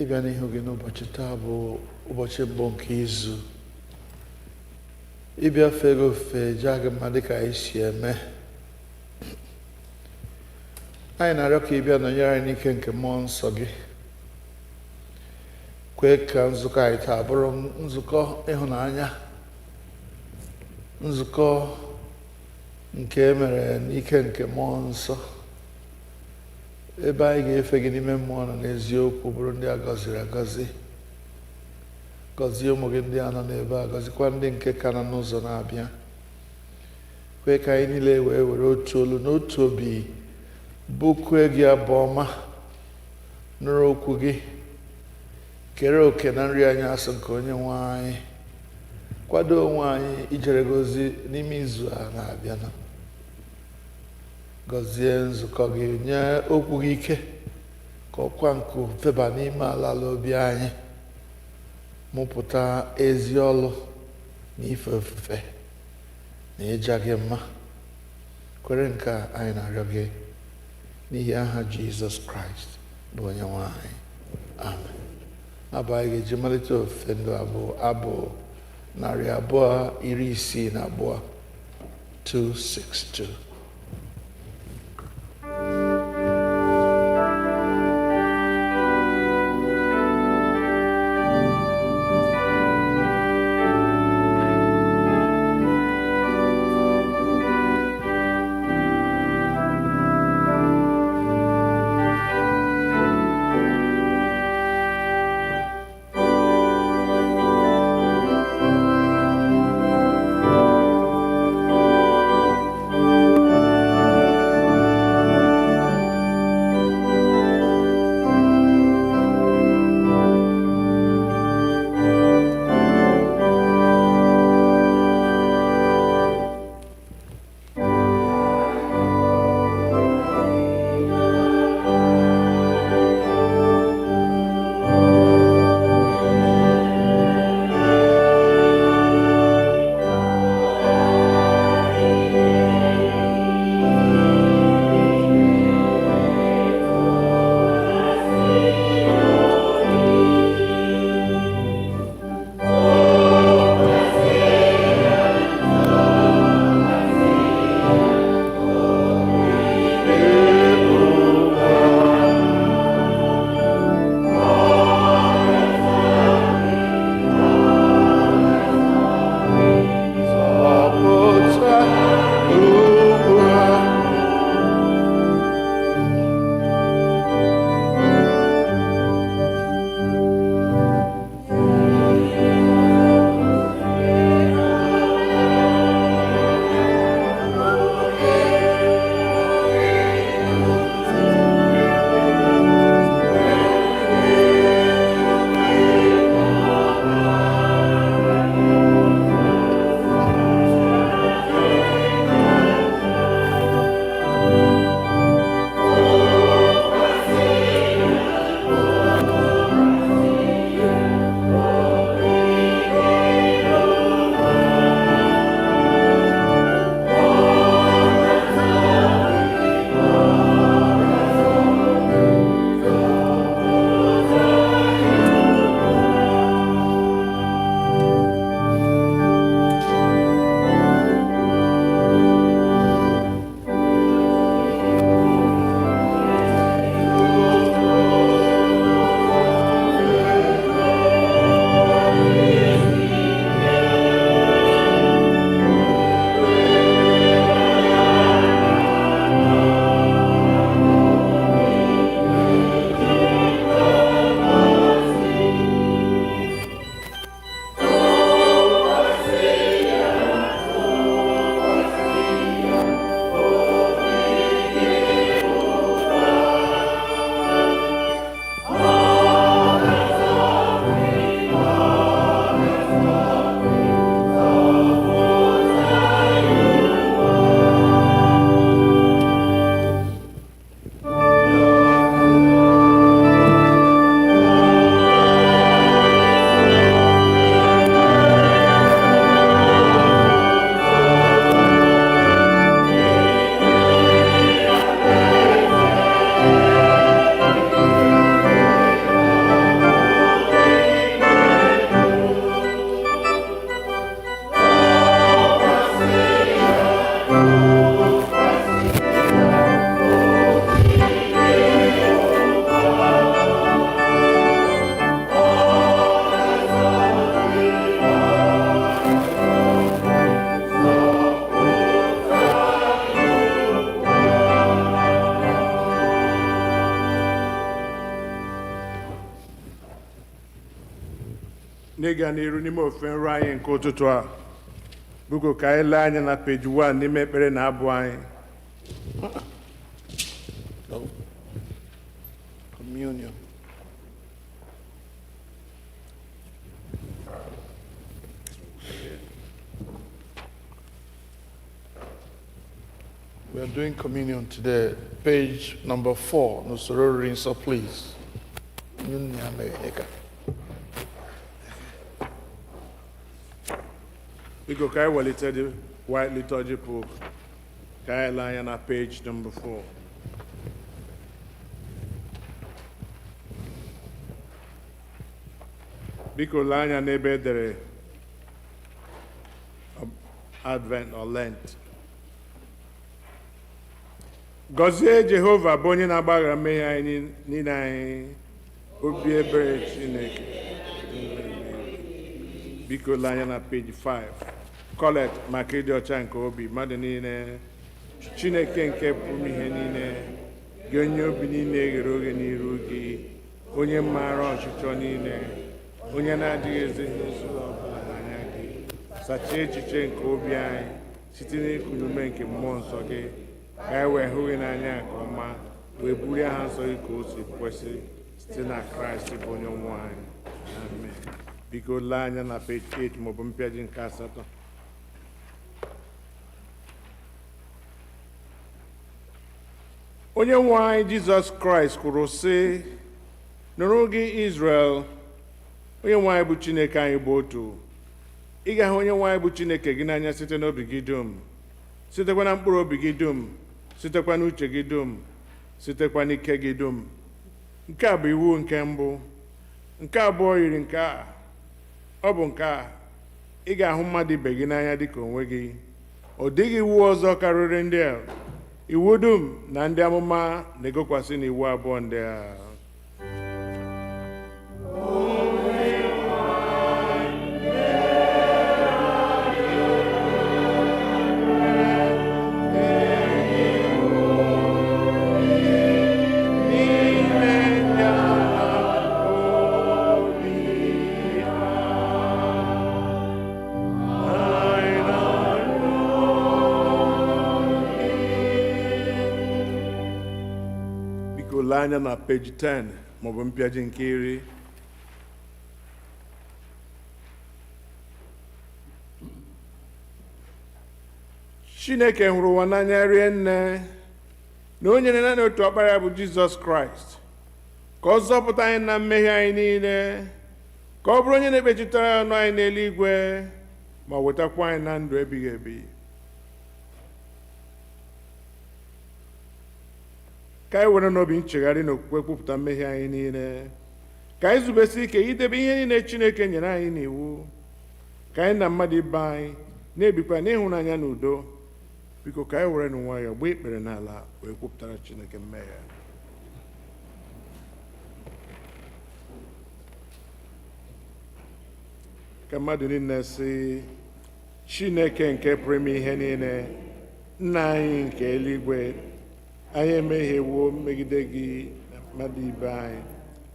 ịbịa n'ihu gị n'ụbọchị taa bụ ụbọchị mbụ nke izu ịbịa fee gị ofe jaa gị mma dịka anyị si eme. Anyị na-arịọ ka ịbịa nọnyere anyị n'ike nke mmụọ nsọ gị. Kwee ka nzukọ anyị taa bụrụ nzukọ ịhụnanya, nzukọ nke emere n'ike nke mmụọ nsọ, ebe anyị ga-efe gị n'ime mmụọ na n'eziokwu, bụrụ ndị a gọziri agọzi. Gọzie ụmụ gị ndị a nọ n'ebe a, gọzikwa ndị nke ka nọ n'ụzọ na-abịa. Kwee ka anyị niile wee were otu olu n'otu obi bụkue gị abụ ọma, nụrụ okwu gị, kere oke na nri anyị asụ nke onye nwe anyị. Kwado onwe anyị ijere gị ozi n'ime izu a na-abịa. Gọzie nzukọ gị, nye okwu gị ike ka ọkwa nku feba n'ime ala obi anyị, mụpụta ezi ọlụ na ife ofufe na ịja gị mma. Kwere nke anyị na-arịọ gị n'ihi aha Jizọs Kraịst bụ onye nwe anyị. Amen. Abụ anyị ga-eji malite ofufe ndụ abụ 262, 262. n'ịga n'iru n'ime ofe nrọ anyị nke ụtụtụ a, biko ka anyị lee anya na page 1 n'ime ekpere na abụ anyị. No. Communion. We are doing communion today. Page number 4. Usoro rinso, please. Biko ka anyị welite the white liturgy book. Ka anyị lee anya na page number 4. Biko lee anya n'ebe edere Advent or Lent. Gọzie Jehova bụ onye na-agbaghara mmehie anyị niile anyị, obi ebere Chineke. Biko lee anya na page 5. Collect maka ịdị ọcha nke obi mmadụ niile, Chineke nke pụrụ ihe niile, gị onye obi niile eghere oghe n'iru gị, onye maara ọchịchọ niile, onye na-adịghị ezi n'ụzọ ọbụla n'anya gị. Sachaa echiche nke obi anyị site n'ịkụnye ume nke mmụọ nsọ gị, ka anyị wee hụ gị n'anya nke ọma, wee bulie aha nsọ gị ka o si kwesị site na Kraịst bụ onye nwe anyị. Amen. Biko lee anya na page 8 maọbụ mpịaji nke 8. Onye nwe anyị Jizọs Kraịst kwuru sị, nụrụ gị Izrel, onye nwe anyị bụ Chineke anyị bụ otu. Ị ga-ahụ onye nwe anyị bụ Chineke gị n'anya site n'obi gị dum, sitekwa na mkpụrụ obi gị dum, sitekwa n'uche gị dum, sitekwa n'ike gị dum. Nke a bụ iwu nke mbụ. Nke abụọ yiri nke a. Ọ bụ nke a, ị ga-ahụ mmadụ ibe gị n'anya dịka onwe gị. Ọ dịghị iwu ọzọ karịrị ndị a. Iwu dum na ndị amụma na-egokwasị n'iwu abụọ ndị a. Anya na page 10 maọbụ mpịaji nke 10. Chineke hụrụ ụwa n'anya rie nne na o nyere naanị otu ọkpara ya bụ Jizọs Kraịst ka ọ zọpụta anyị na mmehie anyị niile, ka ọ bụrụ onye na-ekpechitara ọnụ anyị n'eluigwe ma wetakwa anyị na ndụ ebighị ebi. Ka anyị were n'obi nchegharị na okwukwe kwupụta mmehie anyị niile, ka anyị zubesi ike idebe ihe niile Chineke nyere anyị n'iwu, ka anyị na mmadụ ibe anyị na-ebikwa n'ịhụnanya na udo. Biko ka anyị were n'nwayọọ gbaa ikpere n'ala wee kwupụtara Chineke mmehie. Ka mmadụ niile sị, Chineke nke pụrụ ime ihe niile, Nna anyị nke eluigwe, anyị emehiewo megide gị na mmadụ ibe anyị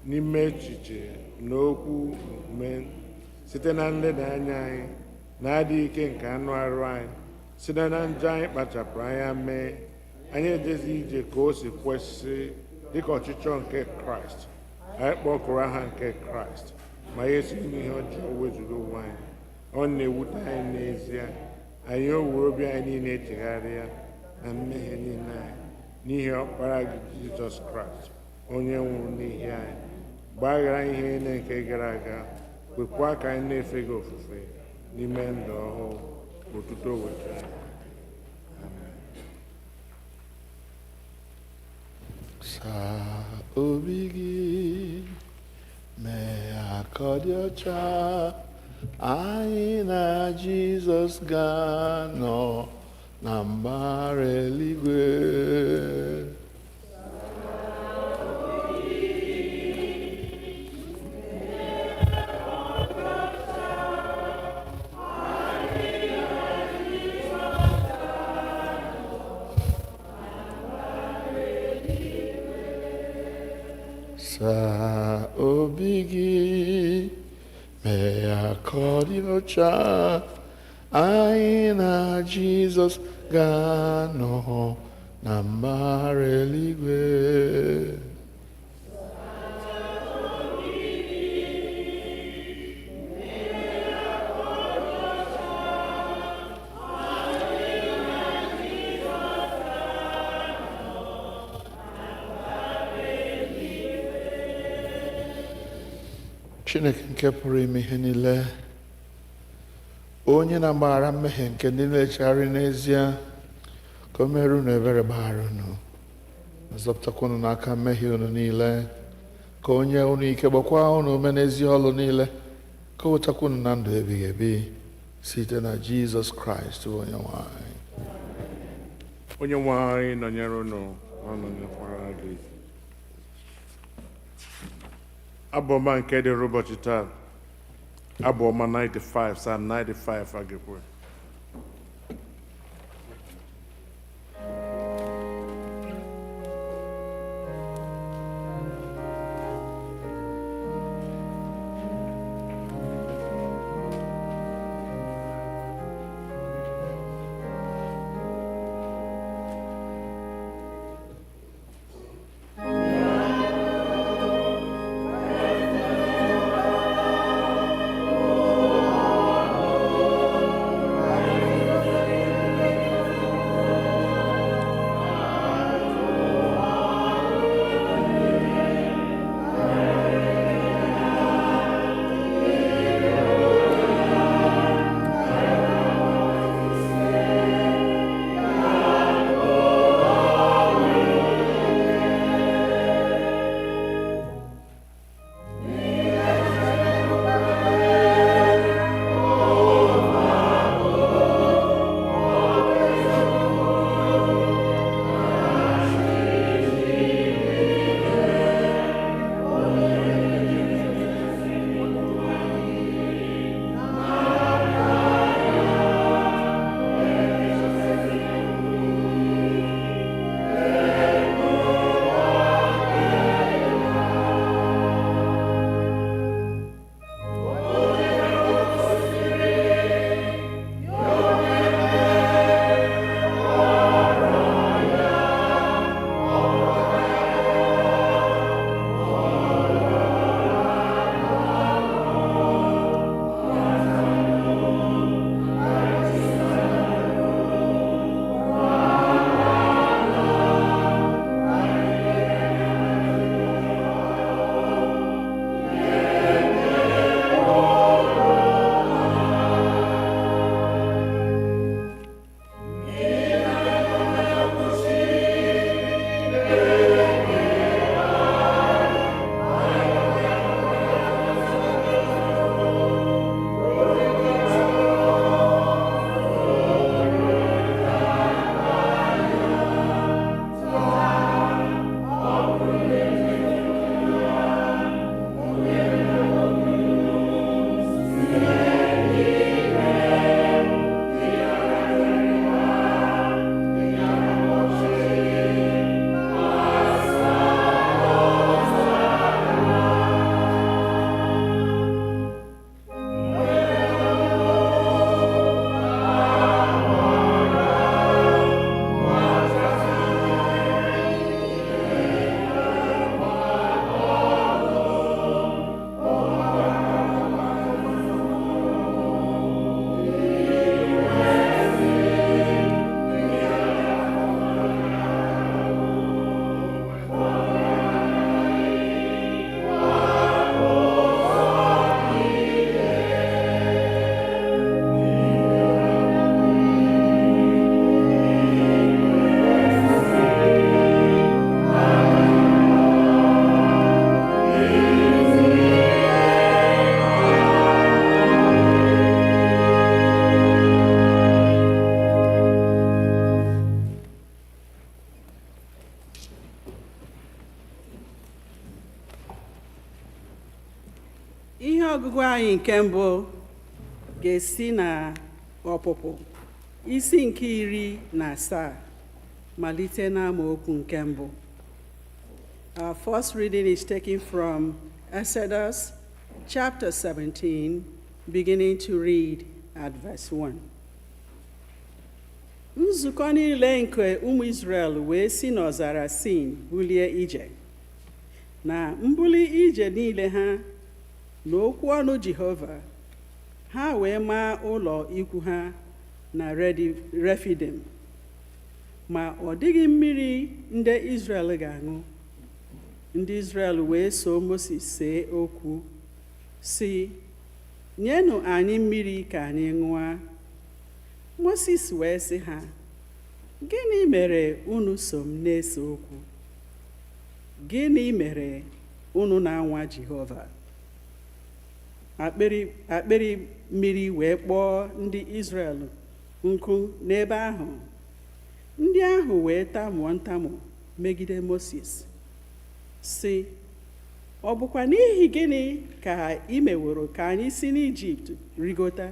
n'ime echiche na okwu omume, site na nleda anya anyị na adịghị ike nke anụ arụ anyị, site na njọ anyị kpachapụrụ anya mee. Anyị ejezi ije ka o si kwesị dịka ọchịchọ nke Kraịst. Anyị kpọkụrụ aha nke Kraịst, ma ya esighị n'ihe ọjọọ wezụga onwe anyị. Ọ na-ewute anyị n'ezie, anyị owuwe obi anyị niile echegharịa na mmehie niile anyị, n'ihi ọkpara gị Jizọs Kraịst, onye nwụrụ n'ihi anyị, gbaghara ihe niile nke gara aga, kwekwa ka anyị na-efe gị ofufe n'ime ndụ ọhụụ, otuto wetara. Amen. Saa obi gị, mee ka ọ dị ọcha, anyị na Jizọs ga-anọ na mbara eluigwe. Saa obi gị, mee nyocha anyị na Jizọs ga-anọ na mbara eluigwe. Chineke nke pụrụ ime ihe niile, onye na-agbaghara mmehie nke ndị na-echegharị n'ezie, ka o mere unu ebere gbaghara unu, zọpụtakwa unu n'aka mmehie unu niile, ka o nye unu ike, gbakwa unu ume n'ezi ọlụ niile, ka o wetakwa unu na ndụ ebighị ebi site na Jizọs Kraịst onye nwe anyị. Onye nwe anyị nọnyere unu, ọ nọnyekwara gị. Abụ ọma nke dịrị ụbọchị taa, Abụ ọma 95, Psalm 95 agakwe. Ihe ọgụgụ anyị nke mbụ ga-esi na Ọpụpụ isi nke 17 malite n'amaokwu nke mbụ. Our first reading is taken from Exodus chapter 17, beginning to read at verse 1. Nzukọ niile nke ụmụ Israel wee si n'ọzara Sin bulie ije. Na mbuli ije niile ha na okwu ọnụ Jehova, ha wee maa ụlọ ikwu ha na Refidim. Ma ọ dịghị mmiri ndị Israel ga-aṅụ. Ndị Israel wee so Moses see okwu, sị, nyenụ anyị mmiri ka anyị ṅụa. Moses wee sị ha, gịnị mere unu so m na-ese okwu? Gịnị mere unu na-anwa Jehova? Akpịrị mmiri wee kpọọ ndị Israel nkụ n'ebe ahụ. Ndị ahụ wee tamuo ntamu megide Moses, sị, ọ bụkwa n'ihi gịnị ka ị meworo ka anyị si n'Ijipt rigota?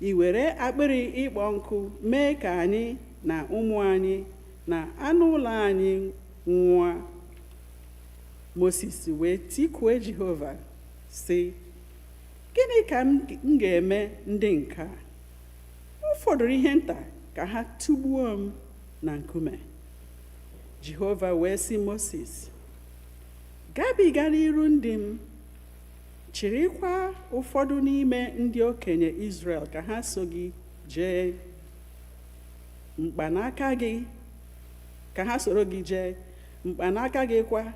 I were akpịrị ịkpọ nkụ mee ka anyị na ụmụ anyị na anụ ụlọ anyị nwụọ. Moses wee tikue Jehova, sị, gịnị ka m ga-eme ndị nke a? Ọ fọdụrụ ihe nta ka ha tụgbuo m na nkume. Jehova wee sị Moses, gabiga n'iru ndị m, chịrịkwa ụfọdụ n'ime ndị okenye Israel ka ha so gị jee. Ka ha soro gị jee, mkpanaka gị kwa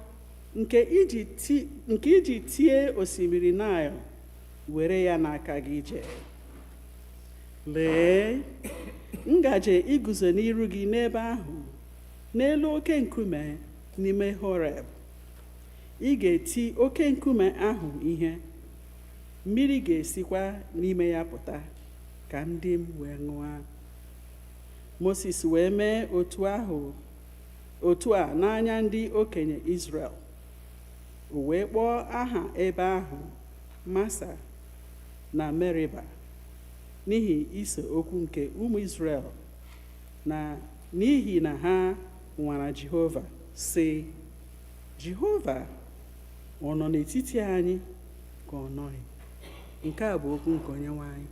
nke iji tie osimiri Nile, were ya n'aka gị jee. Lee, ngaje iguzo n'iru gị n'ebe ahụ, n'elu oke nkume n'ime Horeb. Ị ga-eti oke nkume ahụ ihe, mmiri ga-esikwa n'ime ya pụta, ka ndị m wee ṅụa. Moses wee mee otu a n'anya ndị okenye Israel. O wee kpọọ aha ebe ahụ Masa na Meriba, n'ihi iso okwu nke ụmụ Israel, na n'ihi na ha nwara Jehova, sị, Jehova ọ nọ n'etiti anyị ka ọ nọghị? Nke a bụ okwu nke Onyenwe anyị.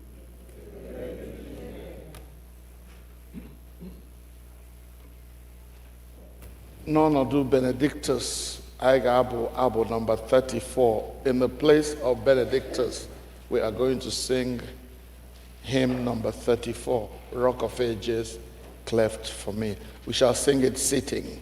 N'ọnọdụ Benedictus, anyị ga-abụ abụ number 34. In the place of Benedictus, we are going to sing hymn number 34, Rock of Ages, cleft for me. We shall sing it sitting.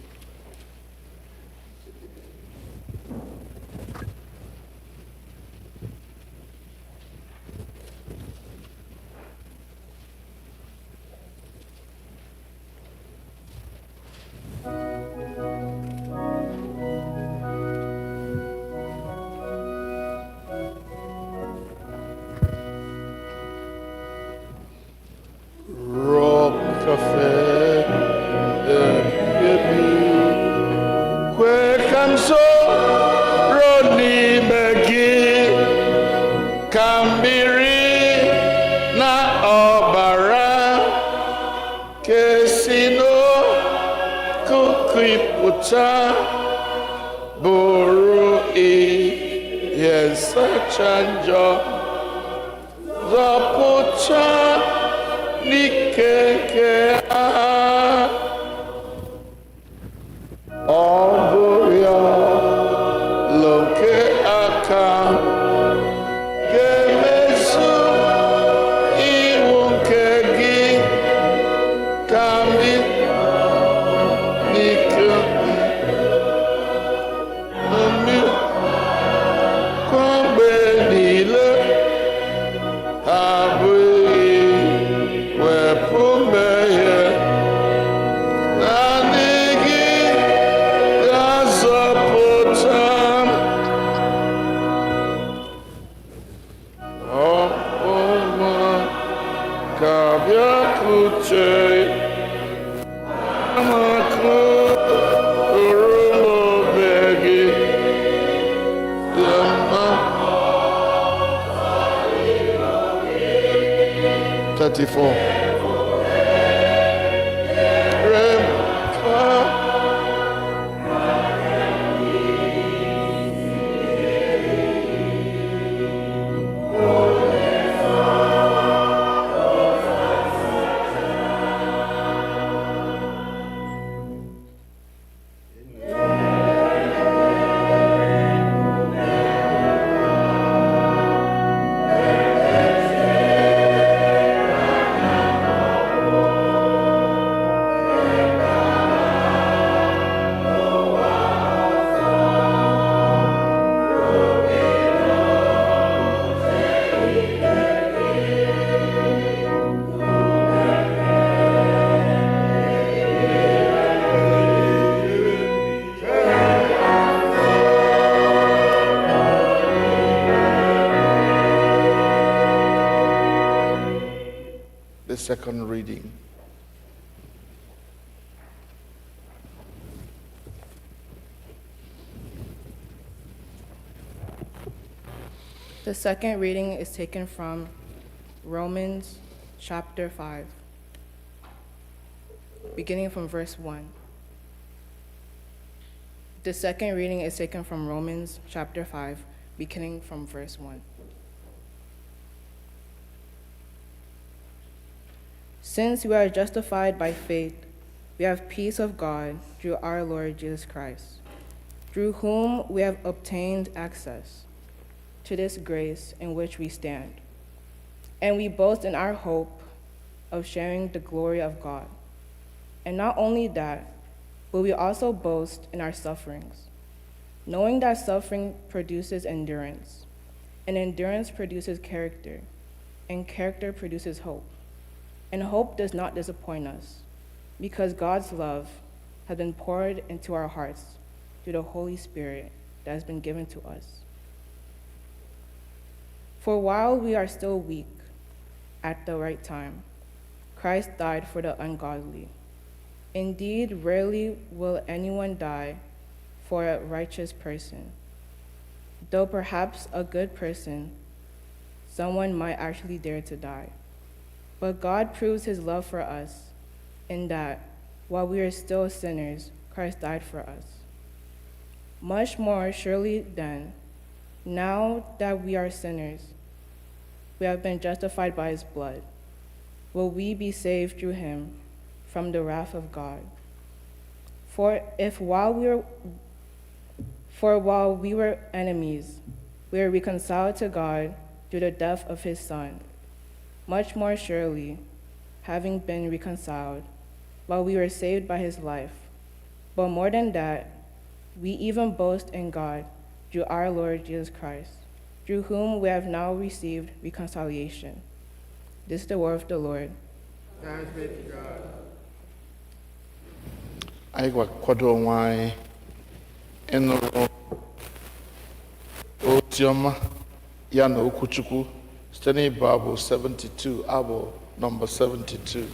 second reading. The second reading is taken from Romans chapter 5, beginning from verse 1. The second reading is taken from Romans chapter 5, beginning from verse 1. Since we are justified by faith, we have peace of God through our Lord Jesus Christ, through whom we have obtained access to this grace in which we stand. And we boast in our hope of sharing the glory of God. And not only that, but we also boast in our sufferings, knowing that suffering produces endurance, and endurance produces character, and character produces hope. And hope does not disappoint us, because God's love has been poured into our hearts through the Holy Spirit that has been given to us. For while we are still weak, at the right time, Christ died for the ungodly. Indeed, rarely will anyone die for a righteous person, though perhaps a good person, someone might actually dare to die. But God proves his love for us in that, while we are still sinners, Christ died for us. Much more surely then, now that we are sinners, we have been justified by his blood, will we be saved through him from the wrath of God. For while we were enemies, we were reconciled to God through the death of his Son, much more surely, having been reconciled, while we were saved by his life. But more than that, we even boast in God through our Lord Jesus Christ, through whom we have now received reconciliation. This is the word of the Lord. Thanks be to God. Anyị ga-akwado onwe anyị ịnụrụ ozi ọma ya na okwuchukwu site n'ịbụ abụ 72, abụ nọmba 72.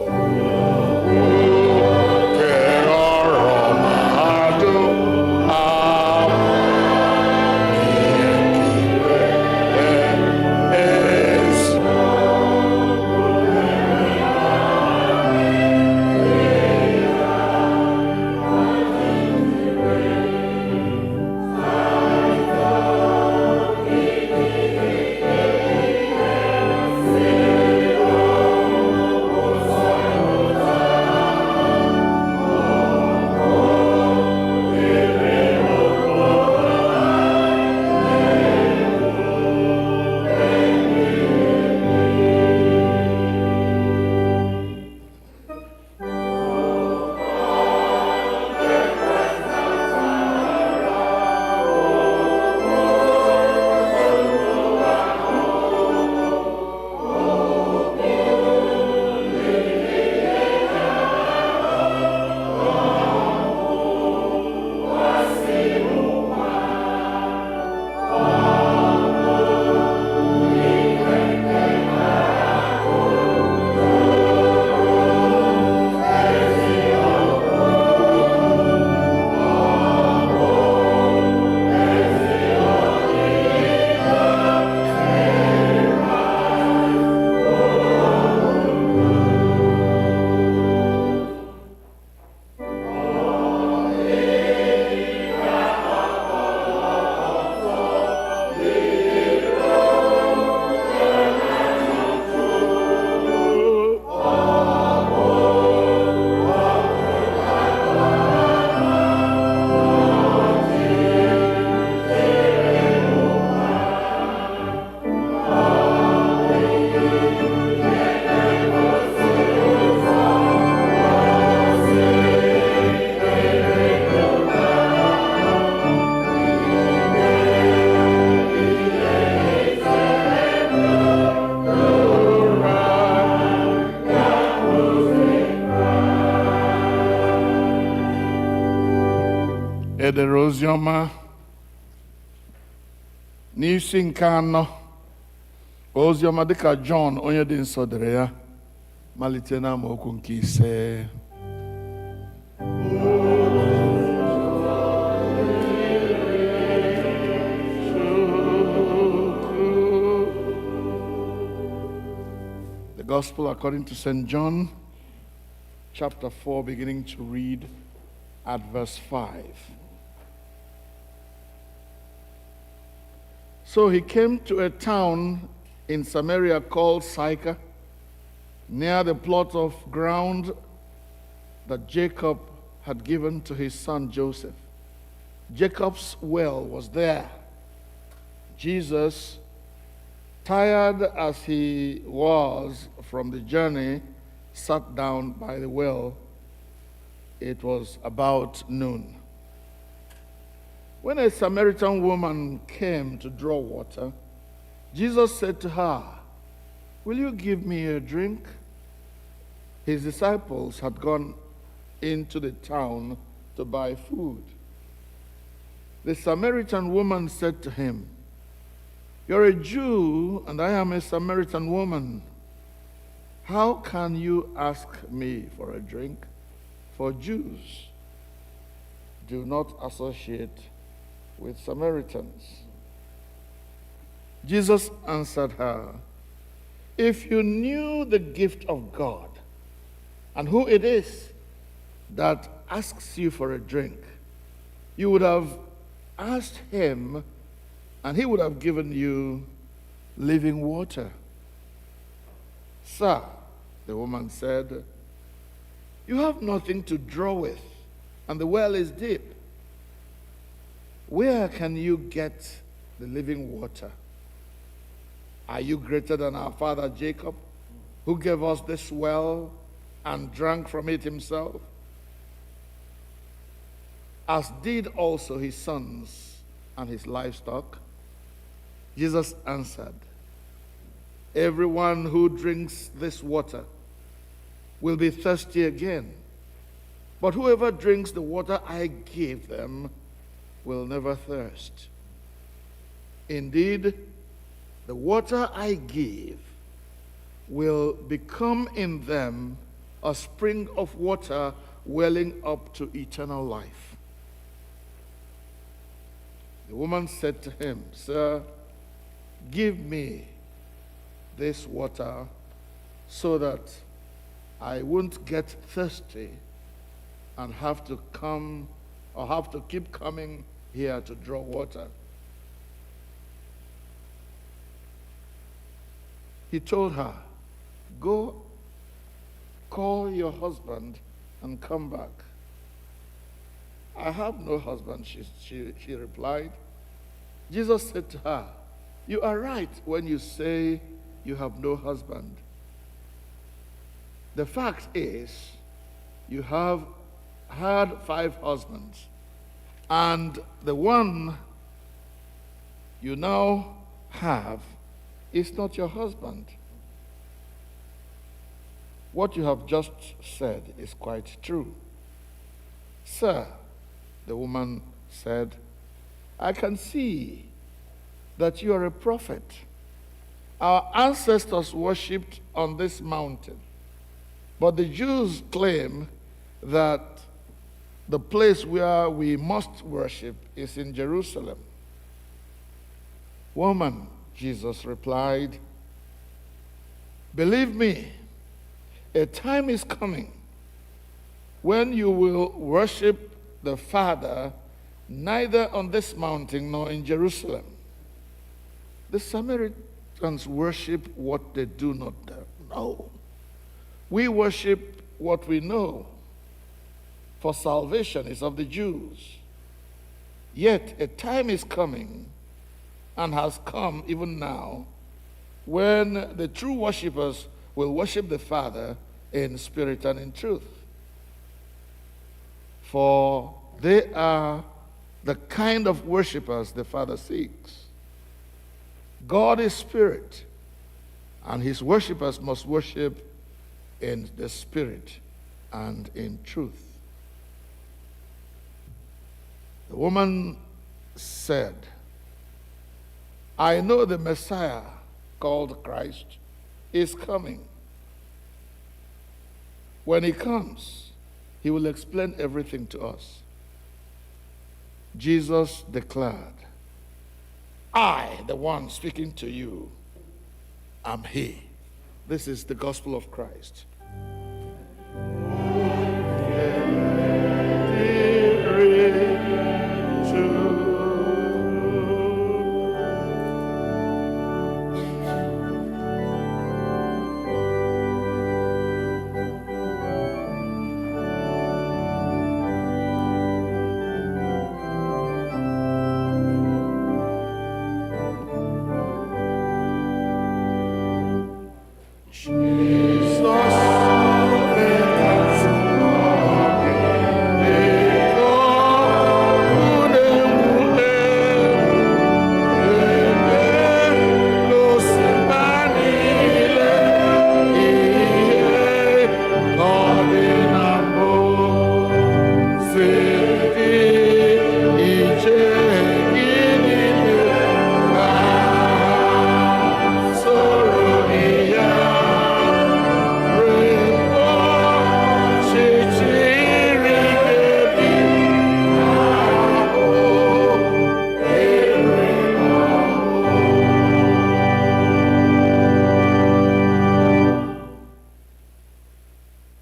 O edere oziọma n'isi nke 4 oziọma dịka Jọn onye dị nsọ dere ya malite n'amaokwu nke 5. The Gospel according to St. John, chapter 4, beginning to read at verse 5. So he came to a town in Samaria called Sychar, near the plot of ground that Jacob had given to his son Joseph. Jacob's well was there. Jesus, tired as he was from the journey, sat down by the well. It was about noon. When a Samaritan woman came to draw water, Jesus said to her, "Will you give me a drink?" His disciples had gone into the town to buy food. The Samaritan woman said to him, "You're a Jew, and I am a Samaritan woman. How can you ask me for a drink? For Jews do not associate with Samaritans." Jesus answered her, "If you knew the gift of God and who it is that asks you for a drink, you would have asked him, and he would have given you living water." "Sir," the woman said, "you have nothing to draw with, and the well is deep. Where can you get the living water? Are you greater than our father Jacob, who gave us this well and drank from it himself, as did also his sons and his livestock?" Jesus answered, "Everyone who drinks this water will be thirsty again. But whoever drinks the water I give them will never thirst. Indeed, the water I give will become in them a spring of water welling up to eternal life." The woman said to him, "Sir, give me this water so that I won't get thirsty and have to keep coming here to draw water." He told her, "Go, call your husband and come back." "I have no husband," she replied. Jesus said to her, "You are right when you say you have no husband. The fact is, you have had 5 husbands, and the one you now have is not your husband. What you have just said is quite true." "Sir," the woman said, "I can see that you are a prophet. Our ancestors worshipped on this mountain, but the Jews claim that the place where we must worship is in Jerusalem." "Woman," Jesus replied, "believe me, a time is coming when you will worship the Father neither on this mountain nor in Jerusalem. The Samaritans worship what they do not know. We worship what we know, for salvation is of the Jews. Yet a time is coming, and has come even now, when the true worshippers will worship the Father in spirit and in truth. For they are the kind of worshippers the Father seeks. God is spirit, and his worshippers must worship in the spirit and in truth." The woman said, I know the Messiah, called Christ, is coming. When he comes, he will explain everything to us. Jesus declared, I, the one speaking to you, am he. This is the gospel of Christ.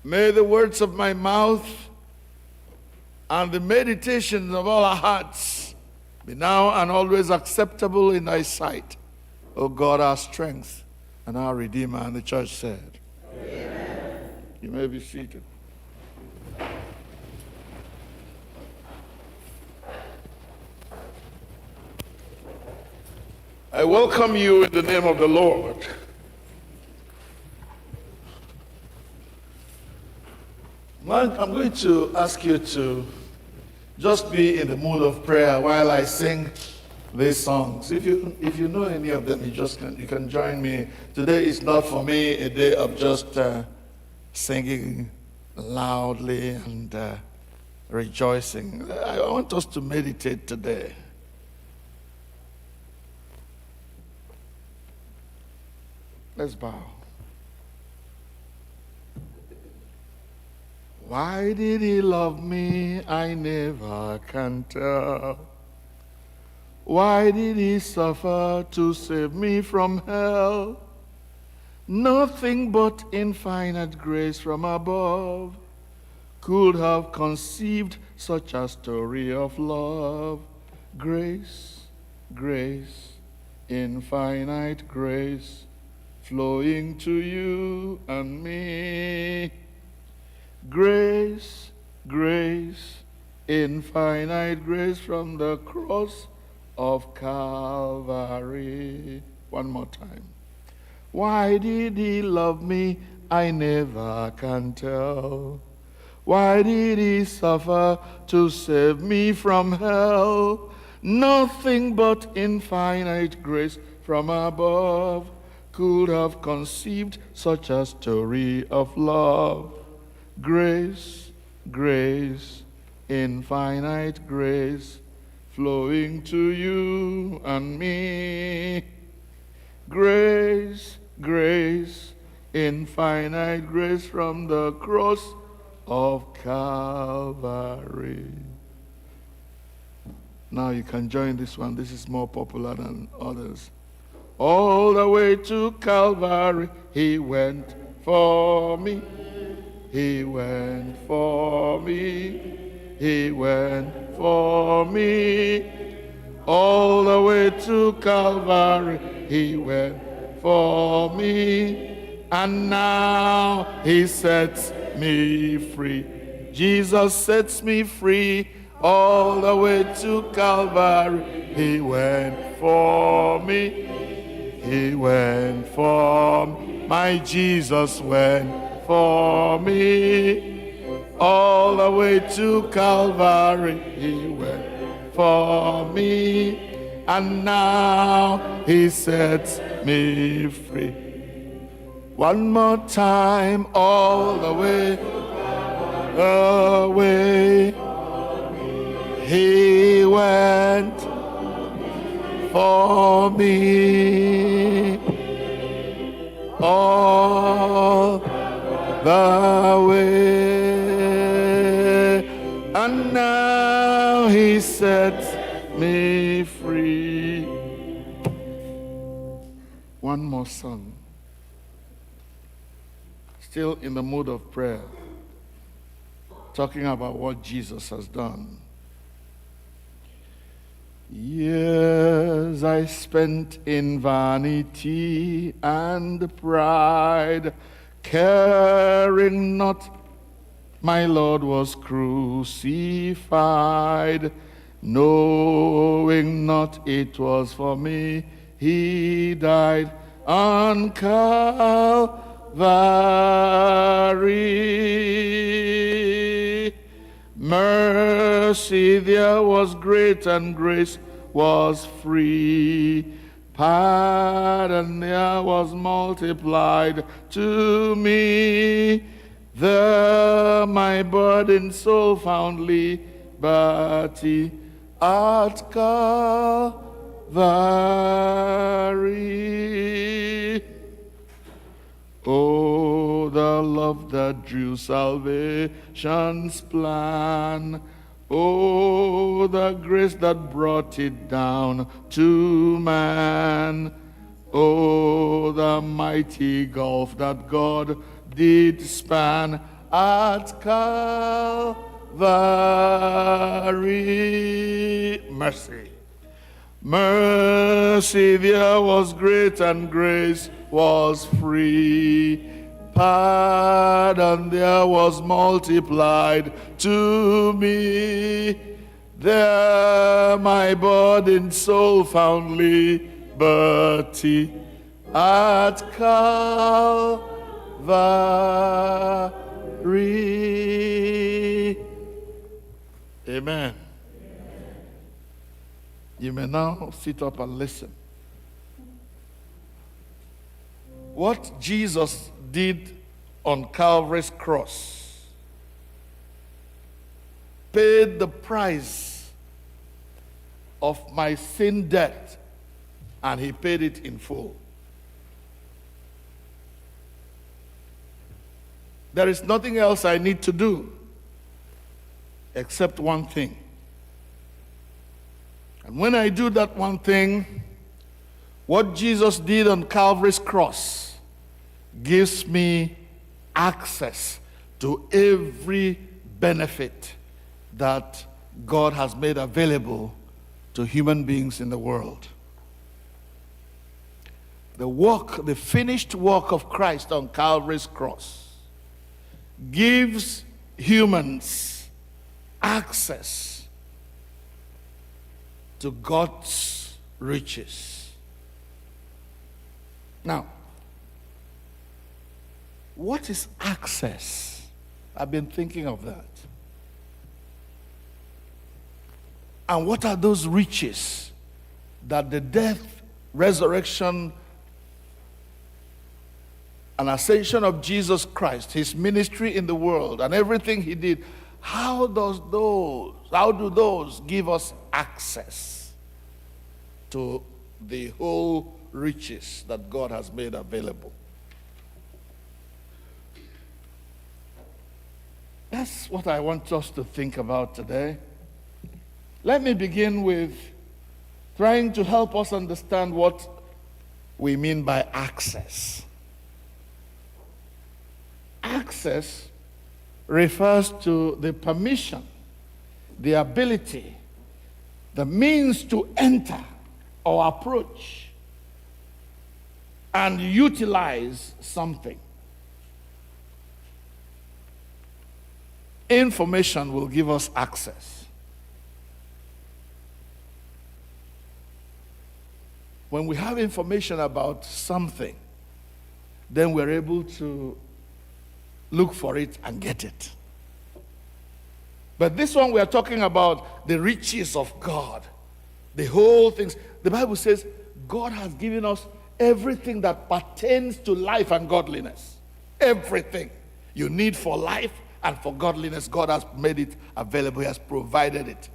May the words of my mouth and the meditations of all our hearts be now and always acceptable in thy sight, O God, our strength and our Redeemer. And the church said, Amen. You may be seated. I welcome you in the name of the Lord. I'm going to ask you to just be in the mood of prayer while I sing these songs. If you know any of them, you can join me. Today is not for me a day of just singing loudly and rejoicing. I want us to meditate today. Let's bow. Why did he love me? I never can tell. Why did he suffer to save me from hell? Nothing but infinite grace from above could have conceived such a story of love. Grace, grace, infinite grace, flowing to you and me. Grace, grace, infinite grace from the cross of Calvary. One more time. Why did he love me? I never can tell. Why did he suffer to save me from hell? Nothing but infinite grace from above could have conceived such a story of love. Grace, grace, infinite grace, flowing to you and me. Grace, grace, infinite grace from the cross of Calvary. Now you can join this one. This is more popular than others. All the way to Calvary, he went for me. He went for me. He went for me. All the way to Calvary, he went for me. And now he sets me free. Jesus sets me free. All the way to Calvary, he went for me. He went for me. My Jesus went for me. All the way to Calvary, he went for me. And now he sets me free. One more time, all the way away. He for me all the way, and now he sets me free. One more song. Still in the mood of prayer, talking about what Jesus has done. Years I spent in vanity and pride, caring not my Lord was crucified, knowing not it was for me he died on Calvary. Mercy there was great and grace was free. Pardon there was multiplied to me. There my burdened soul found liberty at Calvary. Oh, the love that drew salvation's plan. Oh, the grace that brought it down to man. Oh, the mighty gulf that God did span at Calvary. Mercy. Mercy there was great and grace was free. Pardon there was multiplied to me. There my burdened soul found liberty at Calvary. Amen. You may now sit up and listen. What Jesus did on Calvary's cross paid the price of my sin debt, and he paid it in full. There is nothing else I need to do except one thing. And when I do that one thing, what Jesus did on Calvary's cross gives me access to every benefit that God has made available to human beings in the world. The finished work of Christ on Calvary's cross gives humans access to God's riches. Now, what is access? I've been thinking of that. And what are those riches that the death, resurrection, and ascension of Jesus Christ, his ministry in the world, and everything he did, how do those give us access to the whole riches that God has made available? That's what I want us to think about today. Let me begin with trying to help us understand what we mean by access. Access refers to the permission, the ability, the means to enter or approach and utilize something. Information will give us access. When we have information about something, then we're able to look for it and get it. But this one, we are talking about the riches of God, the whole things. The Bible says God has given us everything that pertains to life and godliness. Everything you need for life and for godliness, God has made it available. He has provided it.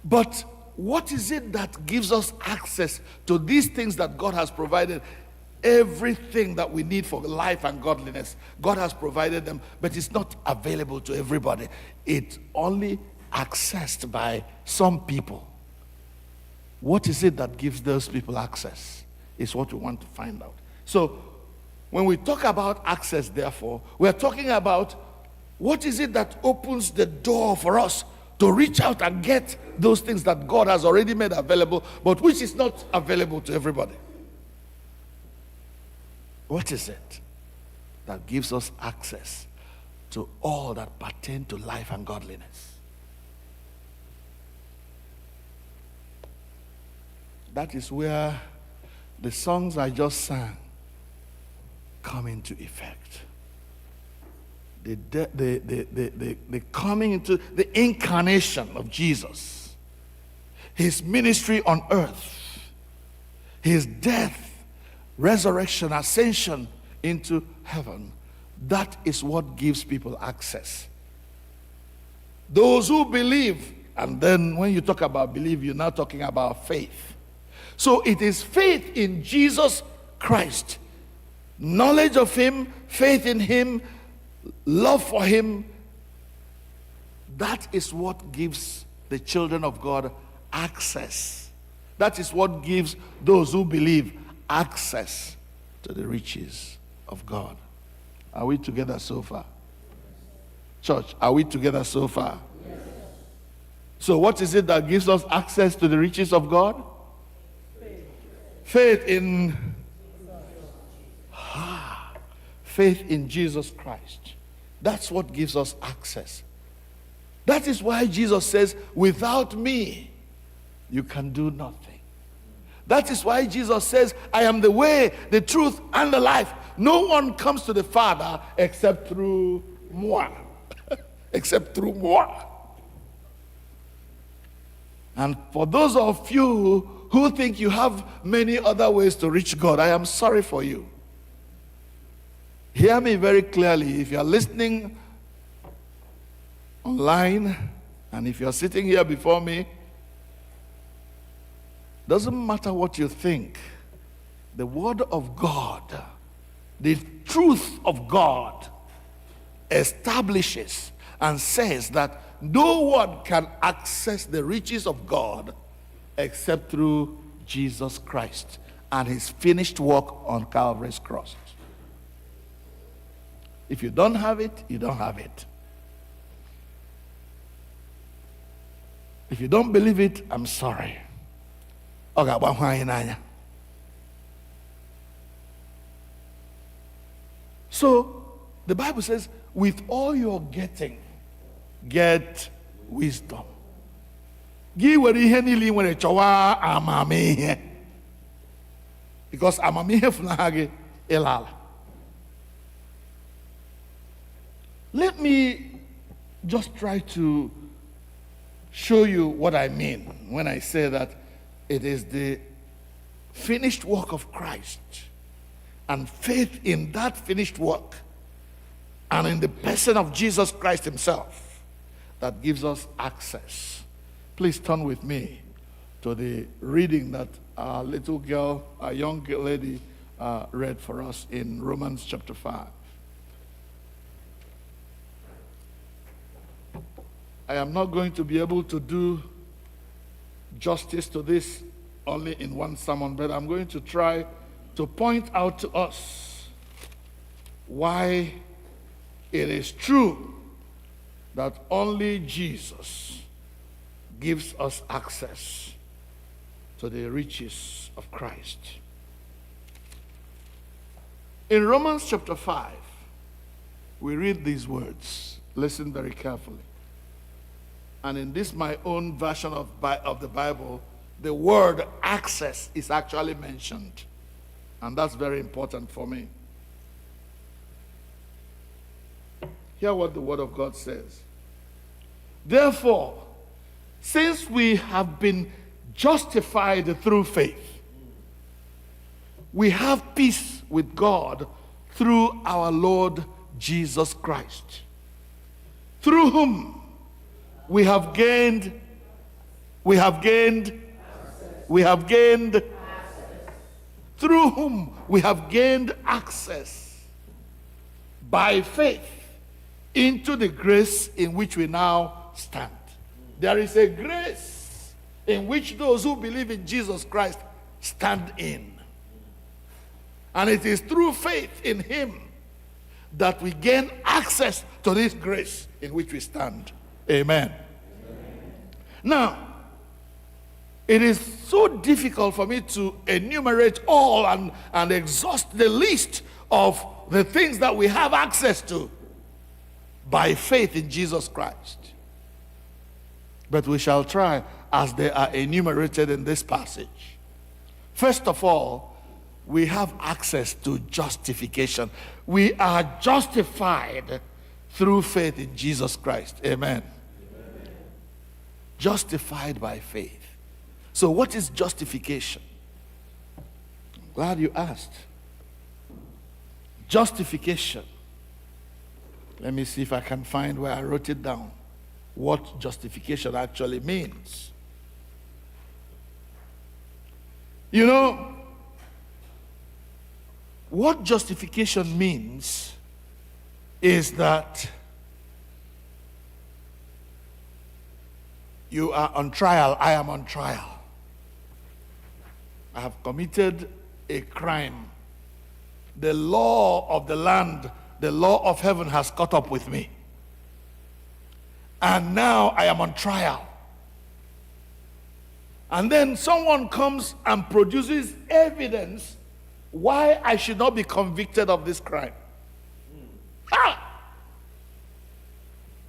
But what is it that gives us access to these things that God has provided? Everything that we need for life and godliness, God has provided them, but it's not available to everybody. It's only accessed by some people. What is it that gives those people access? Is what we want to find out. So, when we talk about access, therefore, we're talking about what is it that opens the door for us to reach out and get those things that God has already made available, but which is not available to everybody. What is it that gives us access to all that pertain to life and godliness? That is where the songs I just sang come into effect. The coming into the incarnation of Jesus, his ministry on earth, his death, resurrection, ascension into heaven. That is what gives people access. Those who believe, and then when you talk about believe, you're now talking about faith. So it is faith in Jesus Christ, knowledge of him, faith in him, love for him. That is what gives the children of God access. That is what gives those who believe access to the riches of God. Are we together so far? Church, are we together so far? Yes. So what is it that gives us access to the riches of God? Faith in faith in Jesus Christ. That's what gives us access. That is why Jesus says, without me, you can do nothing. That is why Jesus says, I am the way, the truth, and the life. No one comes to the Father except through moi. Except through moi. And for those of you who think you have many other ways to reach God, I am sorry for you. Hear me very clearly. If you are listening online, and if you are sitting here before me, doesn't matter what you think. The word of God, the truth of God, establishes and says that no one can access the riches of God except through Jesus Christ and his finished work on Calvary's cross. If you don't have it, you don't have it. If you don't believe it, I'm sorry. So, the Bible says, with all you're getting, get wisdom. Because amamihe funahage elala. Let me just try to show you what I mean when I say that it is the finished work of Christ and faith in that finished work and in the person of Jesus Christ himself that gives us access. Please turn with me to the reading that our little girl, our young lady, read for us in Romans chapter 5. I am not going to be able to do justice to this only in one sermon, but I'm going to try to point out to us why it is true that only Jesus gives us access to the riches of Christ. In Romans chapter 5, we read these words. Listen very carefully. And in this, my own version of the Bible, the word access is actually mentioned. And that's very important for me. Hear what the Word of God says. Therefore, since we have been justified through faith, we have peace with God through our Lord Jesus Christ, through whom we have We have gained. We have gained. Through whom we have gained access by faith into the grace in which we now stand. There is a grace in which those who believe in Jesus Christ stand in. And it is through faith in him that we gain access to this grace in which we stand. Amen. Now, it is so difficult for me to enumerate all and exhaust the list of the things that we have access to by faith in Jesus Christ. But we shall try as they are enumerated in this passage. First of all, we have access to justification. We are justified through faith in Jesus Christ. Amen. Justified by faith. So what is justification? I'm glad you asked. Justification. Let me see if I can find where I wrote it down. What justification actually means. You know, what justification means is that you are on trial, I am on trial. I have committed a crime. The law of the land, the law of heaven has caught up with me. And now I am on trial. And then someone comes and produces evidence why I should not be convicted of this crime.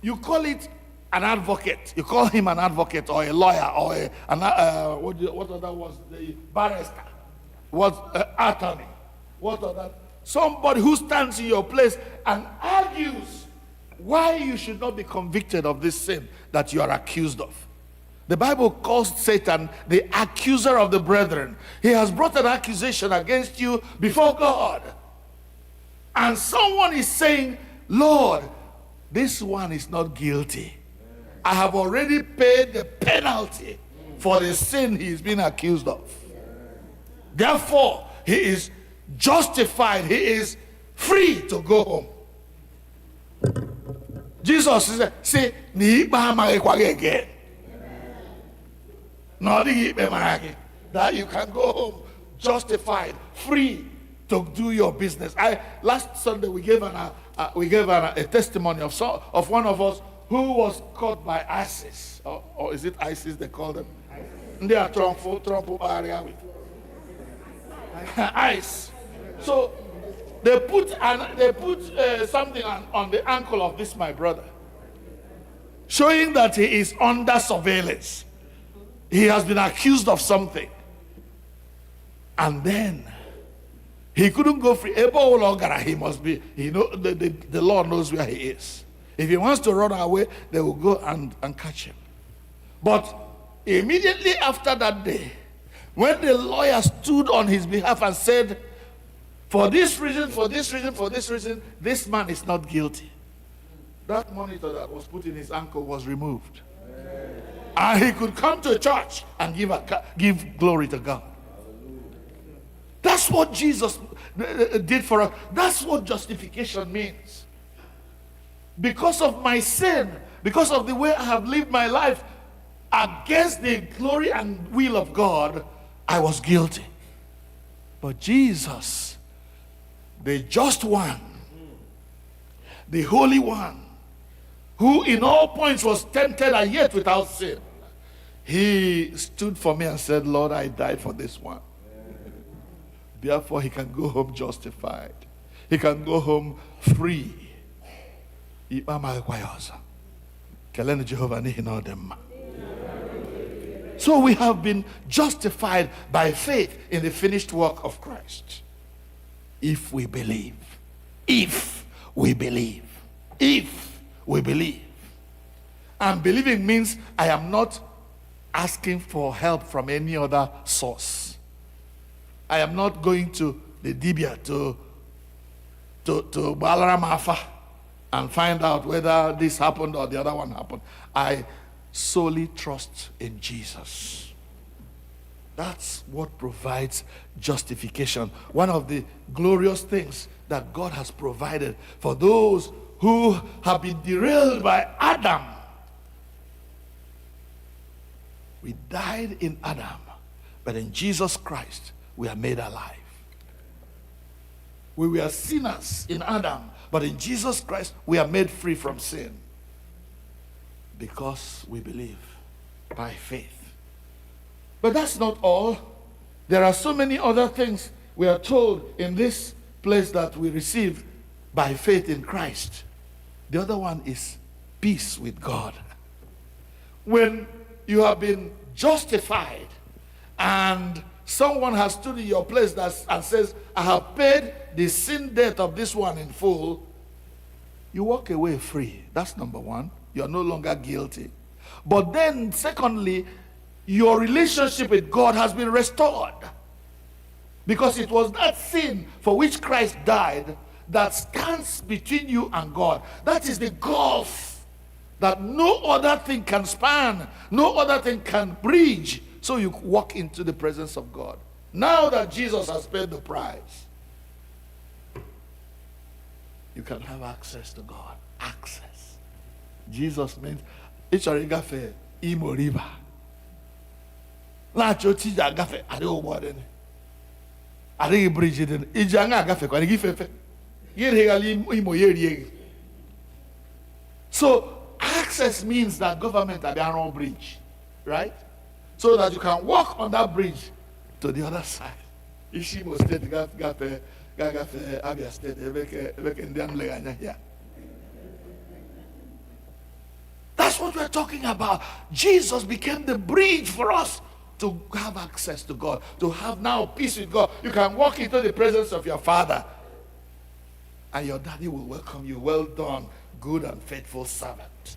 You call it an advocate. You call him an advocate or a lawyer or what other was the barrister? What attorney? What other? Somebody who stands in your place and argues why you should not be convicted of this sin that you are accused of. The Bible calls Satan the accuser of the brethren. He has brought an accusation against you before God. And someone is saying, Lord, this one is not guilty. I have already paid the penalty for the sin he is being accused of. Therefore, he is justified. He is free to go home. Jesus said, say, again. That you can go home justified, free to do your business. Last Sunday we gave a testimony of one of us who was caught by ISIS, or is it ISIS they call them? They are Ntฎpu area with ice. So they put something on the ankle of this my brother, showing that he is under surveillance. He has been accused of something. And then he couldn't go free. He must be, the Lord knows where he is. If he wants to run away, they will go and catch him. But immediately after that day, when the lawyer stood on his behalf and said, for this reason, this man is not guilty, that monitor that was put in his ankle was removed. And he could come to church and give glory to God. That's what Jesus did for us. That's what justification means. Because of my sin, because of the way I have lived my life against the glory and will of God, I was guilty. But Jesus, the just one, the holy one, who in all points was tempted and yet without sin, he stood for me and said, Lord, I died for this one. Therefore, he can go home justified. He can go home free. So we have been justified by faith in the finished work of Christ. If we believe. If we believe. If we believe. And believing means I am not asking for help from any other source. I am not going to the Dibia to Balara Mafa and find out whether this happened or the other one happened. I solely trust in Jesus. That's what provides justification. One of the glorious things that God has provided for those who have been derailed by Adam. We died in Adam, but in Jesus Christ, we are made alive. We were sinners in Adam, but in Jesus Christ, we are made free from sin. Because we believe by faith. But that's not all. There are so many other things we are told in this place that we receive by faith in Christ. The other one is peace with God. When you have been justified and someone has stood in your place and says, I have paid the sin debt of this one in full, you walk away free. That's number one. You are no longer guilty. But then, secondly, your relationship with God has been restored. Because it was that sin for which Christ died that stands between you and God. That is the gulf that no other thing can span, no other thing can bridge. So you walk into the presence of God. Now that Jesus has paid the price, you can have access to God. Access. Jesus means it's a gafe imo river. La choti ja gafe ade obo de. Ade bridge de. Ijanga gafe kwa gifefe. Imo yeri. So access means that government have their own bridge, right? So that you can walk on that bridge to the other side. Ishimo state gafe Abia state here. That's what we're talking about. Jesus became the bridge for us to have access to God, to have now peace with God. You can walk into the presence of your Father, and your daddy will welcome you. Well done, good and faithful servant.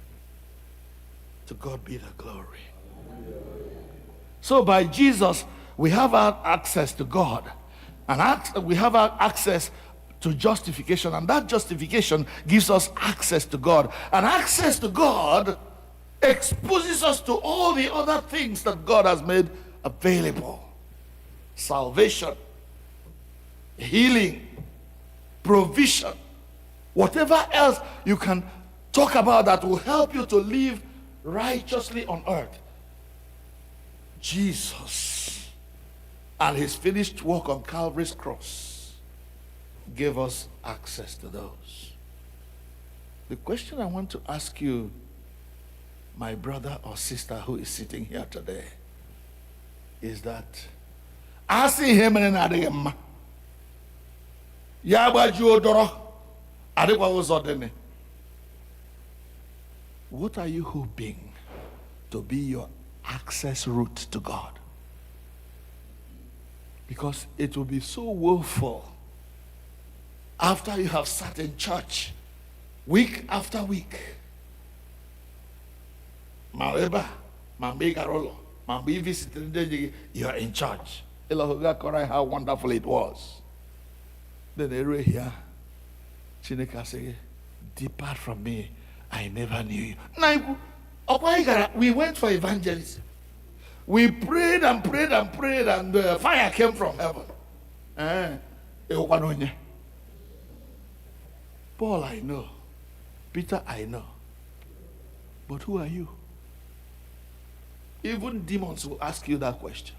To God be the glory. So by Jesus, we have our access to God, and we have our access to justification, and that justification gives us access to God. And access to God exposes us to all the other things that God has made available. Salvation, healing, provision, whatever else you can talk about that will help you to live righteously on earth. Jesus and his finished work on Calvary's cross gave us access to those. The question I want to ask you, my brother or sister who is sitting here today, is that I see him in an what are you hoping to be your access route to God? Because it will be so woeful after you have sat in church week after week. You are in church. How wonderful it was. Then they here, Chineke say, depart from me, I never knew you. Now, we went for evangelism. We prayed and prayed and prayed, and fire came from heaven. Paul, I know. Peter, I know. But who are you? Even demons will ask you that question.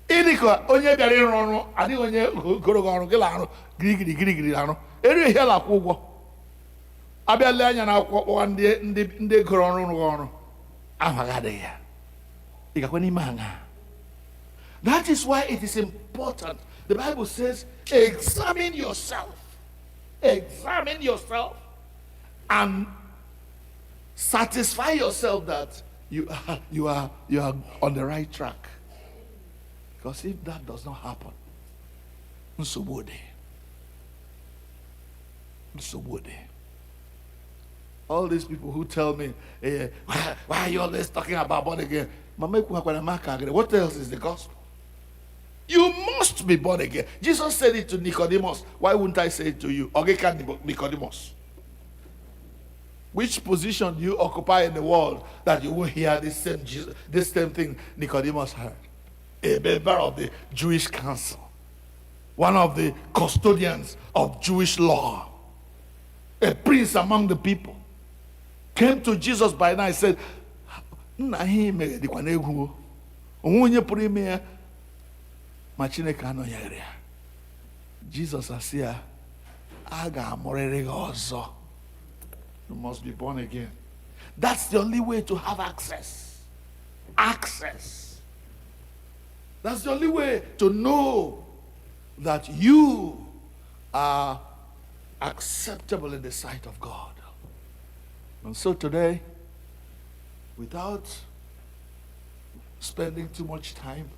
Onye bịara ịrụ ọrụ adịghị onye goro ọrụ gị larụ girigiri larụ eri ihe la kwụ ụgwọ abịa lee anya na akwụkwọ kpọwa ndị goro ọrụ amaghị ya ị gakwa n'ime anya. That is why it is important. The Bible says, examine yourself and satisfy yourself that you are on the right track. Because if that does not happen, all these people who tell me, why are you always talking about born again? What else is the gospel? You must be born again. Jesus said it to Nicodemus. Why wouldn't I say it to you? Nicodemus. Which position do you occupy in the world that you won't hear this same thing Nicodemus heard? A member of the Jewish council, one of the custodians of Jewish law, a prince among the people, came to Jesus by night and said, Jesus said, you must be born again. That's the only way to have access. Access. That's the only way to know that you are acceptable in the sight of God. And so today, without spending too much time,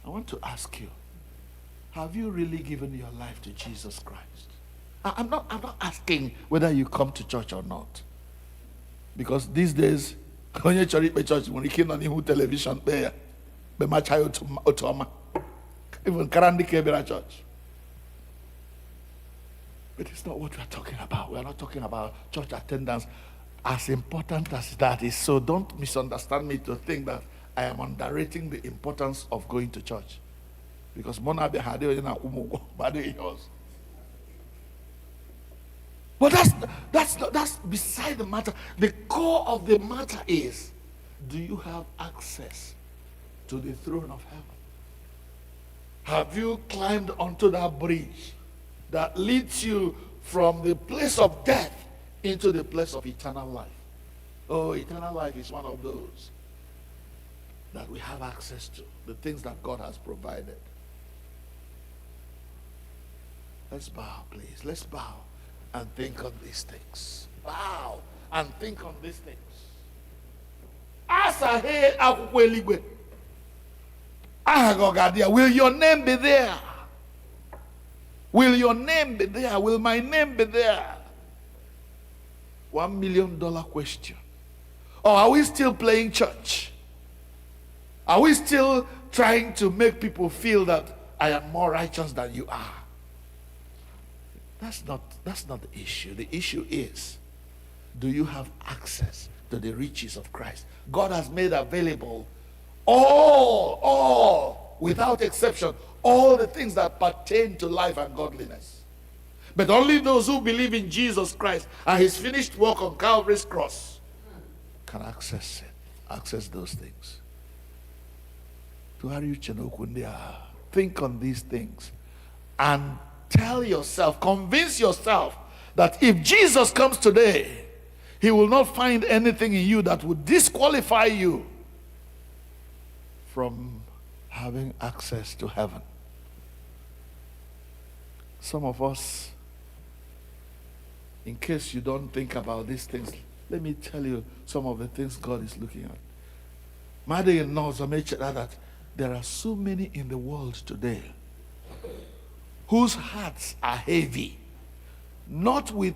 I want to ask you, have you really given your life to Jesus Christ? I'm not asking whether you come to church or not. Because these days, Onye church when you came on the television there, even Karandi Kebira church. But it's not what we're talking about. We're not talking about church attendance, as important as that is. So don't misunderstand me to think that I am underrating the importance of going to church. Because Mona had yours. But that's beside the matter. The core of the matter is, do you have access to the throne of heaven? Have you climbed onto that bridge that leads you from the place of death into the place of eternal life? Oh, eternal life is one of those that we have access to, the things that God has provided. Let's bow, please. Let's bow and think on these things. Bow and think on these things. Will your name be there? Will your name be there? Will my name be there? $1 million question. Or are we still playing church? Are we still trying to make people feel that I am more righteous than you are? That's not the issue. The issue is, do you have access to the riches of Christ? God has made available all, without exception, all the things that pertain to life and godliness. But only those who believe in Jesus Christ and his finished work on Calvary's cross can access it, access those things. Think on these things and tell yourself, convince yourself that if Jesus comes today, he will not find anything in you that would disqualify you from having access to heaven. Some of us, in case you don't think about these things, let me tell you some of the things God is looking at. Mother knows that there are so many in the world today whose hearts are heavy, not with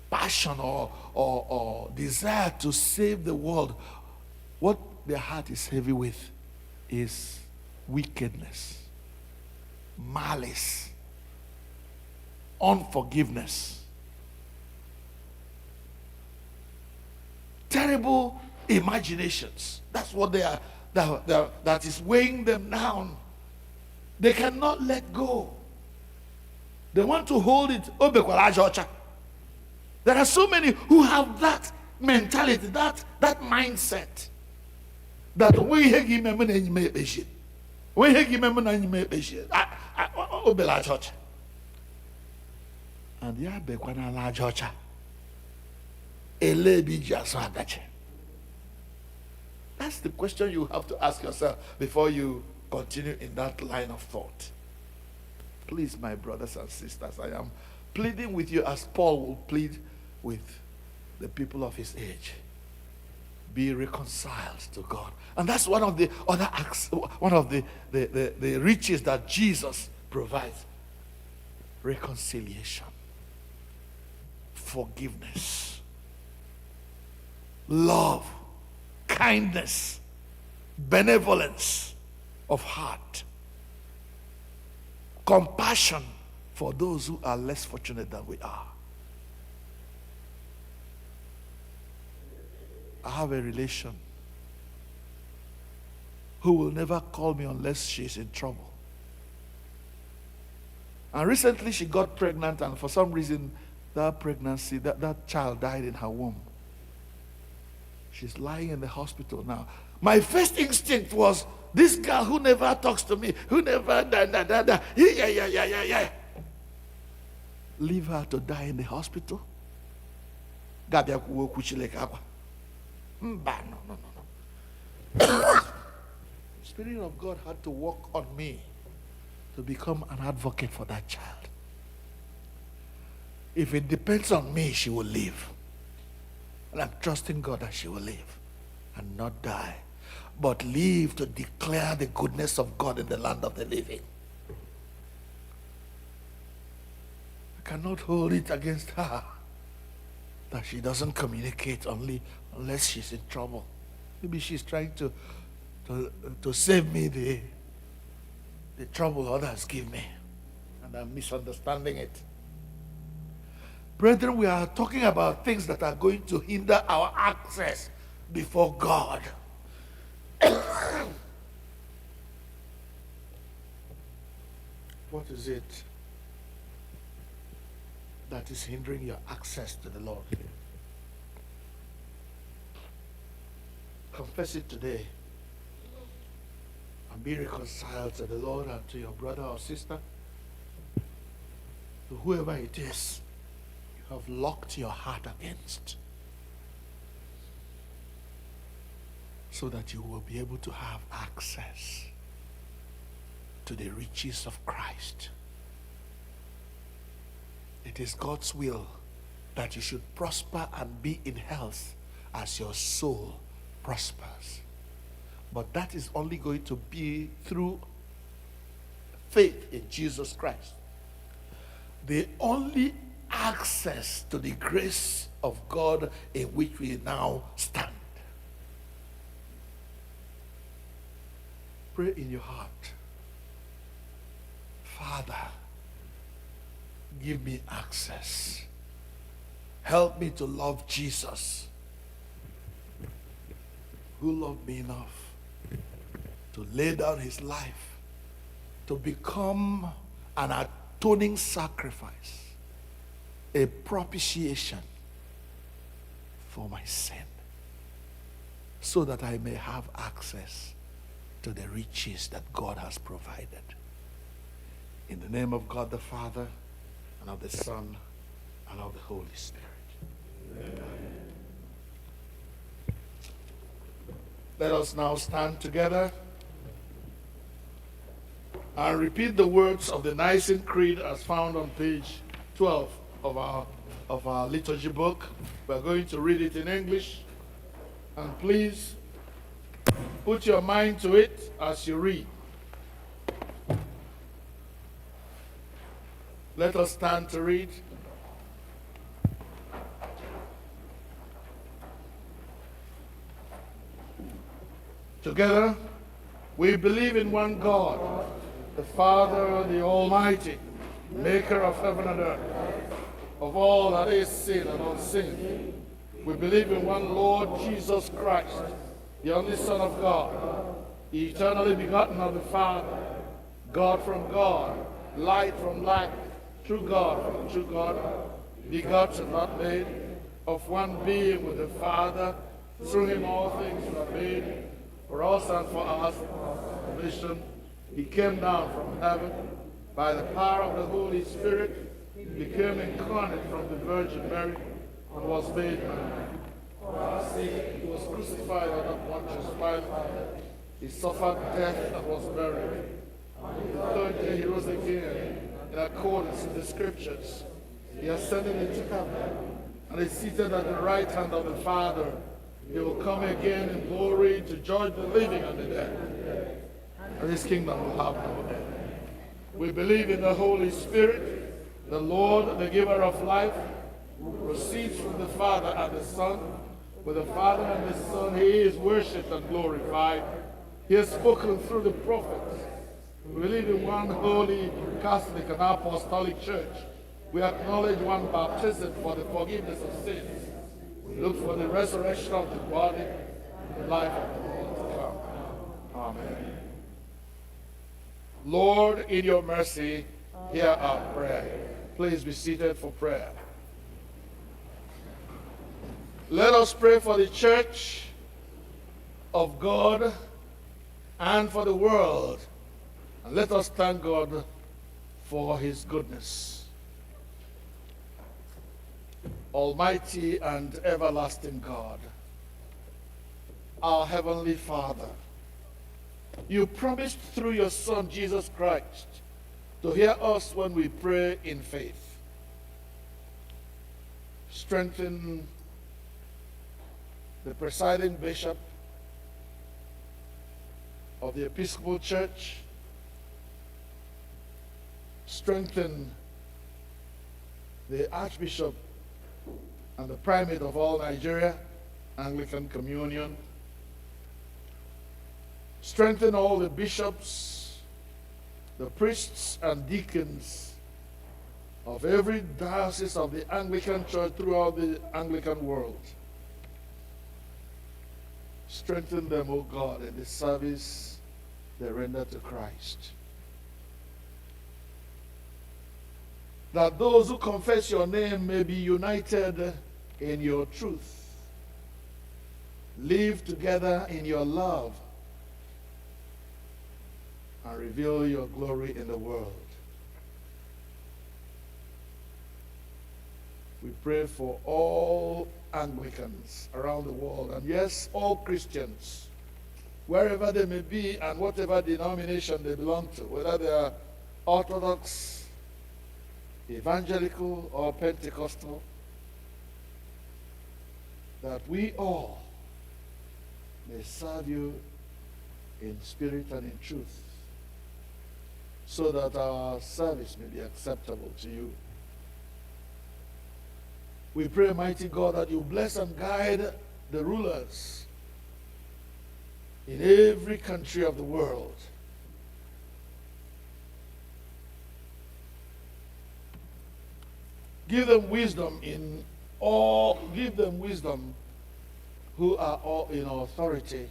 passion or desire to save the world. What their heart is heavy with is wickedness, malice, unforgiveness, terrible imaginations. That's what they are. That is weighing them down. They cannot let go. They want to hold it. There are so many who have that mentality, that mindset. That when you give me money, you make it. When you give me money, you make it. I church. And ya be kwana la church. That's the question you have to ask yourself before you continue in that line of thought. Please, my brothers and sisters, I am pleading with you as Paul will plead with the people of his age. Be reconciled to God. And that's one of the other acts, one of the riches that Jesus provides. Reconciliation. Forgiveness. Love. Kindness. Benevolence of heart. Compassion for those who are less fortunate than we are. I have a relation who will never call me unless she's in trouble. And recently she got pregnant, and for some reason that pregnancy, that child died in her womb. She's lying in the hospital now. My first instinct was, this girl who never talks to me, who never leave her to die in the hospital. No. The Spirit of God had to work on me to become an advocate for that child. If it depends on me, she will live. And I'm trusting God that she will live and not die, but live to declare the goodness of God in the land of the living. I cannot hold it against her that she doesn't communicate unless she's in trouble. Maybe she's trying to save me the trouble others give me, and I'm misunderstanding it. Brethren, we are talking about things that are going to hinder our access before God. What is it that is hindering your access to the Lord? Confess it today and be reconciled to the Lord and to your brother or sister, to whoever it is you have locked your heart against, so that you will be able to have access to the riches of Christ. It is God's will that you should prosper and be in health as your soul prospers. But that is only going to be through faith in Jesus Christ. The only access to the grace of God in which we now stand. Pray in your heart. Father, give me access. Help me to love Jesus, who loved me enough to lay down his life, to become an atoning sacrifice, a propitiation for my sin, so that I may have access to the riches that God has provided. In the name of God the Father, and of the Son, and of the Holy Spirit. Amen. Let us now stand together and repeat the words of the Nicene Creed as found on page 12 of our liturgy book. We're going to read it in English, and please put your mind to it as you read. Let us stand to read. Together, we believe in one God, the Father, the Almighty, maker of heaven and earth, of all that is seen and unseen. We believe in one Lord Jesus Christ, the only Son of God, eternally begotten of the Father, God from God, light from light, true God from true God, begotten, not made, of one being with the Father. Through him all things were made. For us and for our salvation, he came down from heaven by the power of the Holy Spirit. He became incarnate from the Virgin Mary and was made man. For our sake, he was crucified under Pontius Pilate. He suffered death and was buried. On the third day he rose again in accordance with the Scriptures. He ascended into heaven and is seated at the right hand of the Father. He will come again in glory to judge the living and the dead. And his kingdom will have no end. We believe in the Holy Spirit, the Lord, the giver of life, who proceeds from the Father and the Son. With the Father and the Son he is worshipped and glorified. He has spoken through the prophets. We believe in one holy, Catholic, and Apostolic Church. We acknowledge one baptism for the forgiveness of sins. We look for the resurrection of the body, the life of the world to come. Amen. Lord, in your mercy, hear our prayer. Please be seated for prayer. Let us pray for the church of God and for the world. And let us thank God for his goodness. Almighty and everlasting God, our heavenly Father, you promised through your Son, Jesus Christ, to hear us when we pray in faith. Strengthen the presiding bishop of the Episcopal Church. Strengthen the Archbishop and the Primate of all Nigeria, Anglican Communion. Strengthen all the bishops, the priests and deacons of every diocese of the Anglican Church throughout the Anglican world. Strengthen them, O God, in the service they render to Christ. That those who confess your name may be united in your truth, live together in your love, and reveal your glory in the world. We pray for all Anglicans around the world, and yes, all Christians, wherever they may be and whatever denomination they belong to, whether they are Orthodox, Evangelical, or Pentecostal, that we all may serve you in spirit and in truth, so that our service may be acceptable to you. We pray, mighty God, that you bless and guide the rulers in every country of the world. Give them wisdom give them wisdom who are all in authority.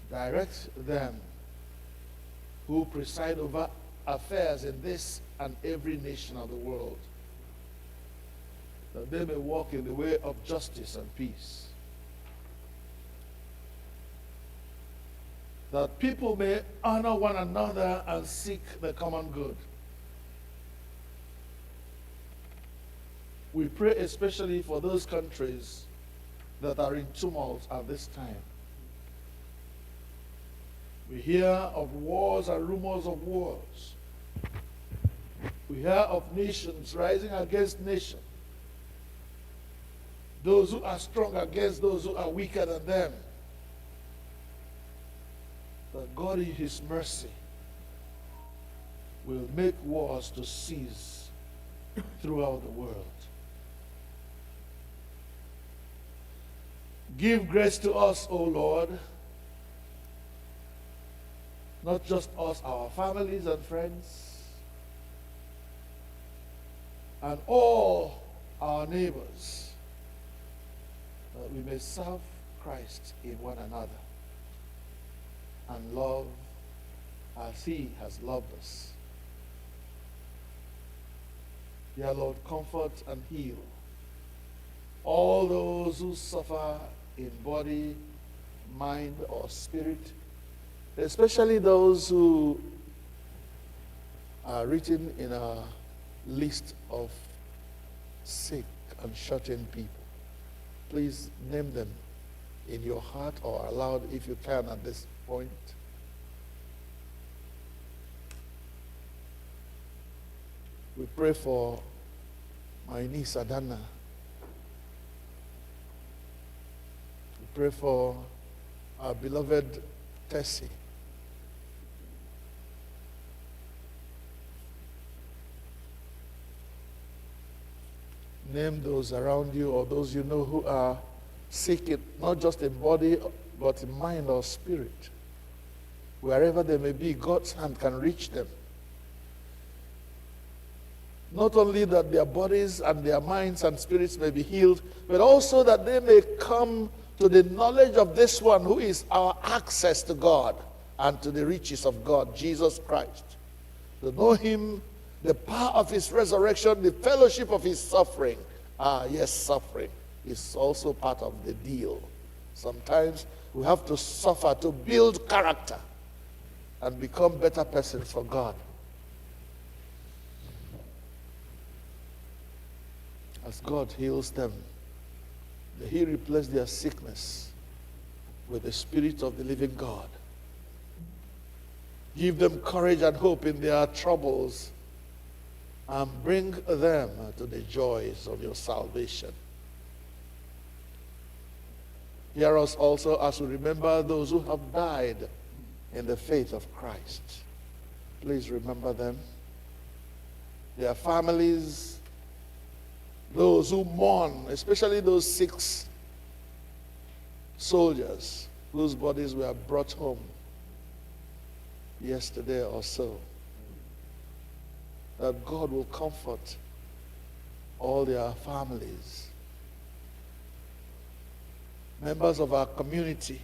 Direct them who preside over affairs in this and every nation of the world, that they may walk in the way of justice and peace, that people may honor one another and seek the common good. We pray especially for those countries that are in tumult at this time. We hear of wars and rumors of wars. We hear of nations rising against nations. Those who are strong against those who are weaker than them. That God in his mercy will make wars to cease throughout the world. Give grace to us, O Lord, not just us, our families and friends, and all our neighbors, that we may serve Christ in one another and love as he has loved us. Dear Lord, comfort and heal all those who suffer in body, mind, or spirit, especially those who are written in a list of sick and shut-in people. Please name them in your heart or aloud if you can at this point. We pray for my niece Adana. We pray for our beloved Tessie. Name those around you or those you know who are sick, not just in body, but in mind or spirit. Wherever they may be, God's hand can reach them. not only that their bodies and their minds and spirits may be healed, but also that they may come to the knowledge of this one who is our access to God and to the riches of God, Jesus Christ. To know him, the power of his resurrection, the fellowship of his suffering. Yes, suffering is also part of the deal. Sometimes we have to suffer to build character and become better persons for God. As God heals them, he replaces their sickness with the Spirit of the living God. Give them courage and hope in their troubles and bring them to the joys of your salvation. Hear us also as we remember those who have died in the faith of Christ. Please remember them, their families, those who mourn, especially those 6 soldiers whose bodies were brought home yesterday or so. That God will comfort all their families. Members of our community,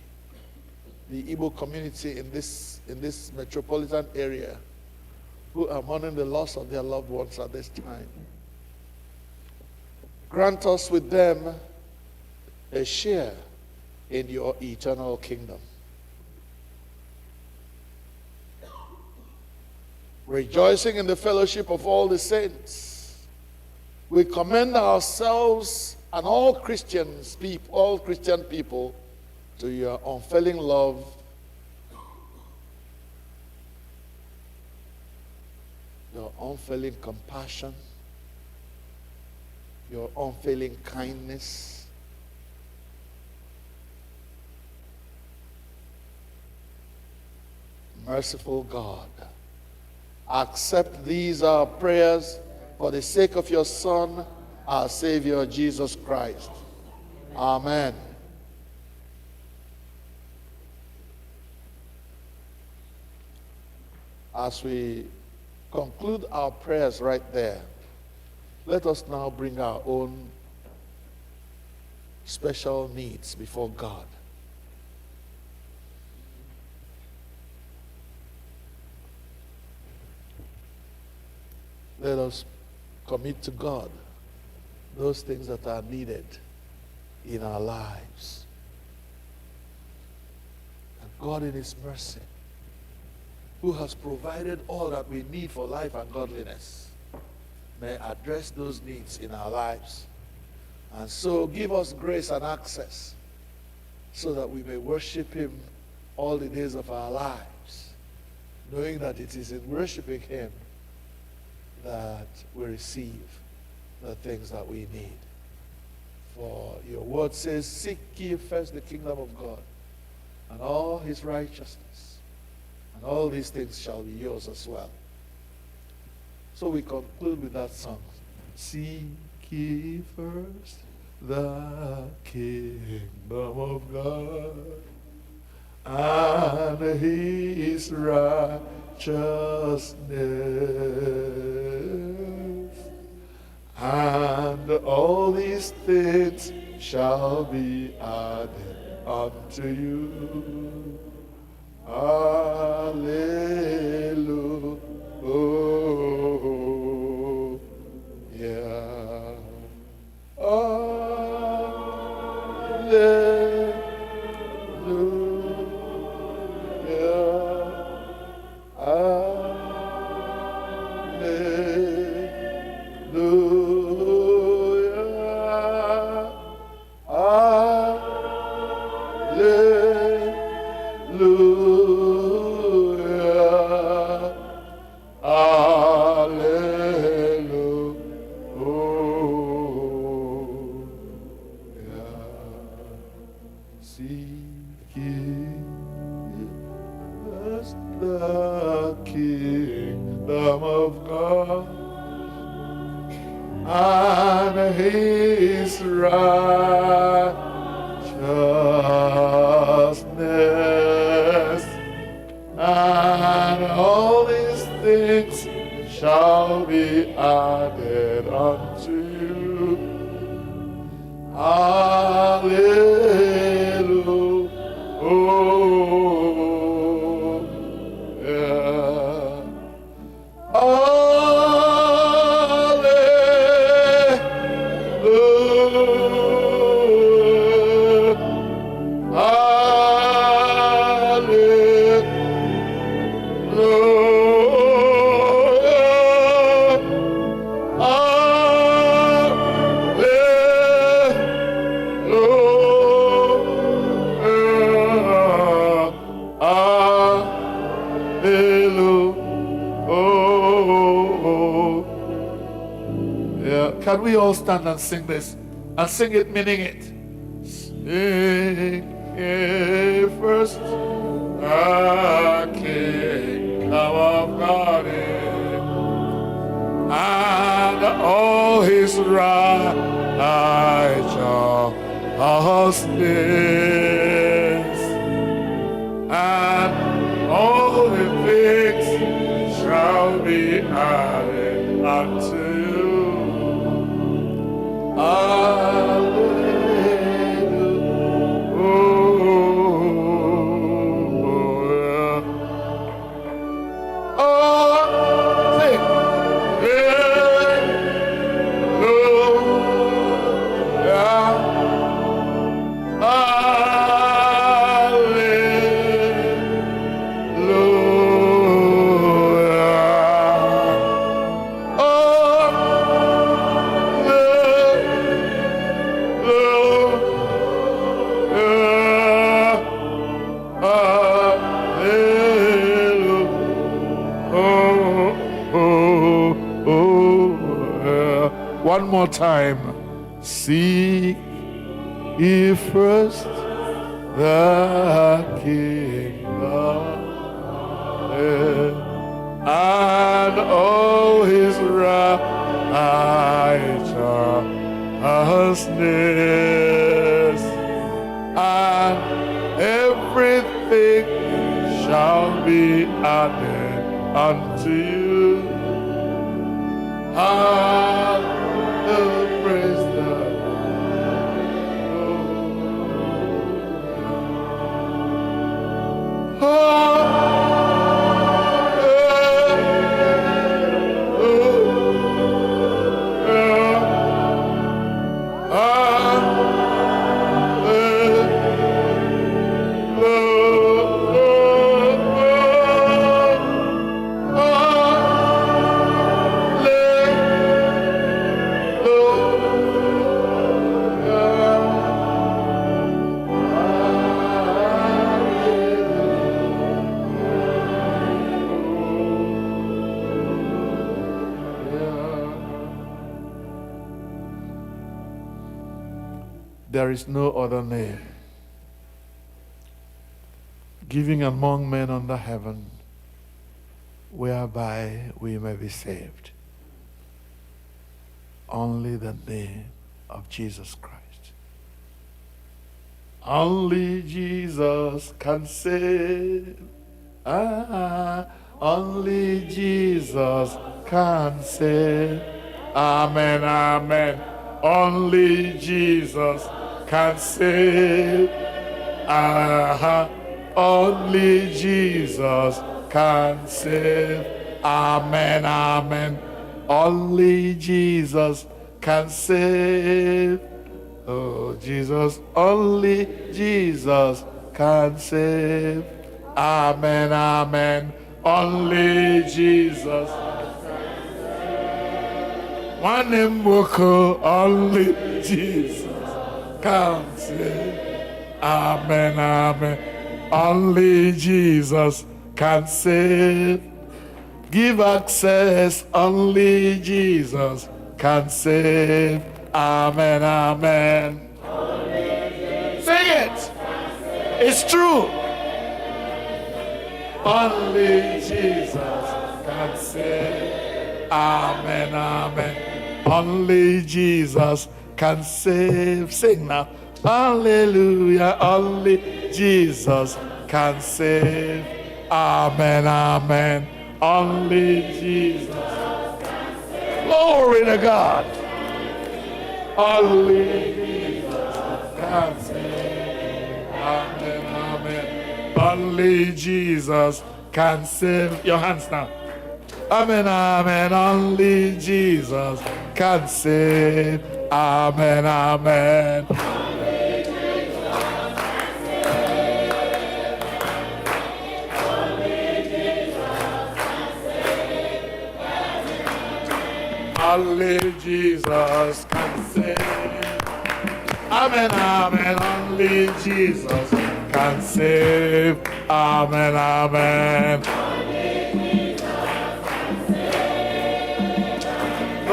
the Igbo community in this metropolitan area, who are mourning the loss of their loved ones at this time. Grant us with them a share in your eternal kingdom. Rejoicing in the fellowship of all the saints, we commend ourselves and all Christian people to your unfailing love, your unfailing compassion, your unfailing kindness. Merciful God, accept these our prayers for the sake of your Son, our Savior, Jesus Christ. Amen. As we conclude our prayers right there, let us now bring our own special needs before God. Let us commit to God those things that are needed in our lives. And God in his mercy, who has provided all that we need for life and godliness, may address those needs in our lives. And so give us grace and access so that we may worship him all the days of our lives, knowing that it is in worshiping him that we receive the things that we need. For your word says, seek ye first the kingdom of God and all his righteousness, and all these things shall be yours as well. So we conclude with that song. Seek ye first the kingdom of God and his righteousness, and all these things shall be added unto you. Hallelujah. The kingdom of God and his righteousness, and all these things shall be added Can we all stand and sing this? And sing it, meaning it. Sing ye first the kingdom of God and all his righteousness, and all the things shall be added unto you. One more time. Seek ye first the kingdom and all his righteousness, and everything shall be added unto you. Praise the There is no other name given among men under heaven whereby we may be saved. Only the name of Jesus Christ. Only Jesus can save. Only Jesus can save. Amen, amen. Only Jesus can save. Only Jesus can save. Amen, amen. Only Jesus can save. Oh, Jesus, only Jesus can save. Amen, amen. Only Jesus. One name only Jesus can save. Amen, amen. Only Jesus can save. Give access, only Jesus can save. Amen, amen. Sing it. It's true. Only Jesus can save. Amen, amen. Only Jesus can save. Sing now. Hallelujah. Only Jesus can save. Amen, amen. Only Jesus can save. Glory to God. Only Jesus can save. Amen, amen. Only Jesus can save. Your hands now. Amen, amen. Only Jesus can save. Amen, amen. Only Jesus can save. Amen, amen. Only Jesus can save. Amen, amen.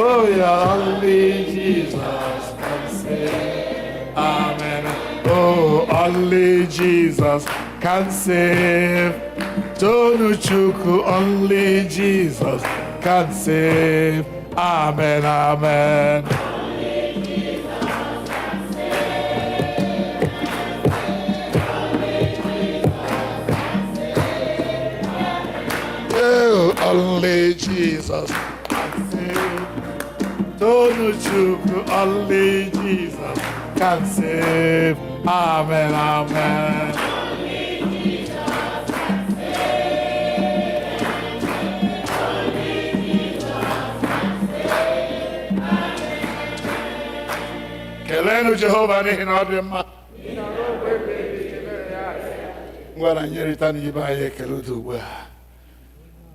Oh, Hallelujah. Only Jesus can save. Amen. Oh, only Jesus can save. Tonuchuku, only Jesus can save. Amen, amen. Oh, only Jesus can save. Tonuchuku, only Jesus can save. Amen, amen. Kelenu Jehovah n'ihi na ọ dị mma. Ngwa na nyerịta n'ibe anyị ekele ụtụ ugbu a.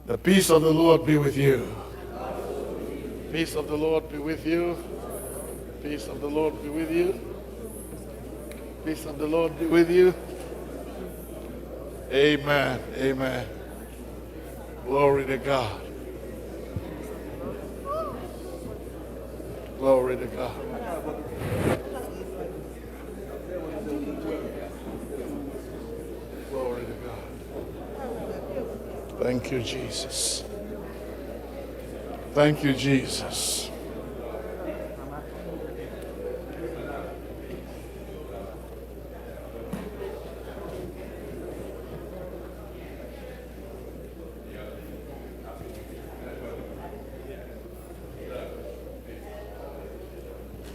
The peace of the Lord be with you. Peace of the Lord be with you. Peace of the Lord be with you. Peace of the Lord be with you. Amen. Amen. Glory to God. Glory to God. Glory to God. Thank you, Jesus. Thank you, Jesus.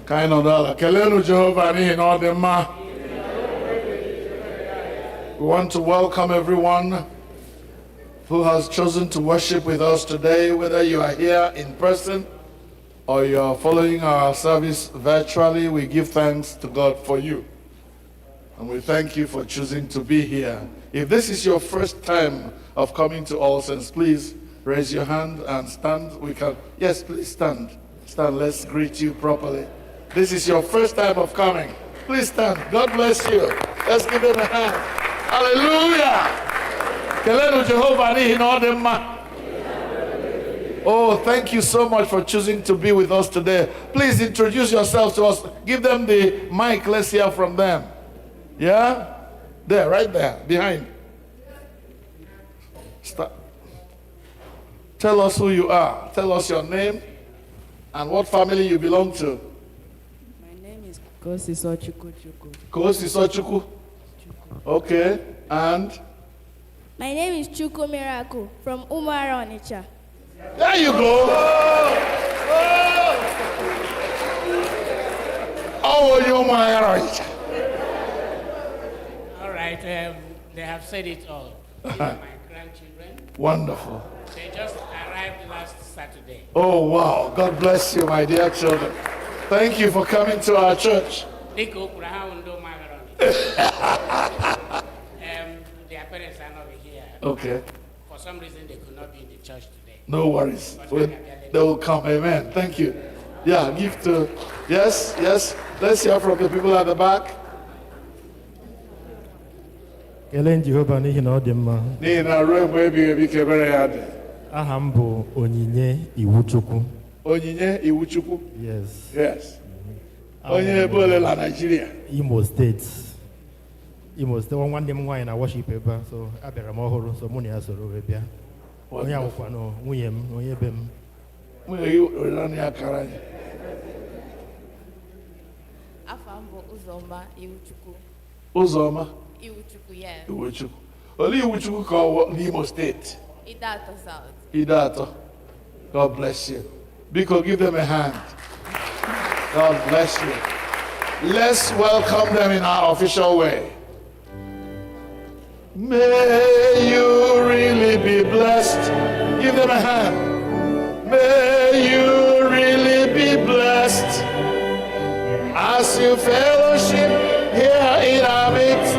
Kind of dollar. Kelenu Jehovah n'ihi na ọ dị mma. We want to welcome everyone who has chosen to worship with us today, whether you are here in person or you are following our service virtually. We give thanks to God for you. And we thank you for choosing to be here. If this is your first time of coming to All Saints, please raise your hand and stand. Yes, please stand. Stand, let's greet you properly. This is your first time of coming. Please stand. God bless you. Let's give them a hand. Hallelujah. Kelenu Jehovah n'ihi na ọ dị mma. Oh, thank you so much for choosing to be with us today. Please introduce yourself to us. Give them the mic. Let's hear from them. Yeah? There, right there, behind. Stop. Tell us who you are. Tell us your name and what family you belong to. Kosisochukwu. Okay, and? My name is Chukwu Miracle from Umuara Onitsha. There you go. Oh, you Umuara Onitsha. All right, they have said it all. These are my grandchildren. Wonderful. They just arrived last Saturday. Oh, wow. God bless you, my dear children. Thank you for coming to our church. Their parents are not here. Okay. For some reason, they could not be in the church today. No worries. They will come. Amen. Thank you. Yeah, give to... Yes, yes. Let's hear from the people at the back. Kelen Jehovah n'ihi na ọ dị mma. N'ihi na ruo mgbe ebighị ebi ka ebere ya dị. Aha m bụ Onyinye Iwuchukwu. Onyinye Iwuchukwu? Yes. Yes. Onye ebe ole la Nigeria? Imo State. Imo State. Nwanne m nwaanyị na worship ebe a, so abịara m ọhụrụ, so mụ na ya soro wee bịa. Onye awụkwa na nwunye m, onye be m. Nwunye gị were naanị akara anyị. Afa m bụ Uzoma Iwuchukwu. Uzoma? Iwuchukwu, yeah. Iwuchukwu. Olee Iwuchukwu ka ọ n'Imo State? Idato South. Idato. God bless you. Biko, give them a hand. God bless you. Let's welcome them in our official way. May you really be blessed. Give them a hand. May you really be blessed as you fellowship here in our midst.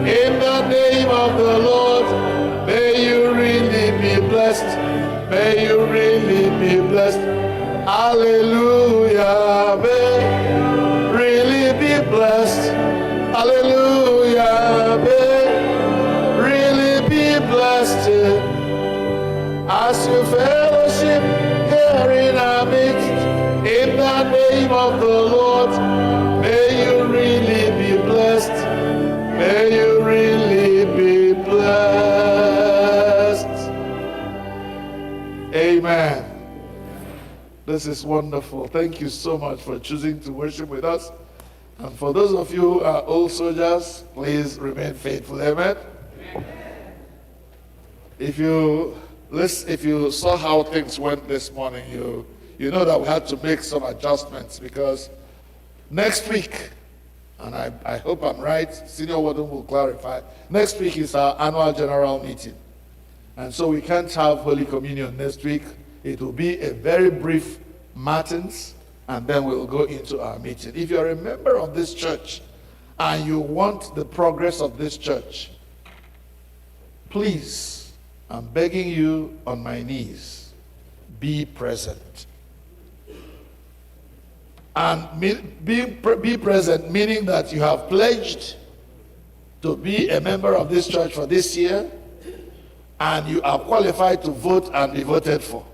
In the name of the Lord, may you really be blessed. May you really be blessed. Hallelujah. May really be blessed. Hallelujah. May really be blessed as you fellowship here in our midst. This is wonderful. Thank you so much for choosing to worship with us. And for those of you who are old soldiers, please remain faithful. Amen? If you saw how things went this morning, you know that we had to make some adjustments because next week, and I hope I'm right, Senior Warden will clarify, next week is our annual general meeting. And so we can't have Holy Communion next week. It will be a very brief matins, and then we'll go into our meeting. If you're a member of this church and you want the progress of this church, please, I'm begging you on my knees, be present. And be present, meaning that you have pledged to be a member of this church for this year, and you are qualified to vote and be voted for,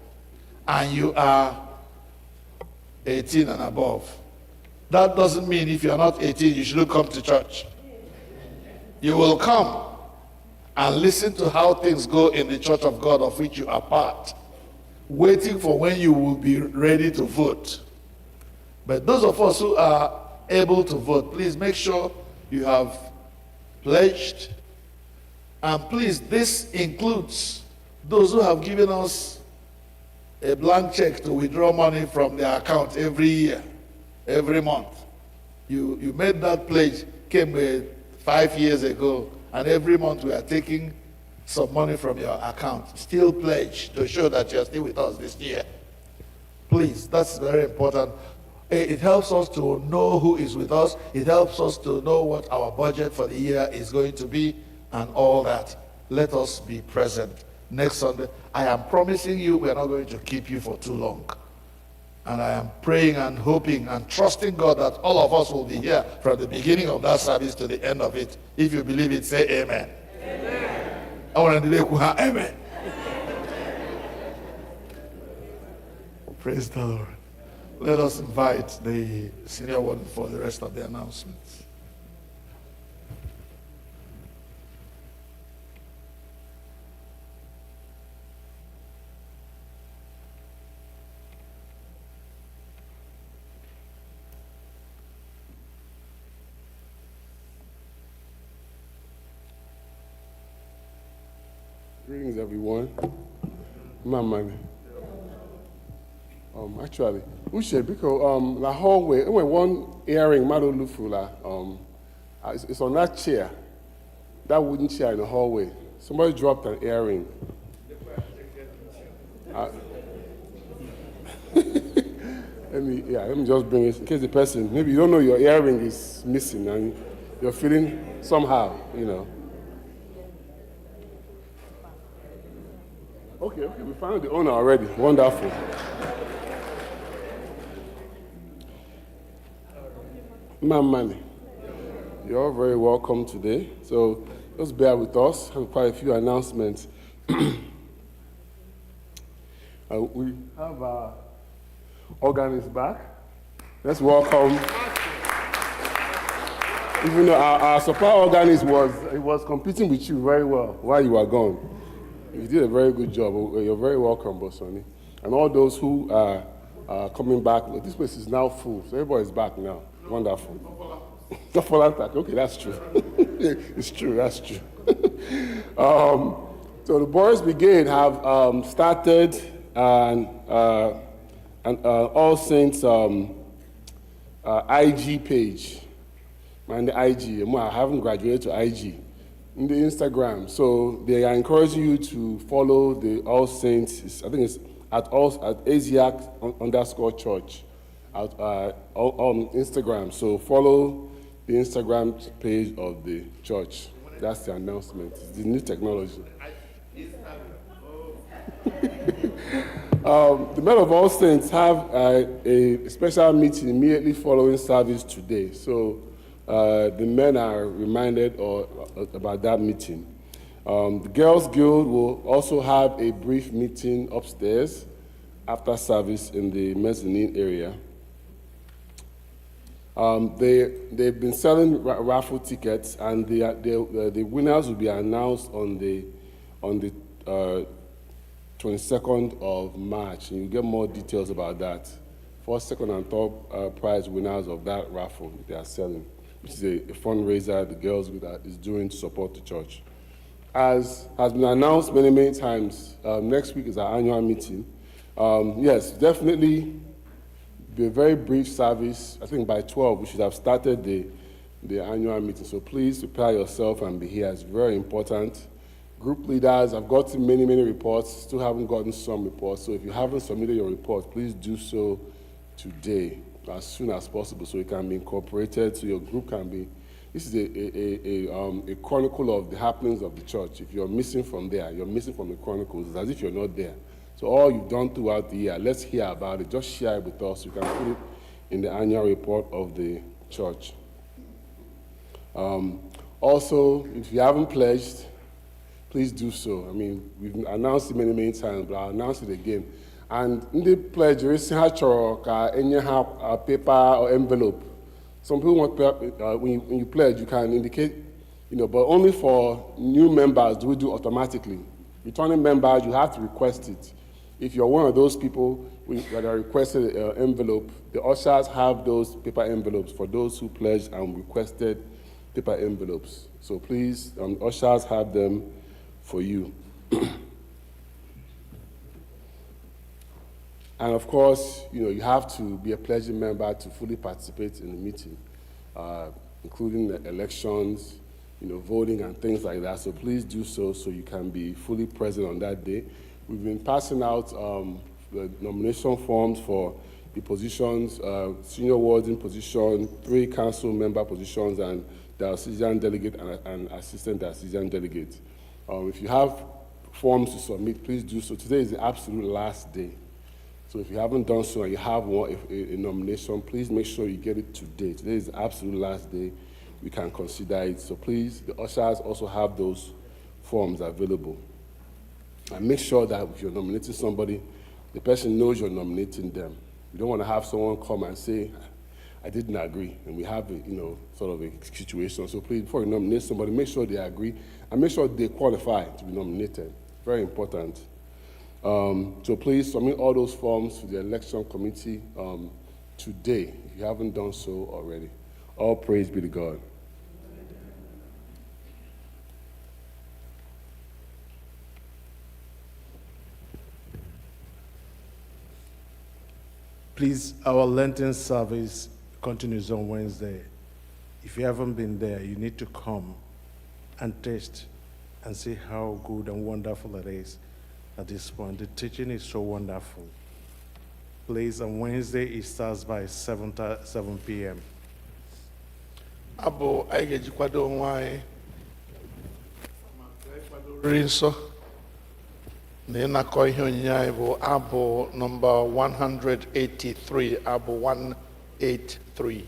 and you are 18 and above. That doesn't mean if you're not 18, you shouldn't come to church. You will come and listen to how things go in the church of God of which you are part, waiting for when you will be ready to vote. But those of us who are able to vote, please make sure you have pledged. And please, this includes those who have given us a blank check to withdraw money from their account every year, every month. You made that pledge, came 5 years ago, and every month we are taking some money from your account. Still pledge to show that you are still with us this year. Please, that's very important. It helps us to know who is with us. It helps us to know what our budget for the year is going to be and all that. Let us be present next Sunday. I am promising you we are not going to keep you for too long. And I am praying and hoping and trusting God that all of us will be here from the beginning of that service to the end of it. If you believe it, say amen. Amen. I want to delay amen. Praise the Lord. Let us invite the senior warden for the rest of the announcements. Greetings, everyone. Mama. Actually, we should because the hallway. When one earring, it's on that chair, that wooden chair in the hallway. Somebody dropped an earring. Let me just bring it in case the person maybe you don't know your earring is missing and you're feeling somehow, you know. Okay, we found the owner already. Wonderful. Mama, you're all very welcome today. So just bear with us. I have quite a few announcements. We have our organist back. Let's welcome. Even though our supply organist was competing with you very well while you were gone. You did a very good job. You're very welcome, Bosoni. And all those who are coming back, this place is now full, so everybody's back now. Wonderful. Okay, that's true. It's true, that's true. So the Boys Brigade have started an All Saints IG page. And the IG, I haven't graduated to IG. In the Instagram, so they are encouraging you to follow the All Saints. I think it's at Asiac_church on Instagram. So follow the Instagram page of the church. That's the announcement. It's the new technology. The Men of All Saints have a special meeting immediately following service today. So the men are reminded about that meeting. The Girls Guild will also have a brief meeting upstairs after service in the mezzanine area. They've been selling raffle tickets, and the winners will be announced on the 22nd of March, and you get more details about that. First, second, and third prize winners of that raffle they are selling, which is a fundraiser the girls is doing to support the church. As has been announced many, many times, next week is our annual meeting. Yes, definitely be a very brief service. I think by 12 we should have started the annual meeting. So please prepare yourself and be here. It's very important. Group leaders, I've gotten many, many reports, still haven't gotten some reports. So if you haven't submitted your report, please do so today, as soon as possible, so it can be incorporated, so your group can be. This is a chronicle of the happenings of the church. If you're missing from there, you're missing from the chronicles. It's as if you're not there. So all you've done throughout the year, let's hear about it. Just share it with us. You can put it in the annual report of the church. Also, if you haven't pledged, please do so. I mean, we've announced it many, many times, but I'll announce it again. And in the pledge, there is a paper or envelope. Some people want, when you pledge, you can indicate, but only for new members do we do automatically. Returning members, you have to request it. If you're one of those people that are requested an envelope, the ushers have those paper envelopes for those who pledged and requested paper envelopes. So please, ushers have them for you. And of course, you have to be a pledging member to fully participate in the meeting, including the elections, voting and things like that. So please do so you can be fully present on that day. We've been passing out the nomination forms for the positions, senior warden position, 3 council member positions, and diocesan delegate and assistant diocesan delegate. If you have forms to submit, please do so. Today is the absolute last day. So if you haven't done so and you have a nomination, please make sure you get it today. Today is the absolute last day we can consider it. So please, the ushers also have those forms available. And make sure that if you're nominating somebody, the person knows you're nominating them. You don't want to have someone come and say, I didn't agree, and we have sort of a situation. So please, before you nominate somebody, make sure they agree, and make sure they qualify to be nominated. Very important. So please submit all those forms to the election committee today, if you haven't done so already. All praise be to God. Please, our Lenten service continues on Wednesday. If you haven't been there, you need to come and taste and see how good and wonderful it is at this point. The teaching is so wonderful. Please, on Wednesday, it starts by 7 p.m. Abụ anyị ga-ejikwado onwe anyị nri nsọ na ịnakọ ihe onyinye anyị bụ abụ nọmba 183, abụ 183.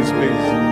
Please, please.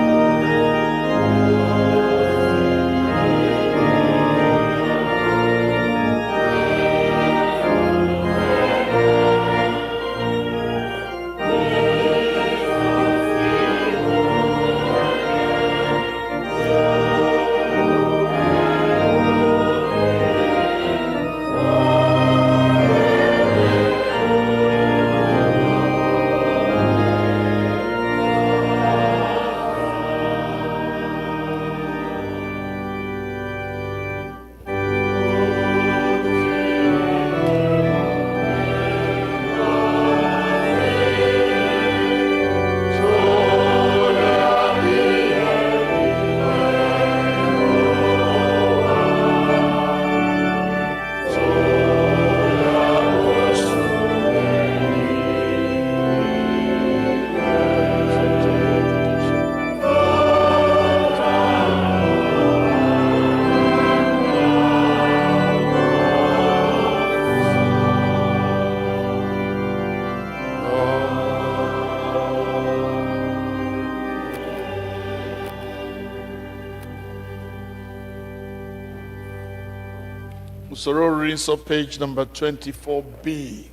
Usoro reads on page number 24B.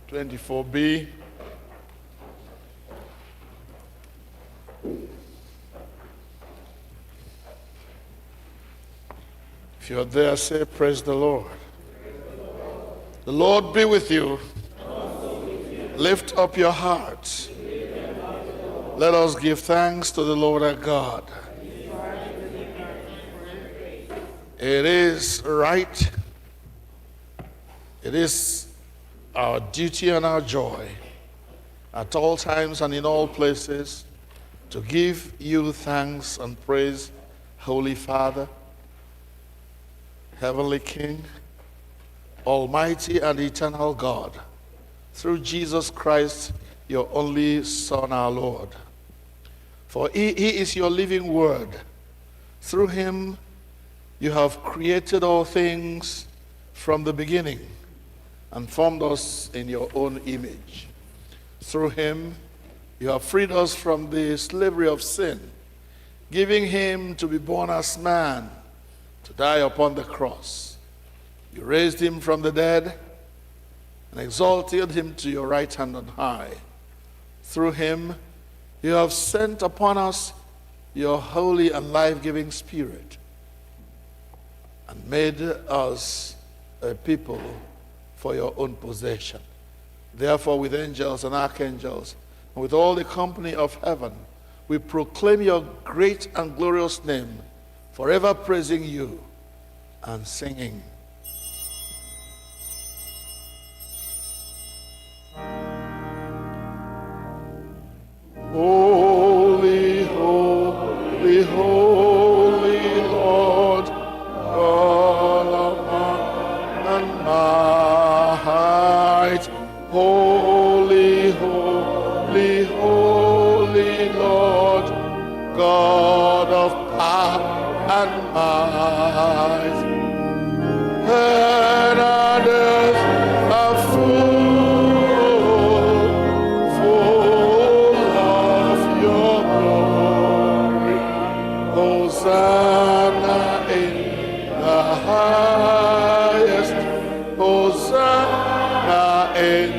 24B. If you're there, say, praise the Lord. The Lord be with you. Lift up your hearts. Let us give thanks to the Lord our God. It is right. It is our duty and our joy at all times and in all places to give you thanks and praise, Holy Father, Heavenly King, Almighty and eternal God, through Jesus Christ, your only Son, our Lord. For he is your living word. Through him you have created all things from the beginning and formed us in your own image. Through him you have freed us from the slavery of sin, giving him to be born as man, to die upon the cross. You raised him from the dead and exalted him to your right hand on high. Through him you have sent upon us your holy and life-giving Spirit and made us a people for your own possession. Therefore, with angels and archangels, and with all the company of heaven, we proclaim your great and glorious name, forever praising you and singing. Holy, holy, holy Lord, God of power and might. Holy, holy, holy Lord, God of power and might. Heaven and earth are full of your glory. Hosanna in the highest. Hosanna in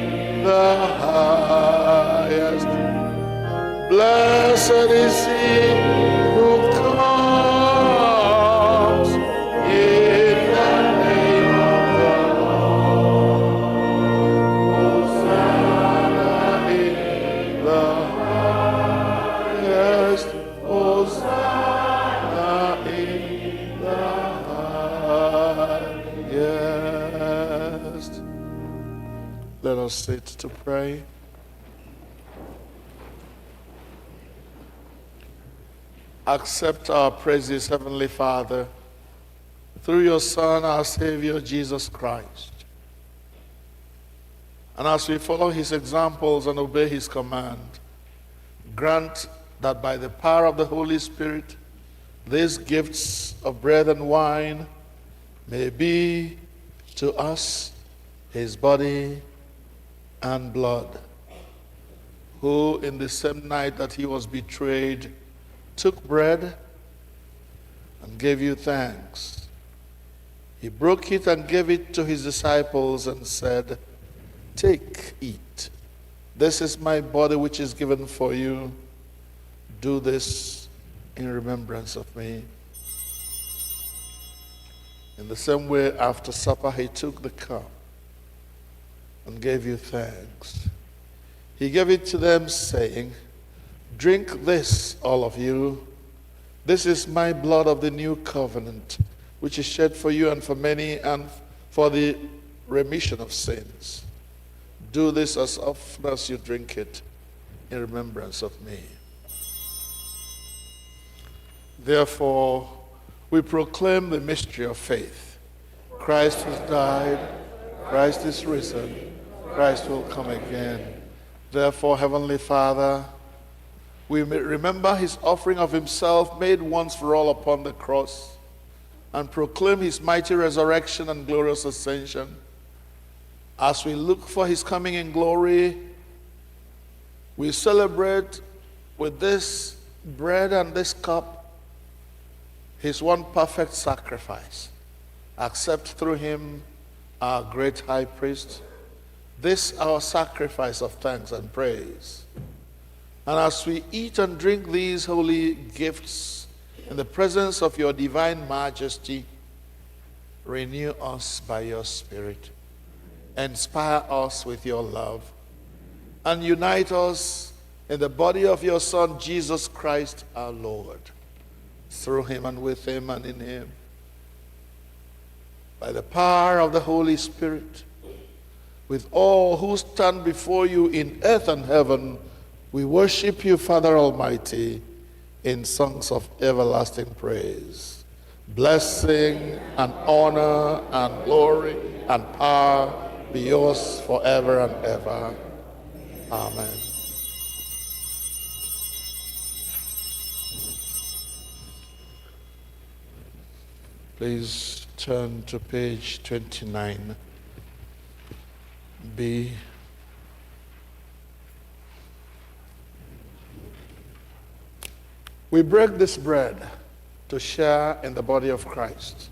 the highest. Blessed is he who comes in the name of the Lord. Hosanna in the highest. Hosanna in the highest. Let us sit to pray. Accept our praises, Heavenly Father, through your Son, our Savior, Jesus Christ. And as we follow his examples and obey his command, grant that by the power of the Holy Spirit, these gifts of bread and wine may be to us his body and blood, who in the same night that he was betrayed took bread and gave you thanks. He broke it and gave it to his disciples and said, "Take, eat. This is my body which is given for you. Do this in remembrance of me." In the same way, after supper, he took the cup and gave you thanks. He gave it to them, saying, "Drink this, all of you. This is my blood of the new covenant, which is shed for you and for many and for the remission of sins. Do this as often as you drink it in remembrance of me." Therefore, we proclaim the mystery of faith. Christ has died, Christ is risen, Christ will come again. Therefore, Heavenly Father, we may remember his offering of himself made once for all upon the cross, and proclaim his mighty resurrection and glorious ascension. As we look for his coming in glory, we celebrate with this bread and this cup his one perfect sacrifice. Accept through him, our great high priest, this our sacrifice of thanks and praise. And as we eat and drink these holy gifts in the presence of your divine majesty, renew us by your Spirit, inspire us with your love, and unite us in the body of your Son, Jesus Christ our Lord, through him and with him and in him. By the power of the Holy Spirit, with all who stand before you in earth and heaven, we worship you, Father Almighty, in songs of everlasting praise. Blessing and honor and glory and power be yours forever and ever. Amen. Please turn to page 29. B. We break this bread to share in the body of Christ.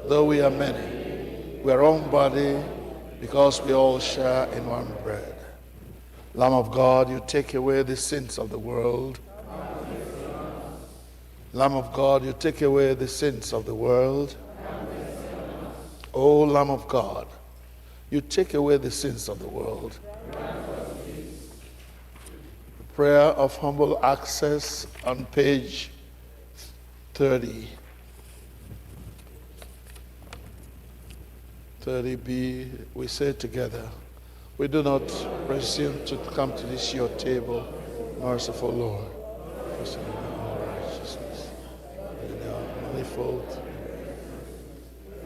Though we are many, we are one body because we all share in one bread. Lamb of God, you take away the sins of the world. Lamb of God, you take away the sins of the world. O Lamb of God, you take away the sins of the world. Prayer of humble access on page 30. 30b, we say together, we do not presume to come to this your table, merciful Lord.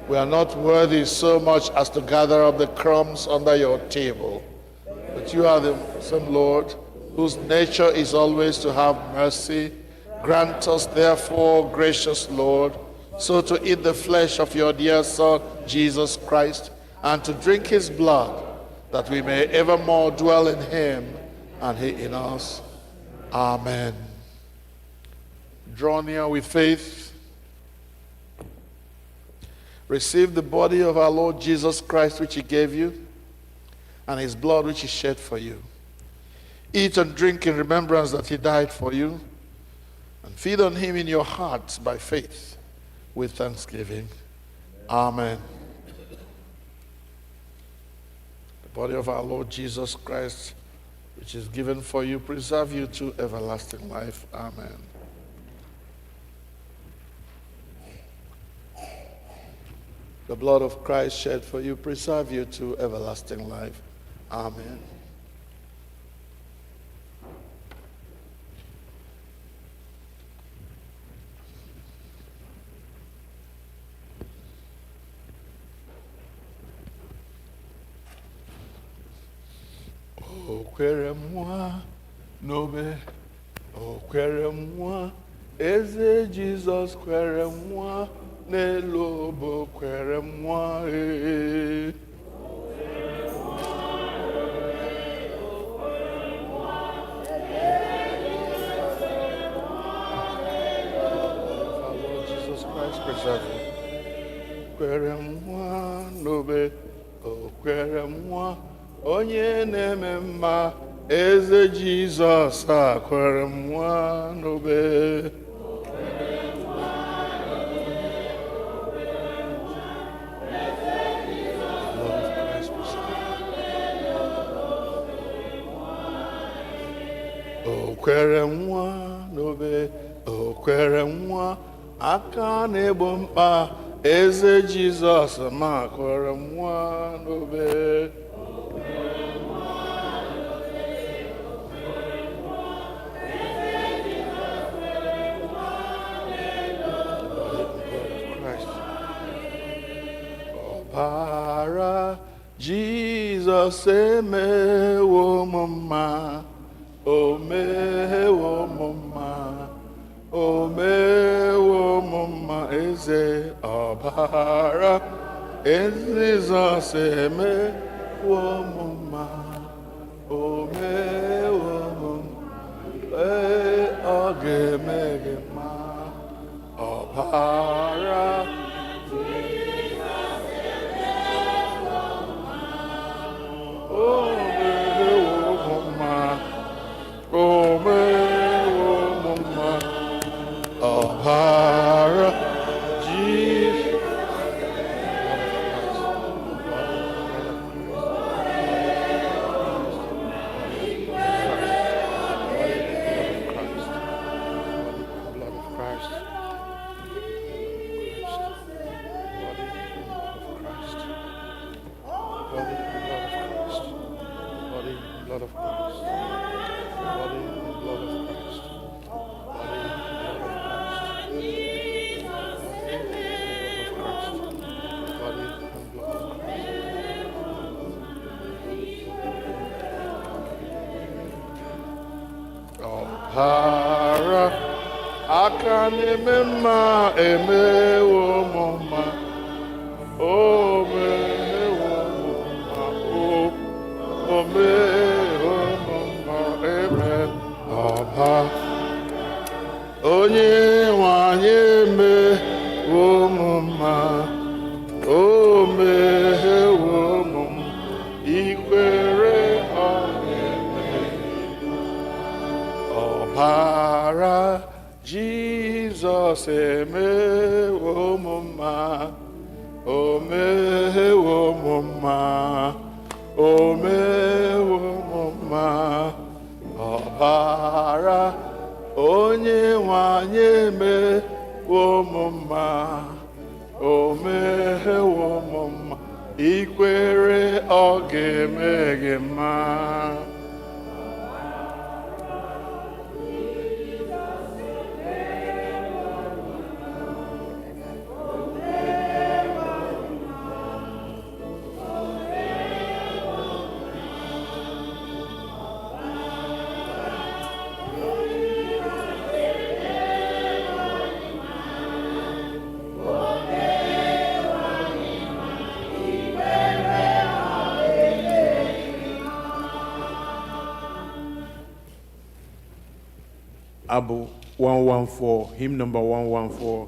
We are not worthy so much as to gather up the crumbs under your table, but you are the same Lord, whose nature is always to have mercy. Grant us, therefore, gracious Lord, so to eat the flesh of your dear Son, Jesus Christ, and to drink his blood, that we may evermore dwell in him and he in us. Amen. Draw near with faith. Receive the body of our Lord Jesus Christ, which he gave you, and his blood, which he shed for you. Eat and drink in remembrance that he died for you, and feed on him in your hearts by faith with thanksgiving. Amen. The body of our Lord Jesus Christ, which is given for you, preserve you to everlasting life. Amen. The blood of Christ shed for you, preserve you to everlasting life. Amen. O kwere mwa n'obe, o kwere mwa, eze Jesus kwere mwa, n'elu obo kwere mwa. Joseph kwere nwa n'obe o kwere nwa onye na-eme mma eze Jizọs a kwere nwa n'obe o kwere nwa n'obe o kwere nwa aka na-egbo mkpa eze Jizọs ma kwere nwa n'obe ọbara Jizọs emewo m mma o mewo m mma o mewo m mma eze ọbara Jizọs emewo m mma o mewo m mma ọ ga-eme gị mma ọbara ọbara aka na-eme mma emewo m mma o mewo m mma o mewo m mma eme ọba onye nwanyị emewo m mma o mewo m ikwere ọbara Jizọs emewo m mma o mewo m mma o mewo m mma ọbara onye nwanyị emewo m mma o mewo m mma ikwere ọ ga-eme gị mma Abu 114, hymn number 114.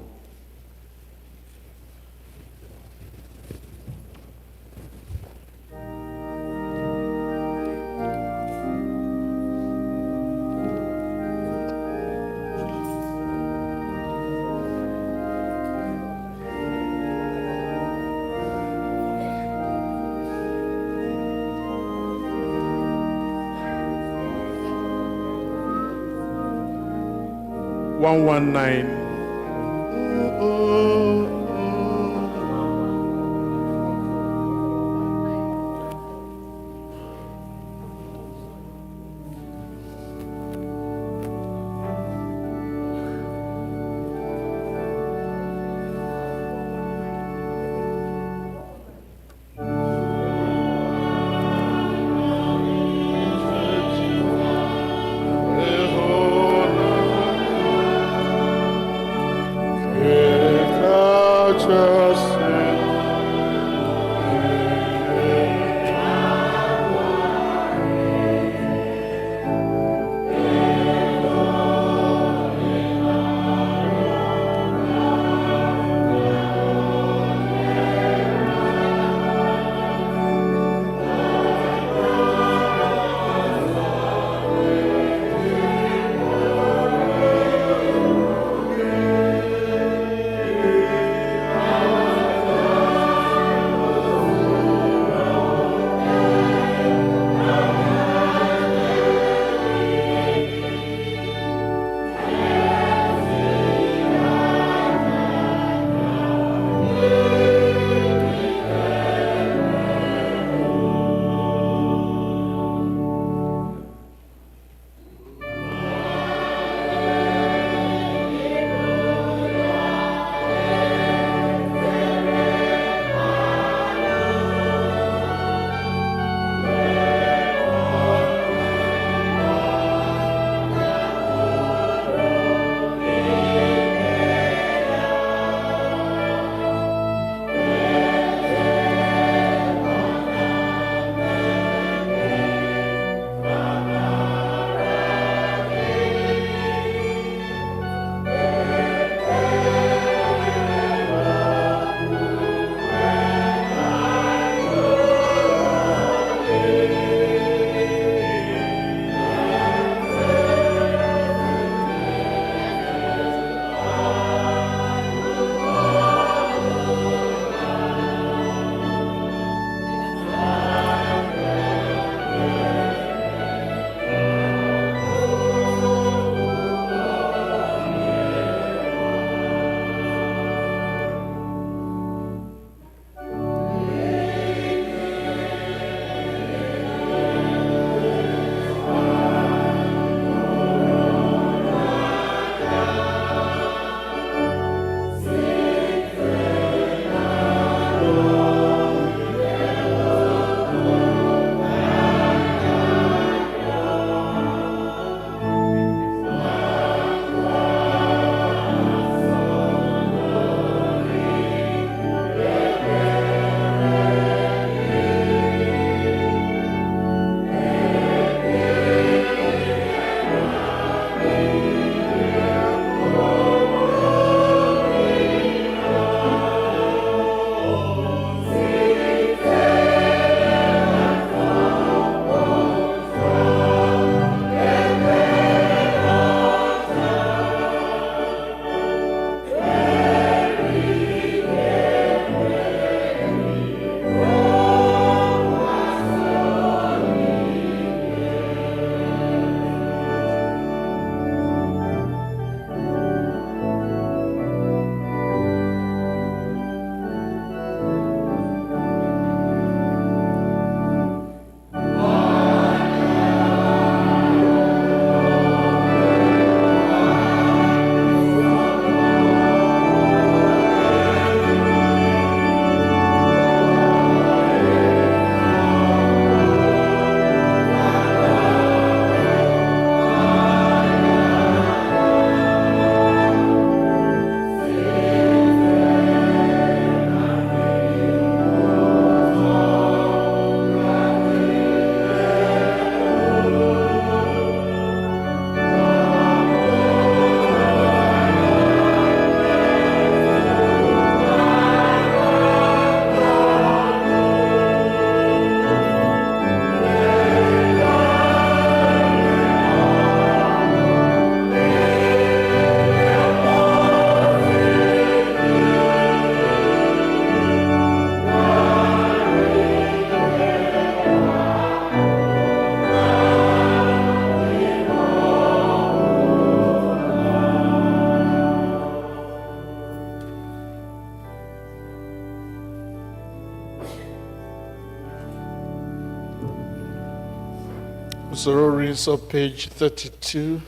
Usoro reads of page 32.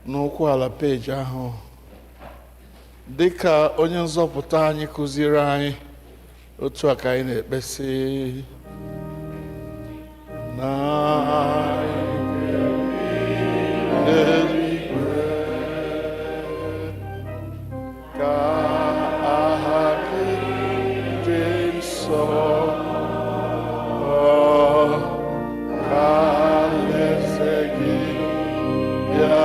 N'okwu ala page ahụ. Dịka onye nzọpụta anyị kụziere anyị, otu a ka anyị na-ekpesi na eluigwe ka aha gị dị nsọ, ka alaeze gị bịa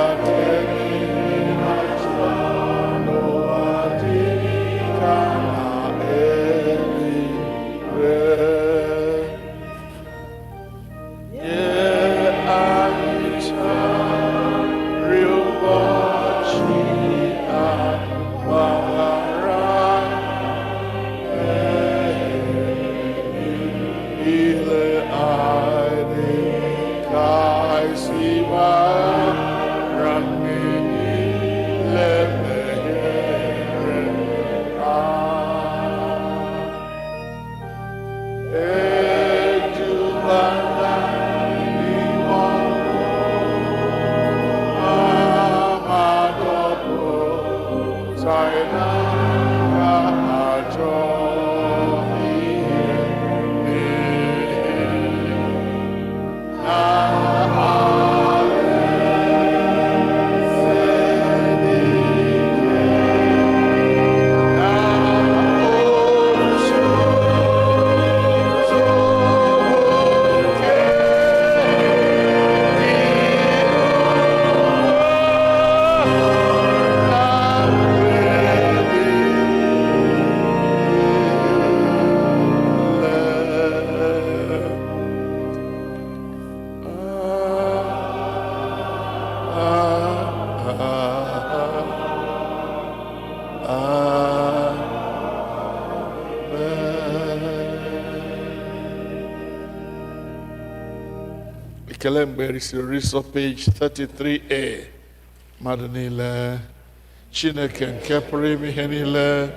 ekele mgbe risiri page 33a. Mmadụ niile, Chineke nke pụrụ ime ihe niile,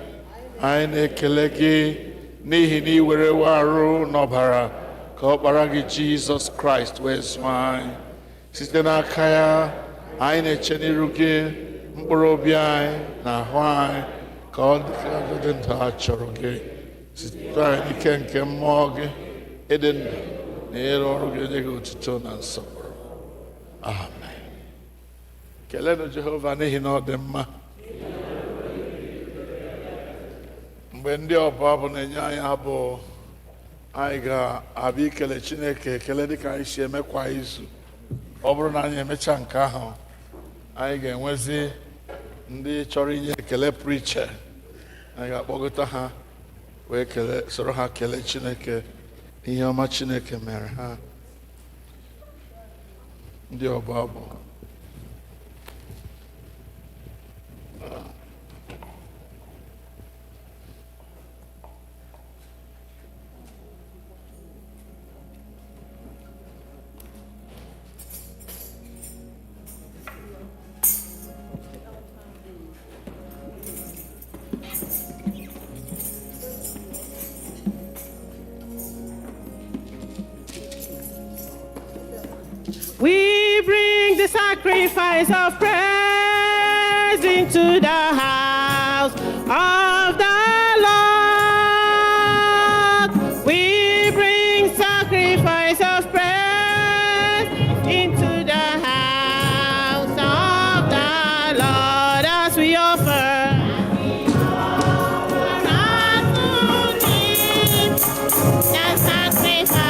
anyị na-ekele gị n'ihi na ị werewo arụ n'ọbara ka ọkpara gị Jizọs Kraịst wee zụọ anyị. Site n'aka ya, anyị na-eche n'iru gị mkpụrụ obi anyị na ahụ anyị ka ọ dị ndụ ha chọrọ gị. Site anyị n'ike nke mmụọ gị, ịdị ndụ na ịrụ ọrụ gị, enye gị otuto na nsọpụrụ. Amen. Kelenụ Jehova n'ihi na ọ dị mma. Mgbe ndị ọbụ abụ na-enye anyị abụ, anyị ga-abịa ikele Chineke ekele dịka anyị si eme kwa izu. Ọ bụrụ na anyị emecha nke ahụ, anyị ga-enwezi ndị chọrọ inye ekele preacher. Anyị ga-akpọgota ha wee soro ha kelee Chineke ihe ọma Chineke mere ha. Ndị ọbụ abụ. We bring the sacrifice of praise into the house of the Lord. We bring sacrifice of praise into the house of the Lord as we offer. Sacrifice.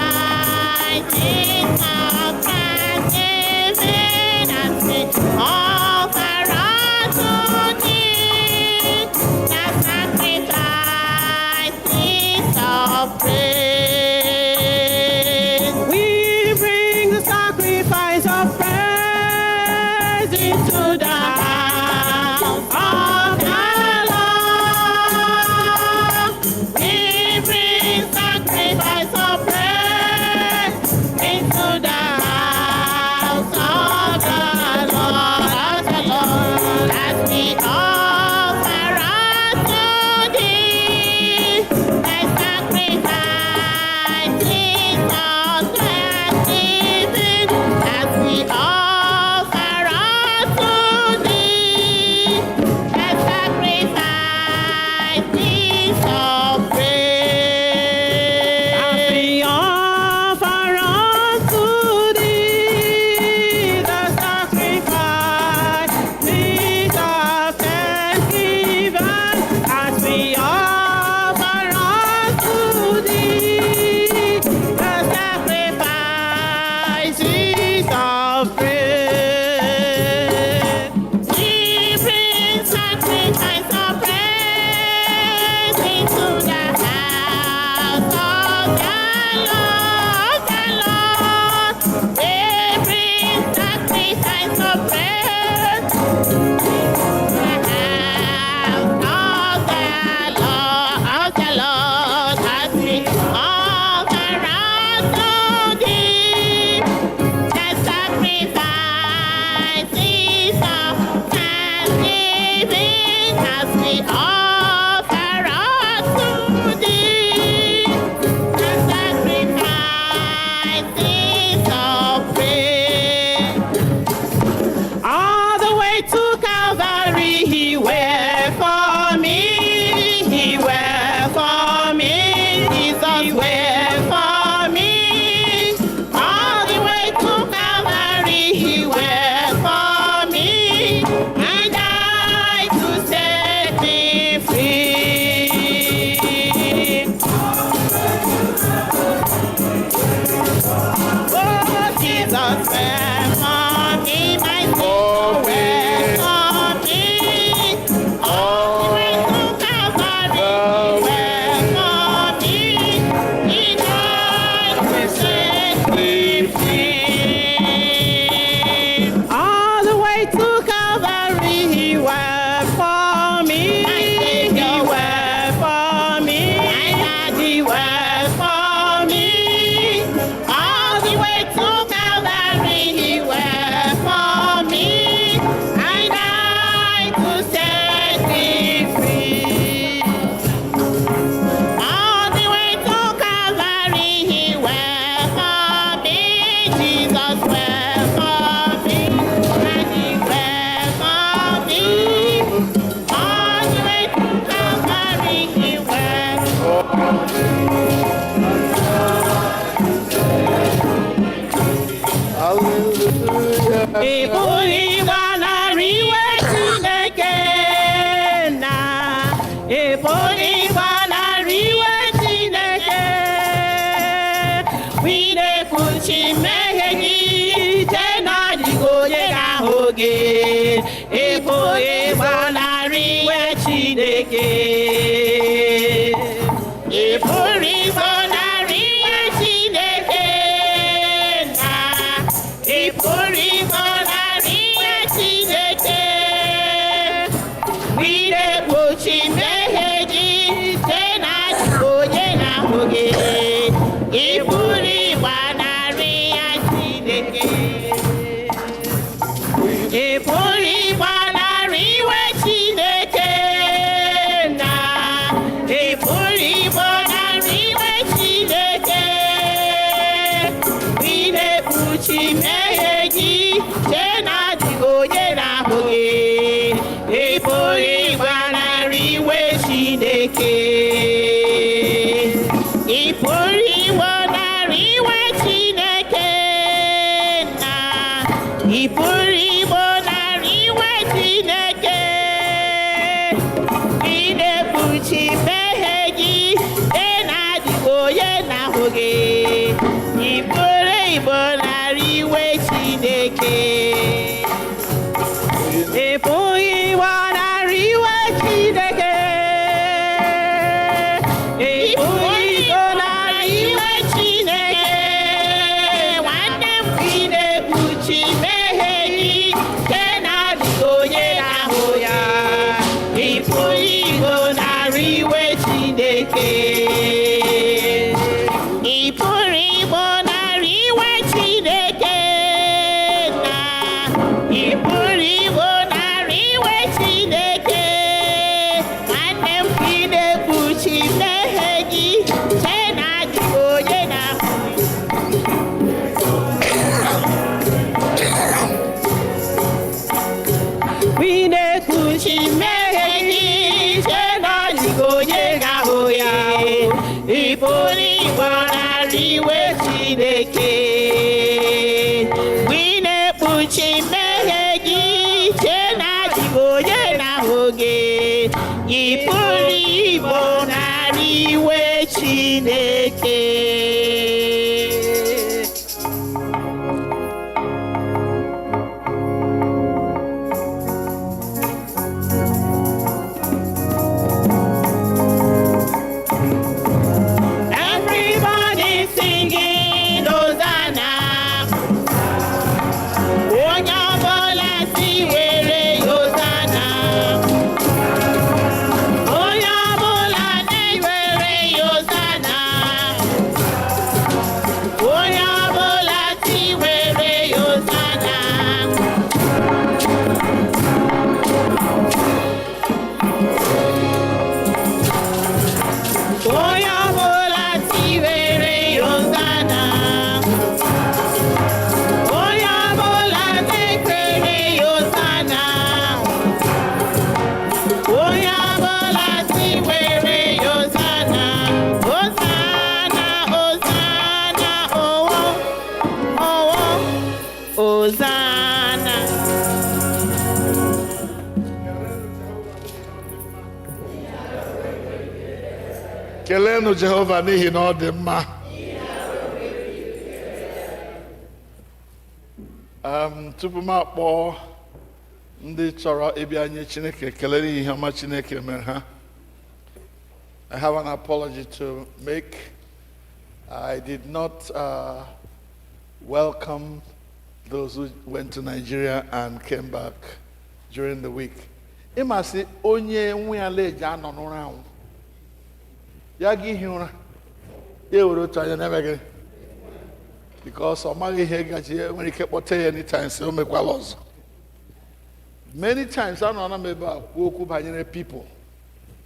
He wept for me. All the way to Calvary, He wept for me. And died to set me free. Oh, Jesus wept for me, my Savior wept for me. All the way to Calvary, He wept for me. He died to set me free. All the way to Calvary, He wept for me. My Savior wept for me. My Daddy wept for me. All the way to Calvary, He wept for me. I died to set me free. All the way to Calvary, He wept for me. Jesus wept for me. Daddy wept for me. All the way to Calvary, He wept for me. Hallelujah. Ebuli gbanarịwe Chineke na ebuli gbanarịwe Chineke na-ekpuchi mmehie gị ite na-adịghị onye ga-ahụ gị. Ebuli gbanarịwe Chineke. Ebuli gbanarịwe Chineke na ebuli gbanarịwe Chineke. Na-ekpuchi mmehie gị ite na-adịghị onye ga-ahụ gị. Ebuli gbanarịwe Chineke. Ebuli gbanarịwe Chineke na ebuli gbanarịwe Chineke. Na-ekpuchi mmehie gị ite na-adịghị onye ga-ahụ gị. Ebuli gbanarịwe Chineke. Ebuli gbanarịwe Chineke na ebuli gbanarịwe Chineke. Na-ekpuchi mmehie gị ite na-adịghị onye ga-ahụ gị. Ebuli gbanarịwe Chineke. Ebuli gbanarịwe Chineke. Ebuli gbanarịwe Chineke. Nwanne m, na-ekpuchi mmehie gị ite na-adịghị onye ga-ahụ ya. Ebuli gbanarịwe Chineke. Ebuli gbanarịwe Chineke na ebuli gbanarịwe Chineke. Nwanne m, na-ekpuchi mmehie gị ite na-adịghị onye ga-ahụ na-ekpuchi mmehie gị ite na-adịghị onye ga-ahụ ya. Ebuli gbanarịwe Chineke. Na-ekpuchi mmehie gị ite na-adịghị onye ga-ahụ gị. Ebuli gbanarịwe Chineke. Everybody singing Hosanna. Onye ọbụla si were Hosanna. Onye ọbụla na-ewere Hosanna. Kelenu Jehovah n'ihi na ọ dị mma. Tupu m akpọ ndị chọrọ ịbịa nye Chineke ekele n'ihi ihe ọma Chineke mere ha, I have an apology to make. I did not welcome those who went to Nigeria and came back during the week. Imasi onye Nwe-ayi anọ n'ụra anwụ. Ya gị ihe ụra. Ya were otu anya n'ebe gị. Because ọ maghị ihe gaji nwere ike kpọta ya anytime so o mekwala ọzọ. Many times I know ebe a kwuo okwu banyere people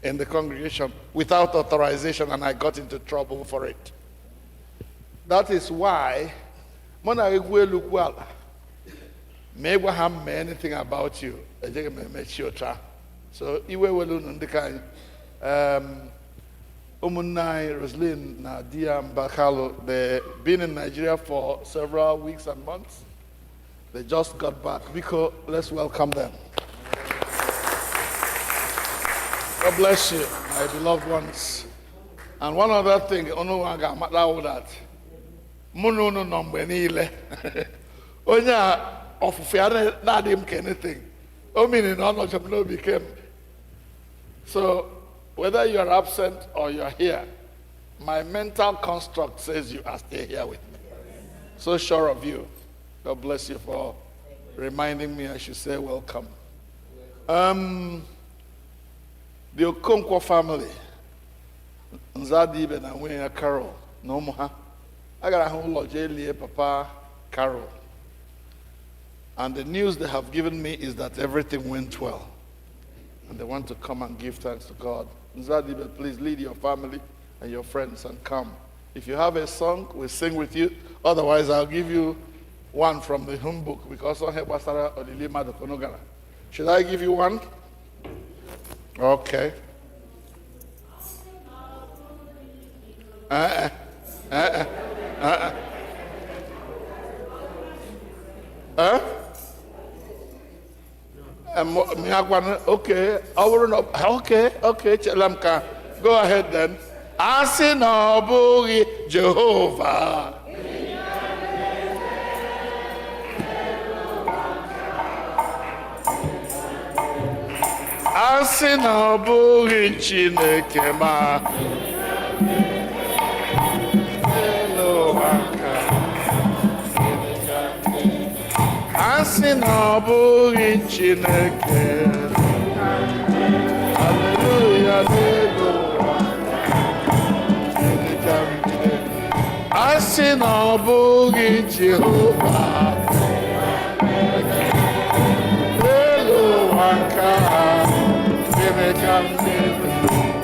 in the congregation without authorization, and I got into trouble for it. That is why when I go maybe I may anything about you. So iwe welu ndika Umunai, Roslyn, Nadia, Mbakalo, they've been in Nigeria for several weeks and months. They just got back. Biko, let's welcome them. God bless you, my beloved ones. And one other thing, Onuwaga that Mununo nombe niile. Onya ofufiane not him anything. Meaning honor no became. So whether you are absent or you are here, my mental construct says you are still here with me. So sure of you. God bless you for reminding me I should say welcome. The Okonkwo family, Nzadibe na Nwe-ayi Carol, no more. I got a whole lot of Papa Carol. And the news they have given me is that everything went well. And they want to come and give thanks to God. Nzadibe, please lead your family and your friends and come. If you have a song, we'll sing with you. Otherwise, I'll give you one from the hymn book because should I give you one? Okay. Okay. Okay. Chelamka. Go ahead then. Asi na ọbụghị Jehovah. Asi na ọbụghị Chineke ma. Asi na ọbụghị Chineke. Hallelujah. Asi na ọbụghị Jehovah. Elu waka.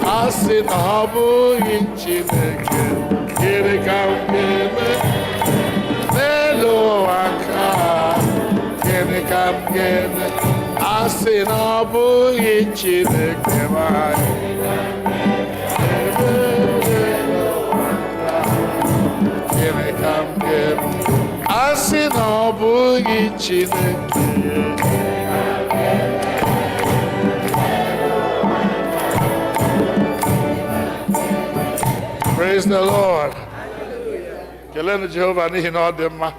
Asi na ọbụghị Chineke. Gịnị ka m ga-eme? Elu waka. Gịnị ka m ga-eme? Asi na ọbụghị Chineke ma. Asi na ọbụghị Chineke. Praise the Lord. Kelenu Jehovah n'ihi na ọ dị mma.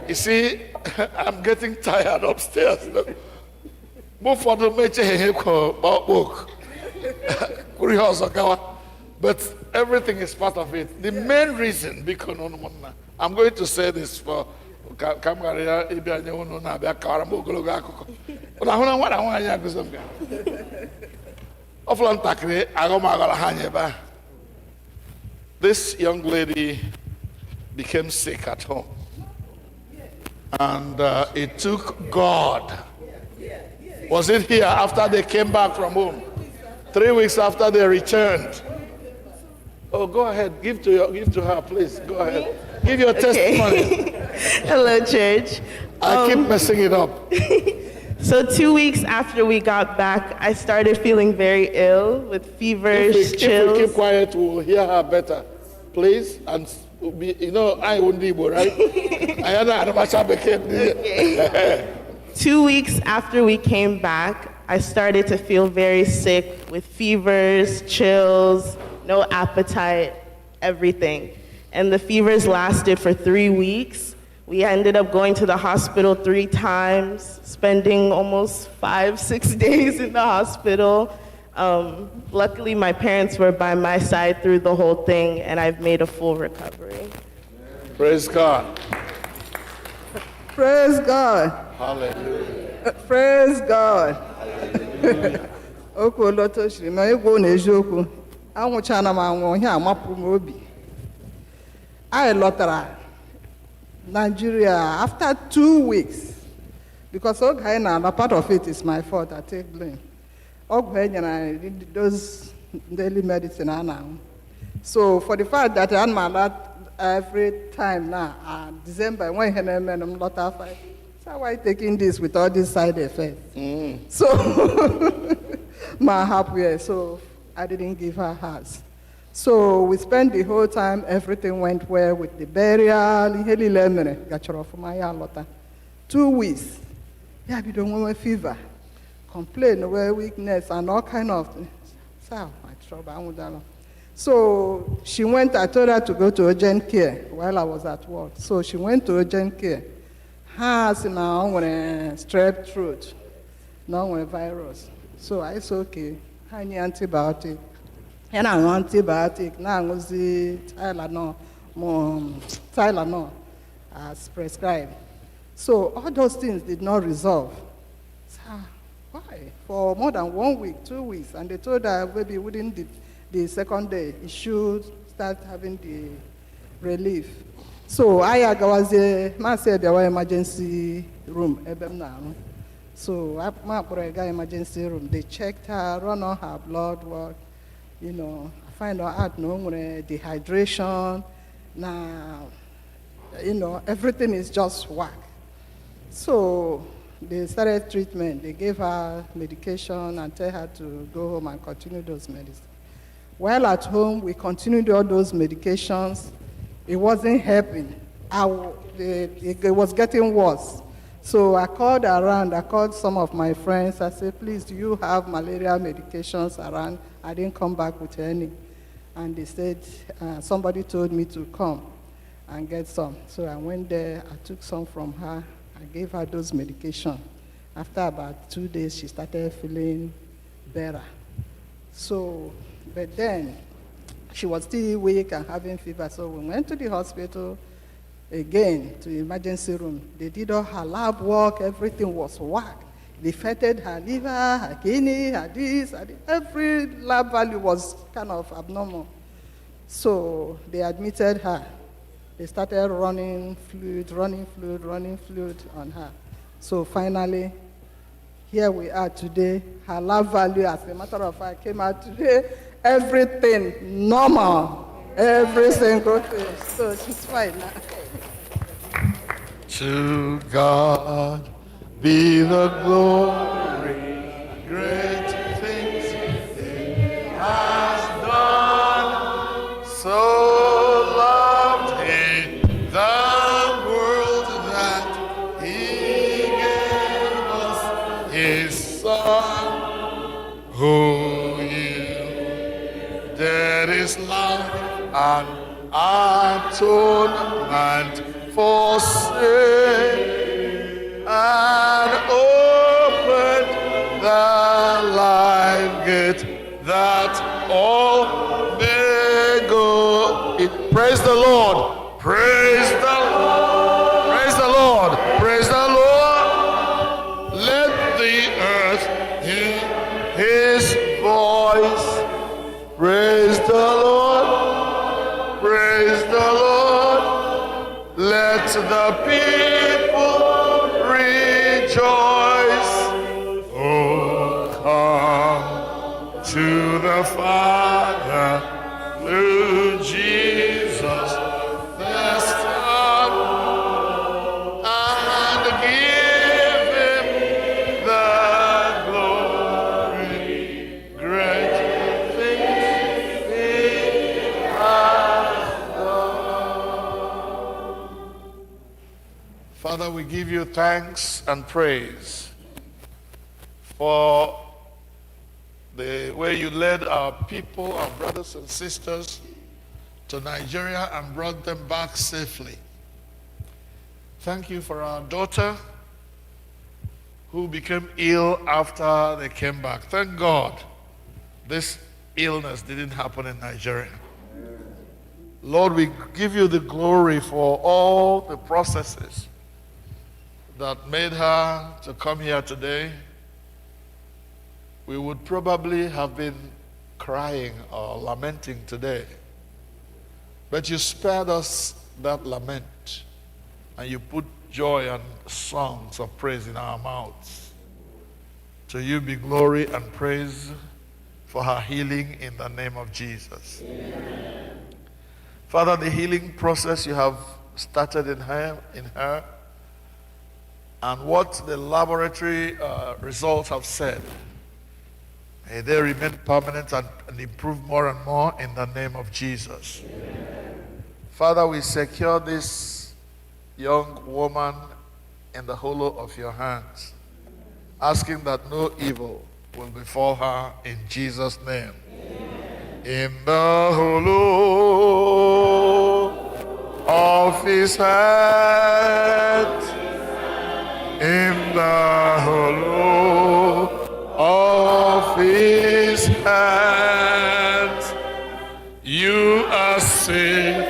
You see, I'm getting tired upstairs. Ụfọdụ meche ihe kwa ọkpọk. Kwuri ọzọ gawa. But everything is part of it. The main reason, because I'm going to say this for Ngbaghara ịbịa nye unu na-abịa kawara m ogologo akụkọ. Ụna ahụna nwara nwaanyị agụzọ m ga. Ọfụla ntakịrị agụmagara ha nye ebe a. This young lady became sick at home. And it took God. Was it here after they came back from home? 3 weeks after they returned. Oh, go ahead. Give to her, please. Go ahead. Give your testimony. Hello, church. I keep messing it up. So 2 weeks after we got back, I started feeling very ill with fevers, chills. If we keep quiet, we'll hear her better. Please. And I won't be Igbo, right? I 2 weeks after we came back, I started to feel very sick with fevers, chills, no appetite, everything. And the fevers lasted for 3 weeks. We ended up going to the hospital 3 times, spending almost 5-6 days in the hospital. Luckily, my parents were by my side through the whole thing, and I've made a full recovery. Praise God. Praise God. Hallelujah. Praise God. Okwu loto shiri ma egwu na eziokwu. Anwụchana m anwụ ihe amapụ m obi. I lọtara Nigeria after 2 weeks because oge na part of it is my fault. I take blame. Oge those daily medicine and so for the fact that I'm allowed every time now, December when I'm not fight. So why taking this with all these side effects? So my happy, so I didn't give her hers. So we spent the whole time, everything went well with the burial, 2 weeks. Yeah, we don't want fever, complain, weakness, and all kind of things. So my trouble. So she went, I told her to go to urgent care while I was at work. So she went to urgent care. Has now strep throat, now with virus. So I said, okay, I need antibiotic. And I want antibiotic. Now I was the Tylenol as prescribed. So all those things did not resolve. So why? For more than 1 week, 2 weeks. And they told her maybe within the second day, it should start having the relief. So I was said there were emergency room. So I emergency room. They checked her, run on her blood work, find out no dehydration. Now, everything is just whack. So they started treatment. They gave her medication and tell her to go home and continue those medicines. While at home, we continued all those medications. It wasn't helping. It was getting worse. So I called around. I called some of my friends. I said, please, do you have malaria medications around? I didn't come back with any. And they said, somebody told me to come and get some. So I went there. I took some from her. I gave her those medications. After about 2 days, she started feeling better. So, but then, she was still weak and having fever, so we went to the hospital again, to the emergency room. They did all her lab work, everything was whack. They fetted her liver, her kidney, her this, her this. Every lab value was kind of abnormal. So they admitted her. They started running fluid on her. So finally, here we are today. Her lab value, as a matter of fact, came out today. Everything normal, every single thing. So she's fine now. To God be the glory, great things He has done. So loved He the world that He gave us His Son, who there is life and atonement for sin, and opened the life gate that all may go. Praise the Lord! Praise the Lord! Praise the Lord! Praise the Lord! Let the earth hear His voice. Praise the Lord, praise the Lord, let the people rejoice. Oh, come to the Father through Jesus the Son, and give Him the glory, great. Father, we give you thanks and praise for the way you led our people, our brothers and sisters, to Nigeria and brought them back safely. Thank you for our daughter who became ill after they came back. Thank God this illness didn't happen in Nigeria. Lord, we give you the glory for all the processes that made her to come here today. We would probably have been crying or lamenting today. But you spared us that lament, and you put joy and songs of praise in our mouths. To you be glory and praise for her healing in the name of Jesus. Amen. Father, the healing process you have started in her, and what the laboratory results have said, may they remain permanent and improve more and more in the name of Jesus. Amen. Father, we secure this young woman in the hollow of your hands, asking that no evil will befall her in Jesus' name. Amen. In the hollow of his hand, in the hollow of his hands, you are safe,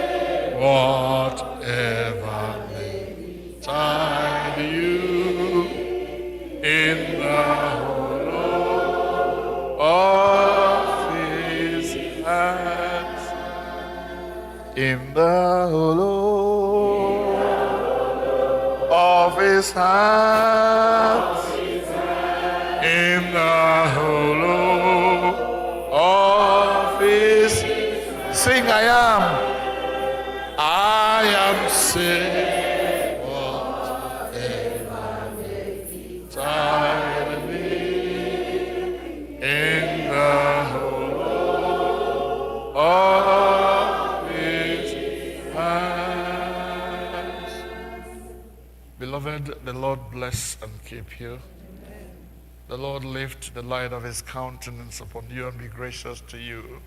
whatever may tide you, in the hollow of his hands, in the hollow of his hands, in the hollow of his. Sing, I am safe, whatever may tide me, in the hollow of his hands. Beloved, the Lord bless and keep you. The Lord lift the light of his countenance upon you and be gracious to you.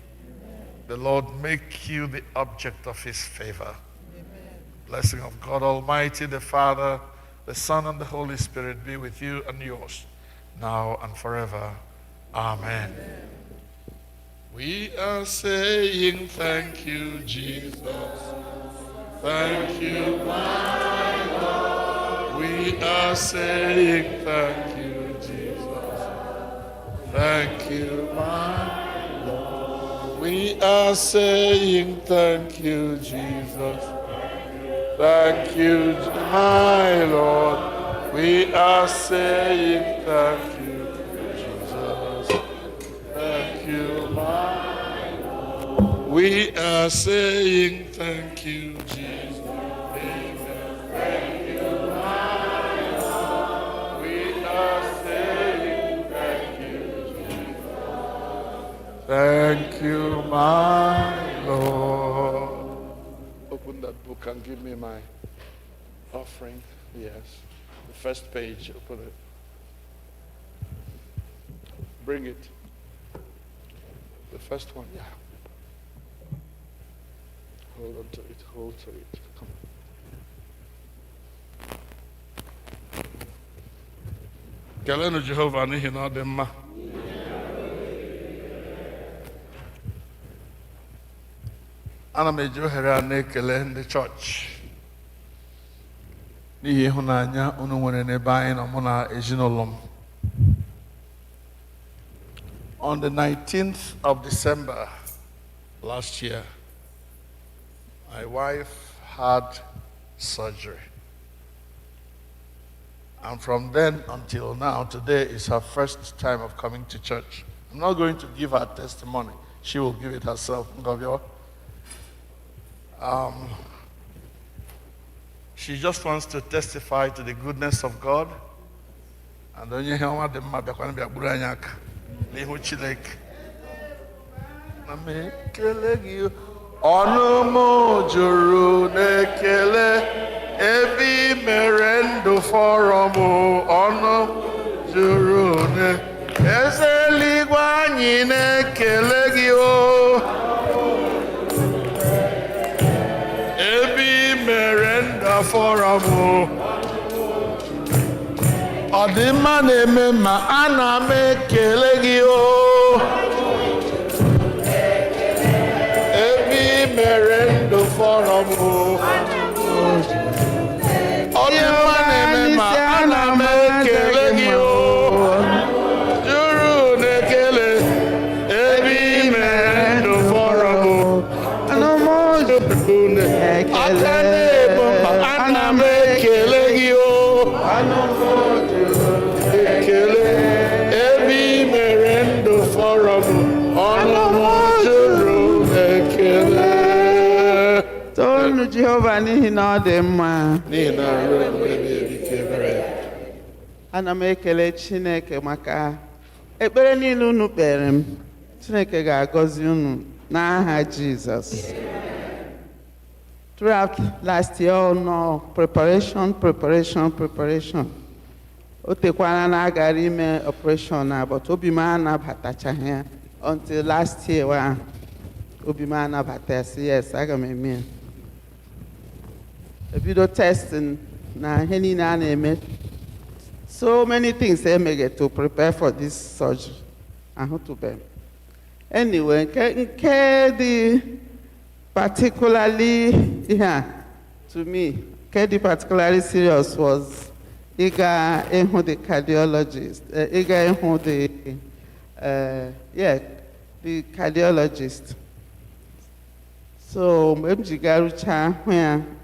The Lord make you the object of his favor. Blessing of God Almighty, the Father, the Son, and the Holy Spirit be with you and yours, now and forever. Amen. We are saying thank you, Jesus. Thank you, my Lord. We are saying thank you, Jesus. Thank you, my Lord. We are saying thank you, Jesus. Thank you, my Lord. We are saying thank you, Jesus. Thank you, my Lord. We are saying thank you, Jesus. Thank you, my Lord. We are saying thank you, Jesus. Thank you, my Lord. Open that book and give me my offering. Yes. The first page. Open it. Bring it. The first one. Yeah. Hold on to it. Hold to it. Come on. Kelenu Jehovah n'ihi na ọ dị mma. Ana m eji ohere a na-ekele ndị chọọchị n'ihi ịhụnanya unu nwere n'ebe anyị nọ mụ na ezinụlọ m. On the 19th of December last year, my wife had surgery. And from then until now, today is her first time of coming to church. I'm not going to give her testimony. She will give it herself. She just wants to testify to the goodness of God. And onye ihe ọma dị mma bịakwana bịa gburu anyị aka n'ihu Chineke. Na m ekele gị ọnụ m juru n'ekele ebe i mere ndụ fọrọ m ọnụ m juru n'ekele forum. Ọdịmma na-eme ma ana m ekele gị o. Ebe i mere ndụ forum o. Ọdịmma na-eme ma ana m ekele gị o. Juru na-ekele ebe i mere ndụ forum o. Aka na-ebu mba ana m ekele gị o. Ekele ebe i mere ndụ forum ọnụ m juru ekele. Toonu Jehova n'ihi na ọ dị mma. N'ihi na ruo mgbe ebighị ike mere ya. Ana m ekele Chineke maka ekpere niile unu kpere m. Chineke ga-agọzi unu n'aha Jizọs. Throughout last year, no preparation. O tekwara na agara ime operation na, but obi m anabatachaghị ya until last year wa obi m anabata ya sị yes, aga m eme ya. Ebido testing na ihe niile a na-eme. So many things emege to prepare for this surgery. Ahụtụbeghị. Anyway, nke dị particularly to me, particularly serious was the cardiologist. The cardiologist. So where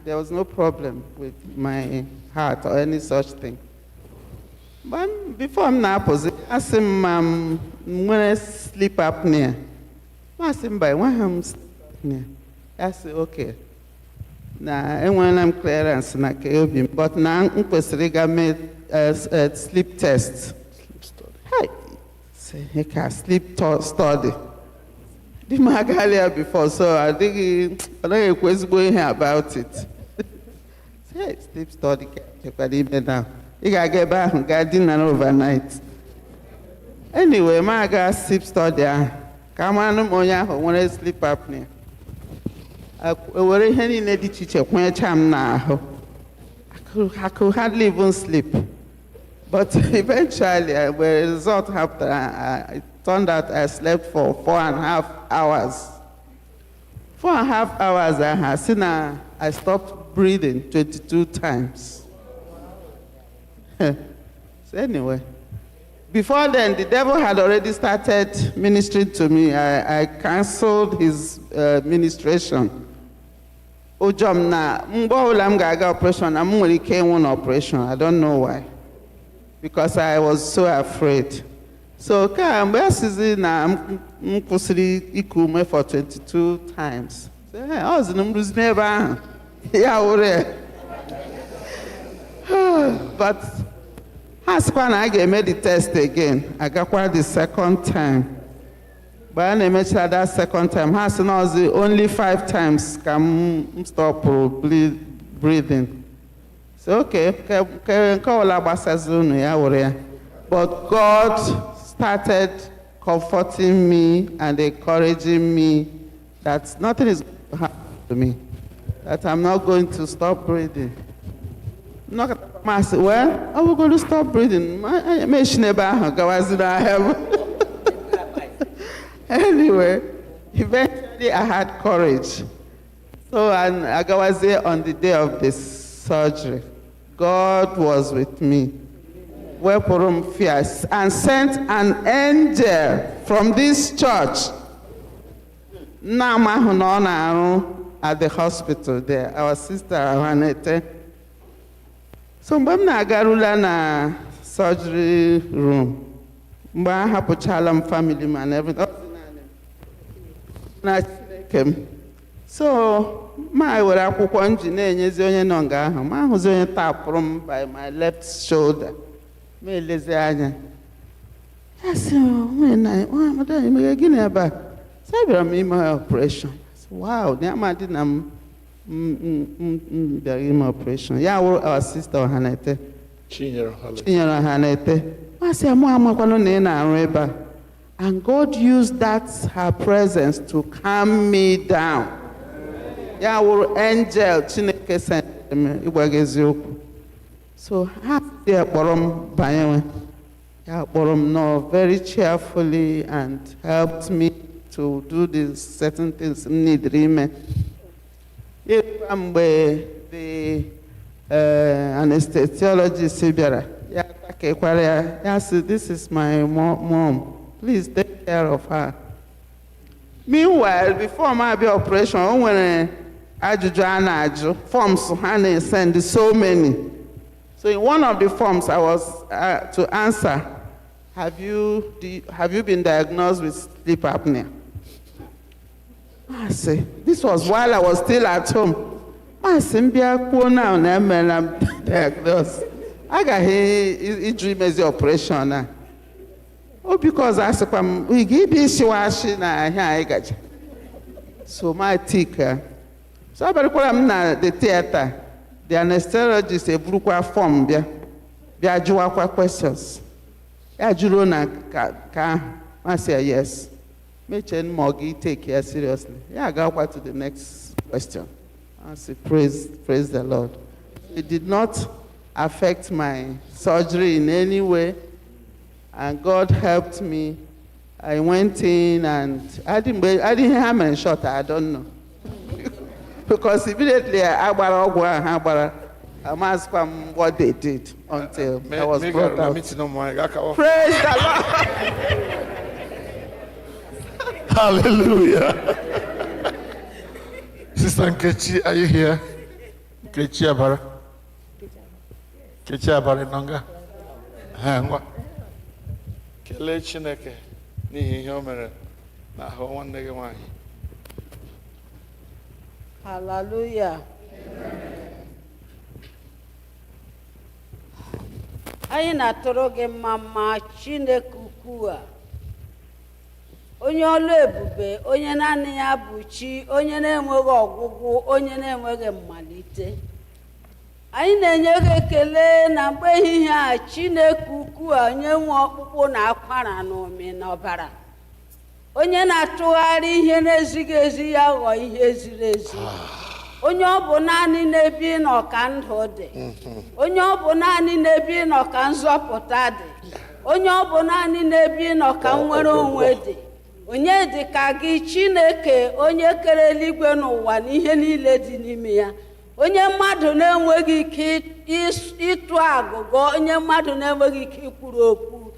there was no problem with my heart or any such thing. But before I'm now positive, I asked him when I sleep apnea. I asked him by when I'm sleep apnea. I said, okay. Now, when I'm clearance, but now I'm made a sleep test. Hi. Say, he can sleep study. The Magalia before, so I think I don't know going here about it. Say, sleep study, now. You gotta get back and get dinner overnight. Anyway, my guy sleep study. Come on, when I sleep apnea. I could hardly even sleep. But eventually, the result after, it turned out I slept for 4.5 hours. 4.5 hours, I stopped breathing 22 times. So anyway, before then, the devil had already started ministering to me. I canceled his ministration. Operation. Operation. I don't know why. Because I was so afraid. So I'm for 22 times. I was never. But when I made the test again, I got the second time. But I made that second time. Only 5 times can stop breathing. So okay, but God started comforting me and encouraging me that nothing is going to happen to me, that I'm not going to stop breathing. I said, well, I will go to stop breathing. Anyway, eventually I had courage. So I was there on the day of this surgery. God was with me. And sent an angel from this church. At the hospital there. Our sister Nwe-ayi. So when I got na surgery room, I have a child family man everything. So my by my left shoulder. I said, operation. Wow, I didn't operation. Yeah, our sister Hanete. I said, and God used that her presence to calm me down. Yeah, our angel Chineke sent. ịgwa gị eziokwu. So ha dị akpọrọ m banyewe. Ya kpọrọ m nọ very cheerfully and helped me to do the certain things m need ime. Mgbe the anesthesiologist bịara, ya takekwara ya, ya sị, this is my mom, please take care of her. Meanwhile, before my operation, o nwere ajụjụ a na-ajụ, forms ha na-send so many. So in one of the forms I was to answer, have you been diagnosed with sleep apnea? I say, this was while I was still at home. I say, now I'm diagnosed. I got a dream as the operation now. Oh, because I said, we give this washing I got. So my ticker. So I am na the theater. The anesthesiologist a blue form there. They are questions. I say yes. Machen Moggy take care seriously. Yeah, I go to the next question. I say praise the Lord. It did not affect my surgery in any way, and God helped me. I went in and I didn't have a shot. I don't know. Because immediately I'm asking what they did until I was brought out. Praise the Lord. Hallelujah. Sister Nkechi, are you here? Nkechi Abara. Nkechi Abara Nonga. Ngwa. Kelee Chineke n'ihi ihe o mere n'ahụ nwanne gị nwanyị. Hallelujah. Anyị na-atụrụ gị mma Chineke ukwu a. Onye ọlụ ebube, onye naanị ya bụ chi, onye na-enweghị ọgwụgwụ, onye na-enweghị mmalite. Anyị na-enye gị ekele na mgbe ehihie a Chineke ukwu a, onye nwe ọkpụkpụ na akwara na ụmị na ọbara. Onye na-atụgharị ihe na-ezighị ezi ya ghọọ ihe ziri ezi. Onye ọ bụ naanị n'ebe nọ ka ndụ dị. Onye ọ bụ naanị n'ebe nọ ka nzọpụta dị. Onye ọ bụ naanị n'ebe nọ ka nnwere onwe dị. Onye dị ka gị Chineke, onye kere eluigwe n'ụwa na ihe niile dị n'ime ya. Onye mmadụ na-enweghị ike ịtụ agụgọ, onye mmadụ na-enweghị ike ikwuru okwu.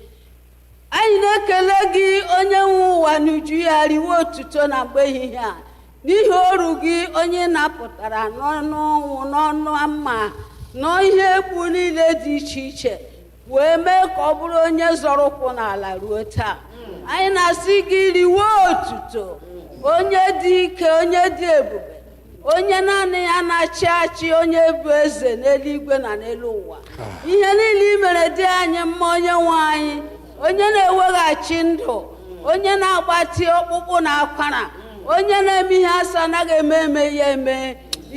Anyị na-ekele gị onye nwe ụwa n'uju ya, riwe otuto na mgbe ehihie a. N'ihi oru gị onye napụtara n'ọnụ ọnwụ, n'ọnụ mma, n'ihe egwu niile dị iche iche, wee mee ka ọ bụrụ onye zọrọ ụkwụ n'ala ruo taa. Anyị na-asị gị riwe otuto, onye dị ike, onye dị ebube, onye naanị ya na-achị achị, onye bụ eze n'eluigwe na n'elu ụwa. Ihe niile i mere dị anyị mma, onye nwe anyị, onye na-eweghachi ndụ, onye na-agbatị ọkpụkpụ na akwara, onye na-eme ihe asọ anaghị eme ya eme.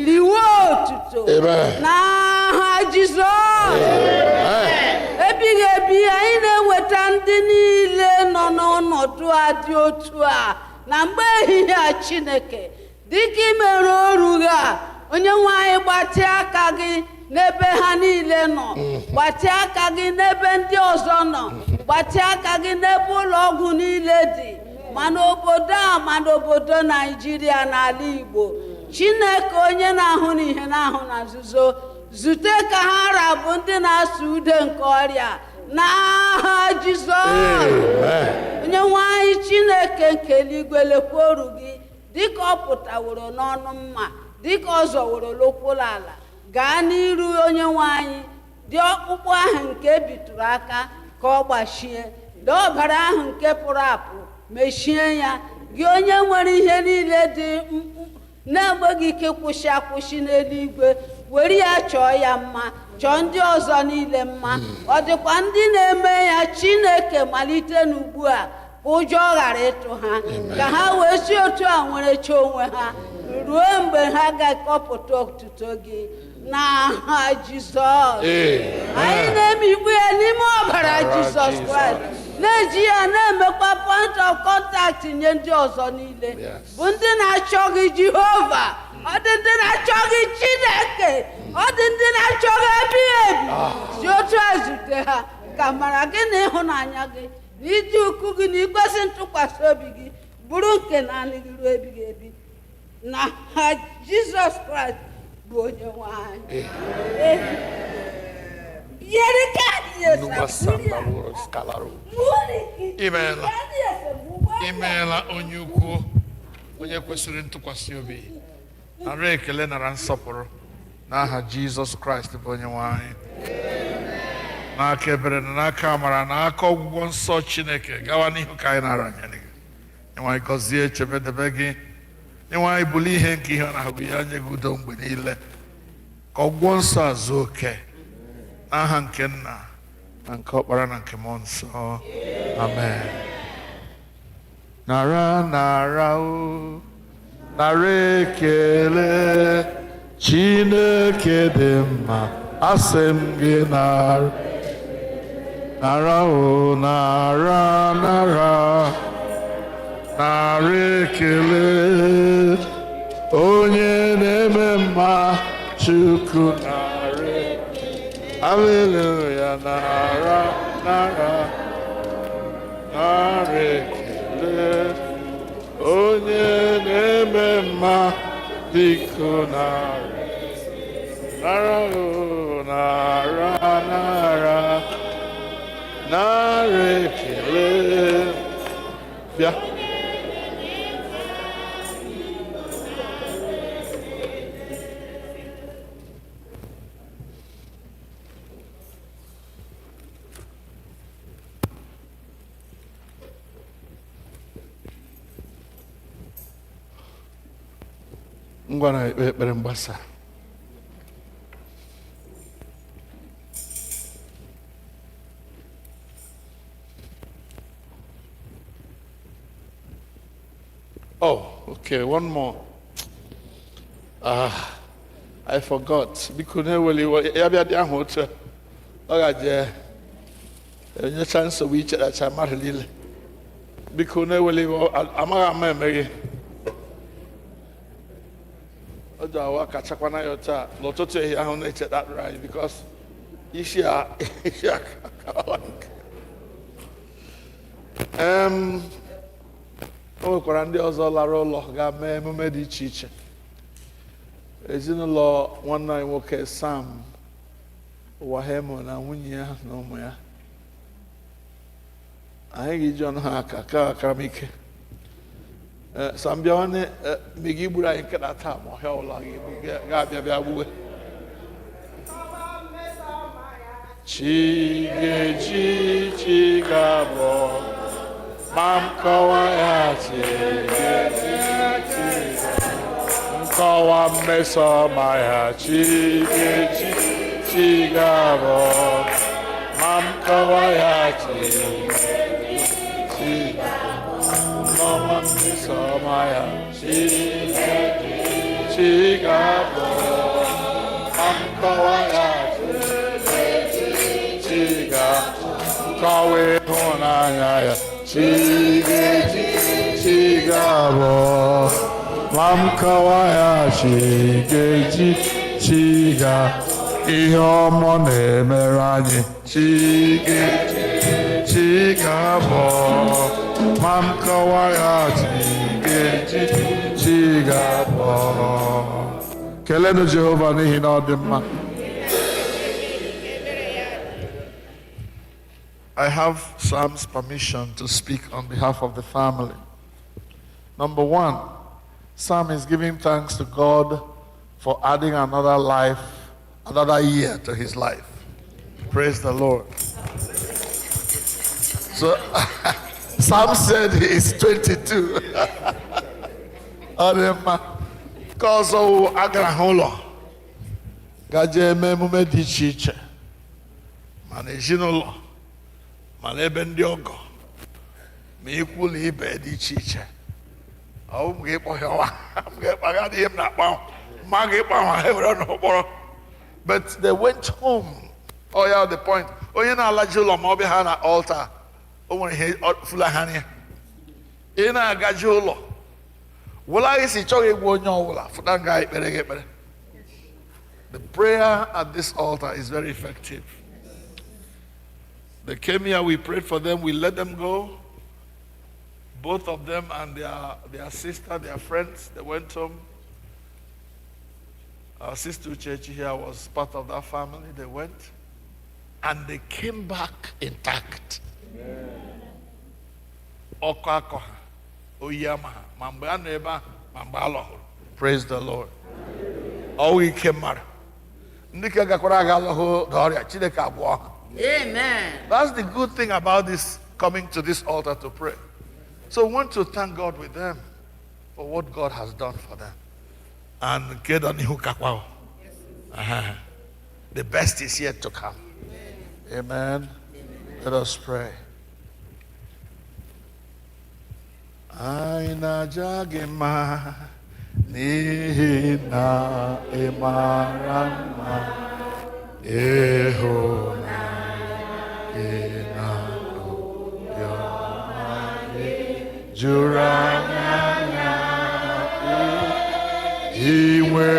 Riwe otuto n'aha Jizọs. Ebighị ebi anyị na-eweta ndị niile nọ n'ọnọdụ a dị otu a na mgbe ehihie a Chineke, dịka i mere oru gị a, onye nwe anyị, gbatịa aka gị n'ebe ha niile nọ, gbatịa aka gị n'ebe ndị ọzọ nọ, gbatịa aka gị n'ebe ụlọ ọgwụ niile dị, ma n'obodo a ma n'obodo Naijiria na ala Igbo. Chineke onye na-ahụ n'ihe na-ahụ na nzuzo, zute ka ha rabụ ndị na-asụ ude nke ọrịa n'aha Jizọs. Onye nwe anyị Chineke nke eluigwe, lekwa oru gị dịka ọ pụtaworo n'ọnụ mma, dịka ọ zọworo n'ụkwụrụ ala. Gaa n'iru onye nwe anyị, dị ọkpụkpụ ahụ nke ebitụrụ aka ka ọ gbachie, dị ọbara ahụ nke pụrụ apụ mechie ya. Gị onye nwere ihe niile dị na-enweghị ike kwụsị akwụsị n'eluigwe, were ya chọọ ya mma, chọọ ndị ọzọ niile mma. Ọ dịkwa ndị na-eme ya Chineke, malite n'ugbu a ka ụjọ ghara ịtụ ha, ka ha wee si otu a nwere chi onwe ha ruo mgbe ha ga-akọpụta otuto gị n'aha Jizọs. Anyị na-emikpu ya n'ime ọbara Jizọs Kraịst, na-eji ya na-emekwa point of contact nye ndị ọzọ niile bụ ndị na-achọ gị Jehova. Ọ dị ndị na-achọ gị Chineke, ọ dị ndị na-achọghị ebighị ebi si otu a zute ha ka mara gị na ịhụnanya gị na ịdị ukwu gị na ikwesị ntụkwasị obi gị bụrụ nke naanị gị ruo ebighị ebi na ha Jizọs Kraịst bụ onye nwe anyị. Imeela onye ukwu, onye kwesịrị ntụkwasị obi, nara ekele nara nsọpụrụ n'aha Jizọs Kraịst bụ onye nwe anyị. N'aka ebere na n'aka amara na aka ọgwụgwọ nsọ Chineke gawa n'ihu ka anyị na-aranyere gị. Enweghị gọzie chebedebe gị, enweghị buli ihe nke ihe na-ahụ ya nye gị udo mgbe niile. Ka ọgwụgwọ nsọ a zuo oke n'aha nke Nna na nke Ọkpara na nke Mmụọ Nsọ. Amen. Nara o, nara ekele Chineke dị mma, asị m gị nara o, nara ekele onye na-eme mma, Chukwu nara, haleluya, nara ekele onye na-eme mma, biko nara o, nara ekele. Bịa. Ngwa na ekpere mgbasa. Oh, okay, one more. I forgot. Because onye chance we each at Chamaril. Because Amara Odawa Kachakwana Yota, Lotote Yahonated that right because Isha. O Korandi Ozolaro Loga Memedi Chiche. Ezinụlọ nwanne anyị nwoke Sam Wahemo na nwunye ya na ụmụ ya. Anyị ga-eji ọnụ ha aka akara m ike. Sam bịa nwanne megi gburu anyị nkịta taa ma ọhịa ụlọ ga-abịa bịa gbuwe. Chigeji chigabo mam kọwa ya chigeji nkọwa mmeso ma ya chigeji chigabo mam kọwa ya chigeji nkọwa mmeso ma ya chigeji chigabo mam kọwa ya Kawe honanya ya chigeji chigabo mam kawaya chigeji chiga ihe ọmọ na-emere anyị chigeji chigabo mam kawaya chigeji chigabo. Kelenu Jehova n'ihi na ọ dị mma. I have Sam's permission to speak on behalf of the family. Number one, Sam is giving thanks to God for adding another life, another year to his life. Praise the Lord. So, Sam said he is 22. Because of Agraholo, Gaje Memume di Chiche, Manejinolo. Mana ebe ndị ọgọ ma ikwu na ibe dị iche iche ọ m ga-ekpọhịawa m ga-ekpagha dị ihe m na-akpa ma ga-ekpawa ewere n'ụkpọrọ. But they went home. Oh yeah, the point. Onye na-alaji ụlọ ma ọ bịa ha na altar o nwere ihe fula ha anya ị na-agaji ụlọ wụla gị si chọghị egwu onye ọbụla fụta nga ekpere gị ekpere The prayer at this altar is very effective. They came here, we prayed for them, we let them go. Both of them and their sister, their friends, they went home. Our sister Church here was part of that family. They went and they came back intact. Praise the Lord. All we came out. Amen. That's the good thing about this coming to this altar to pray. So we want to thank God with them for what God has done for them. And the best is yet to come. Amen. Let us pray. Aina jagema nihina emarama ehona Juranya Iwe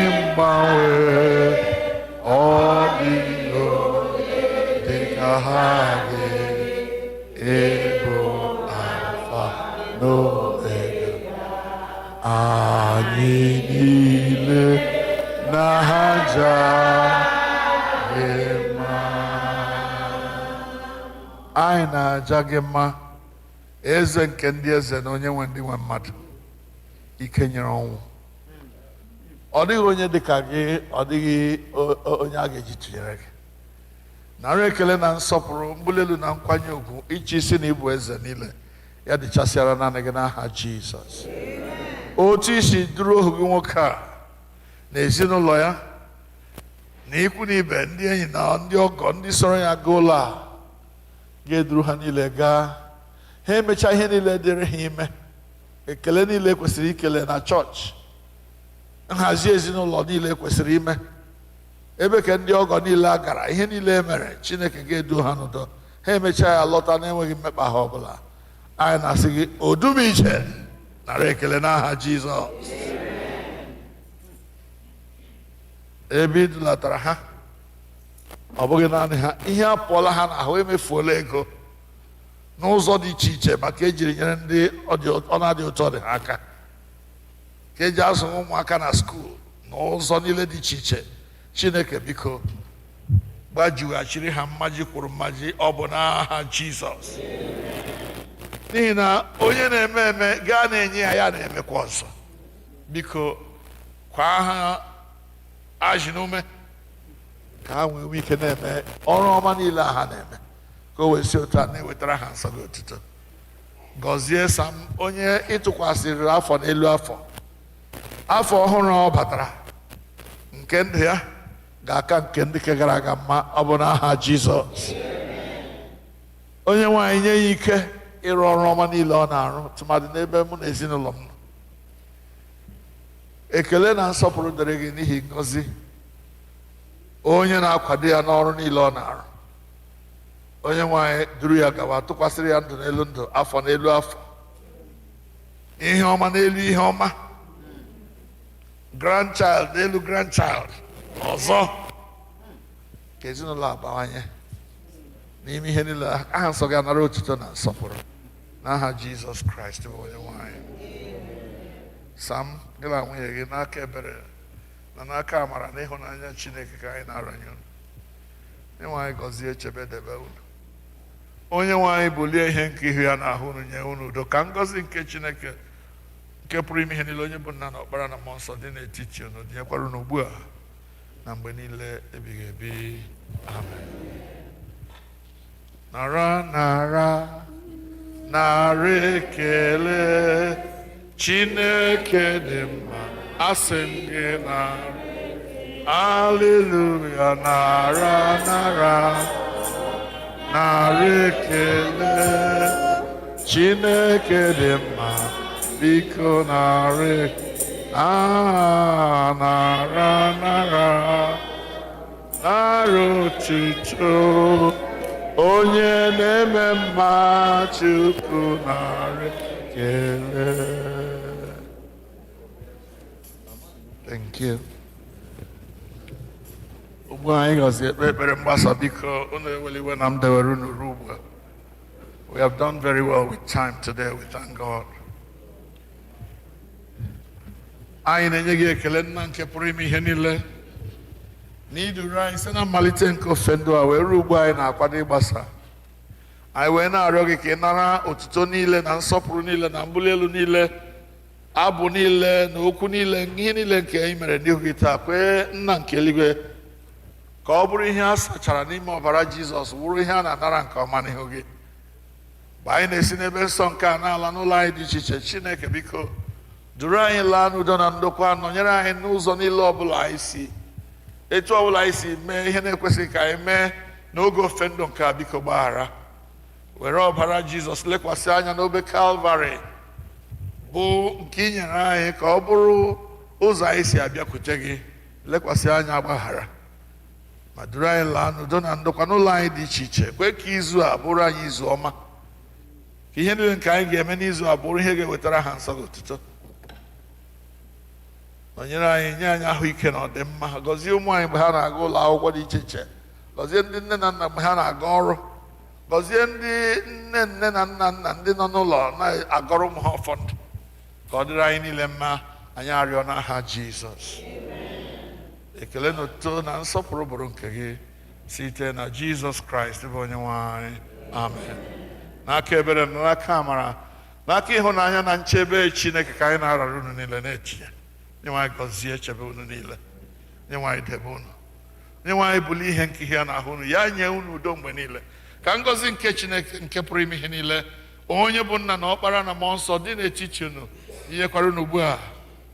Imbawe Odio Dekahage Ego Alpha Omega Anile Nahaja Gema Aina Jagema Eze nke ndị eze na onye nwe ndị nwe mmadụ ike nyere ọnwụ. Ọ dịghị onye dịka gị, ọ dịghị onye a ga-eji tụnyere gị. Nara ekele na nsọpụrụ, mbuli elu na nkwanye ugwu, ịchị isi na ịbụ eze niile ya dịchasịara naanị gị n'aha Jizọs. Otu isi duru ohu gị nwoke a na ezinụlọ ya na ikwu na ibe ndị enyi na ndị ọgọ ndị soro ya gaa ụlọ a ga-eduru ha niile gaa. Ha emecha ihe niile dịrị ha ime. Ekele niile kwesịrị ikele na chọọchị. Nhazi ezinụlọ niile kwesịrị ime. Ebe ka ndị ọgọ niile gara, ihe niile mere, Chineke ga-edu ha n'udo. Ha emecha ya lọta na-enweghị mmekpa ha ọbụla. Anyị na-asị gị, odumije nara ekele n'aha Jizọs. Ebe idulatara ha, ọ bụghị naanị ha, ihe apụọla ha n'ahụ, emefuola ego n'ụzọ dị iche iche maka ejiri nyere ndị ọ na-adị ụtọ dị ha aka, ka eji azụ ụmụaka na skuul n'ụzọ niile dị iche iche. Chineke biko gbajighachiri ha mmaji kwuru mmaji, ọ bụ n'aha Jizọs. N'ihi na onye na-eme eme gaa na-enye ya, ya na-emekwa ọzọ. Biko kwa ha ajị n'ume ka ha nwee ike na-eme ọrụ ọma niile ha na-eme, ka o wesi otu a na-ewetara ha nsọ gị otuto. Gọzie Sam onye ịtụkwasịrị afọ n'elu afọ. Afọ ọhụrụ ọ batara, nke ndụ ya ga-aka nke ndị ke gara aga mma, ọ bụ n'aha Jizọs. Onye nwaanyị nye ya ike ịrụ ọrụ ọma niile ọ na-arụ, tụmadị n'ebe mụ na ezinụlọ m. Ekele na nsọpụrụ dịrị gị n'ihi ngọzi onye na-akwado ya n'ọrụ niile ọ na-arụ. Onye nwaanyị duru ya gawa, tụkwasịrị ya ndụ n'elu ndụ, afọ n'elu afọ, ihe ọma n'elu ihe ọma, grandchild n'elu grandchild ọzọ, ka ezinụlọ abawanye n'ime ihe niile. Aha nsọ gị anara otuto na nsọpụrụ n'aha Jizọs Kraịst bụ onye nwaanyị. Sam gị na nwunye gị n'aka ebere na n'aka amara na ịhụnanya Chineke ka anyị na-aranye unu. Onye nwaanyị gọzie, chebe, debe unu. Onye nwaanyị bulie ihe nke ihu ya n'ahụ unu, nye unu udo. Ka ngọzi nke Chineke nke pụrụ ime ihe niile, onye bụ Nna na Ọkpara na Mmụọ Nsọ dị n'etiti unu, dịnyekwara unu ugbu a na mgbe niile ebighị ebi. Amen. Nara ekele Chineke dị mma, asị m gị nara. Hallelujah, nara ekele Chineke dị mma, biko nara otuto onye na-eme mma, Chukwu nara ekele. Thank you. ugbu anyị gọzie ekpere mgbasa biko unu eweliwe na m dewere unu ruo ugbu a. We have done very well with time today, we thank God. Anyị na-enye gị ekele nna nke pụrụ ime ihe niile na iduru anyị site na mmalite nke ofe ndụ a wee ruo ugbu anyị na-akwado ịgbasa. Anyị wee na-arịọ gị ka ị nara otuto niile na nsọpụrụ niile na mbuli elu niile, abụ niile na okwu niile, ihe niile nke anyị mere n'ihu gị taa. Kwee nna nke eluigwe ka ọ bụrụ ihe a sachara n'ime ọbara Jizọs, bụrụ ihe a na-anara nke ọma n'ihu gị. Mgbe anyị na-esi n'ebe nsọ nke a na-ala n'ụlọ anyị dị iche iche, Chineke biko duru anyị laa n'udo na ndokwa, nọnyere anyị n'ụzọ niile ọbụla anyị si, etu ọbụla anyị si mee ihe na-ekwesịghị ka anyị mee n'oge ofe ndụ nke a, biko gbaghara. Were ọbara Jizọs lekwasị anya n'obe Kalvarị bụ nke i nyere anyị ka ọ bụrụ ụzọ anyị si abịakwute gị. Lekwasị anya, gbaghara, ma duru anyị laa n'udo na ndokwa n'ụlọ anyị dị iche iche. Kwe ka izu a bụrụ anyị izu ọma, ka ihe niile nke anyị ga-eme n'izu a bụrụ ihe ga-ewetara ha nsọ gị otuto. Nọnyere anyị, nye anyị ahụike na ọdịmma. Gọzie ụmụ anyị mgbe ha na-aga ụlọ akwụkwọ dị iche iche. Gọzie ndị nne na nna mgbe ha na-aga ọrụ. Gọzie ndị nne na nna ndị nọ n'ụlọ na-agọrọ ụmụ ha ụfọdụ. Ka ọ dịrị anyị niile mma, anyị arịọ n'aha Jizọs. Ekele na otuto na nsọpụrụ bụrụ nke gị site na Jizọs Kraịst bụ onye nwe anyị. Amen. N'aka ebere na n'aka amara, n'aka ịhụnanya na nchebe Chineke ka anyị na-arara unu niile na-etinye. Nye anyị gọzie, chebe unu niile. Nye anyị debe unu. Nye anyị buli ihe nke ihe n'ahụ unu. Ya nye unu udo mgbe niile. Ka ngọzi nke Chineke nke pụrụ ime ihe niile, onye bụ nna na ọkpara na mmụọ nsọ dị n'etiti unu, inyekwara unu ugbu a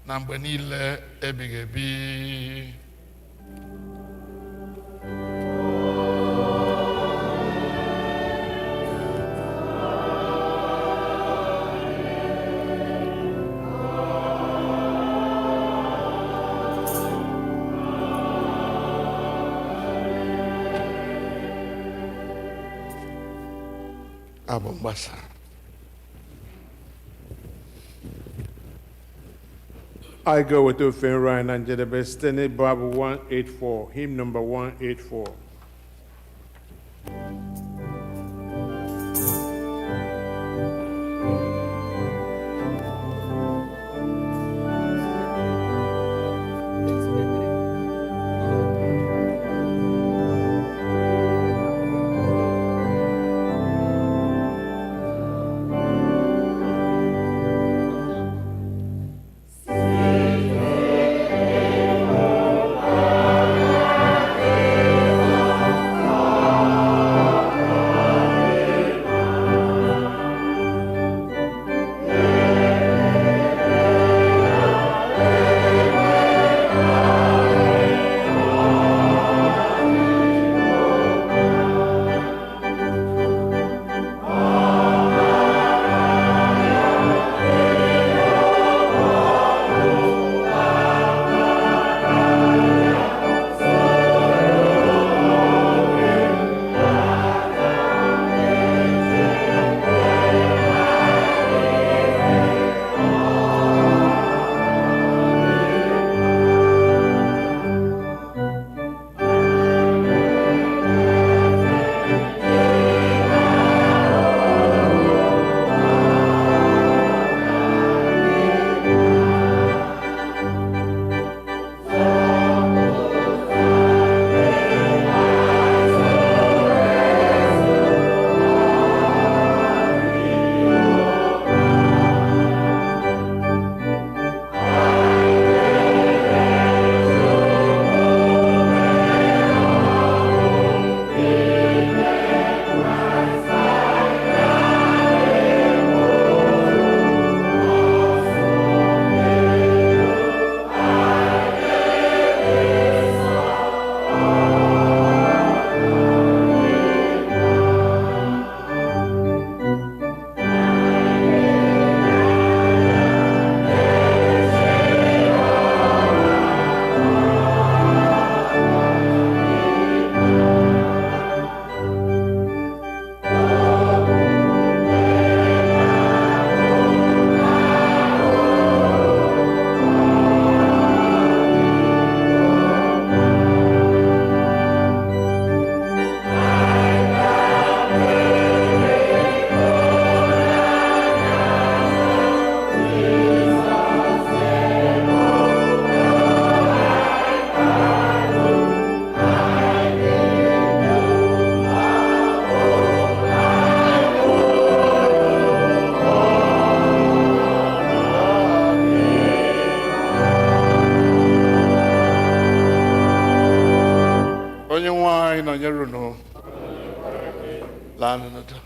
na mgbe niile ebighị ebi. Abua mgbasa. I go with Ofen Ryan and Jedebe Stene Bible 184, hymn number 184. Oh nọnyere unu laa n'udo.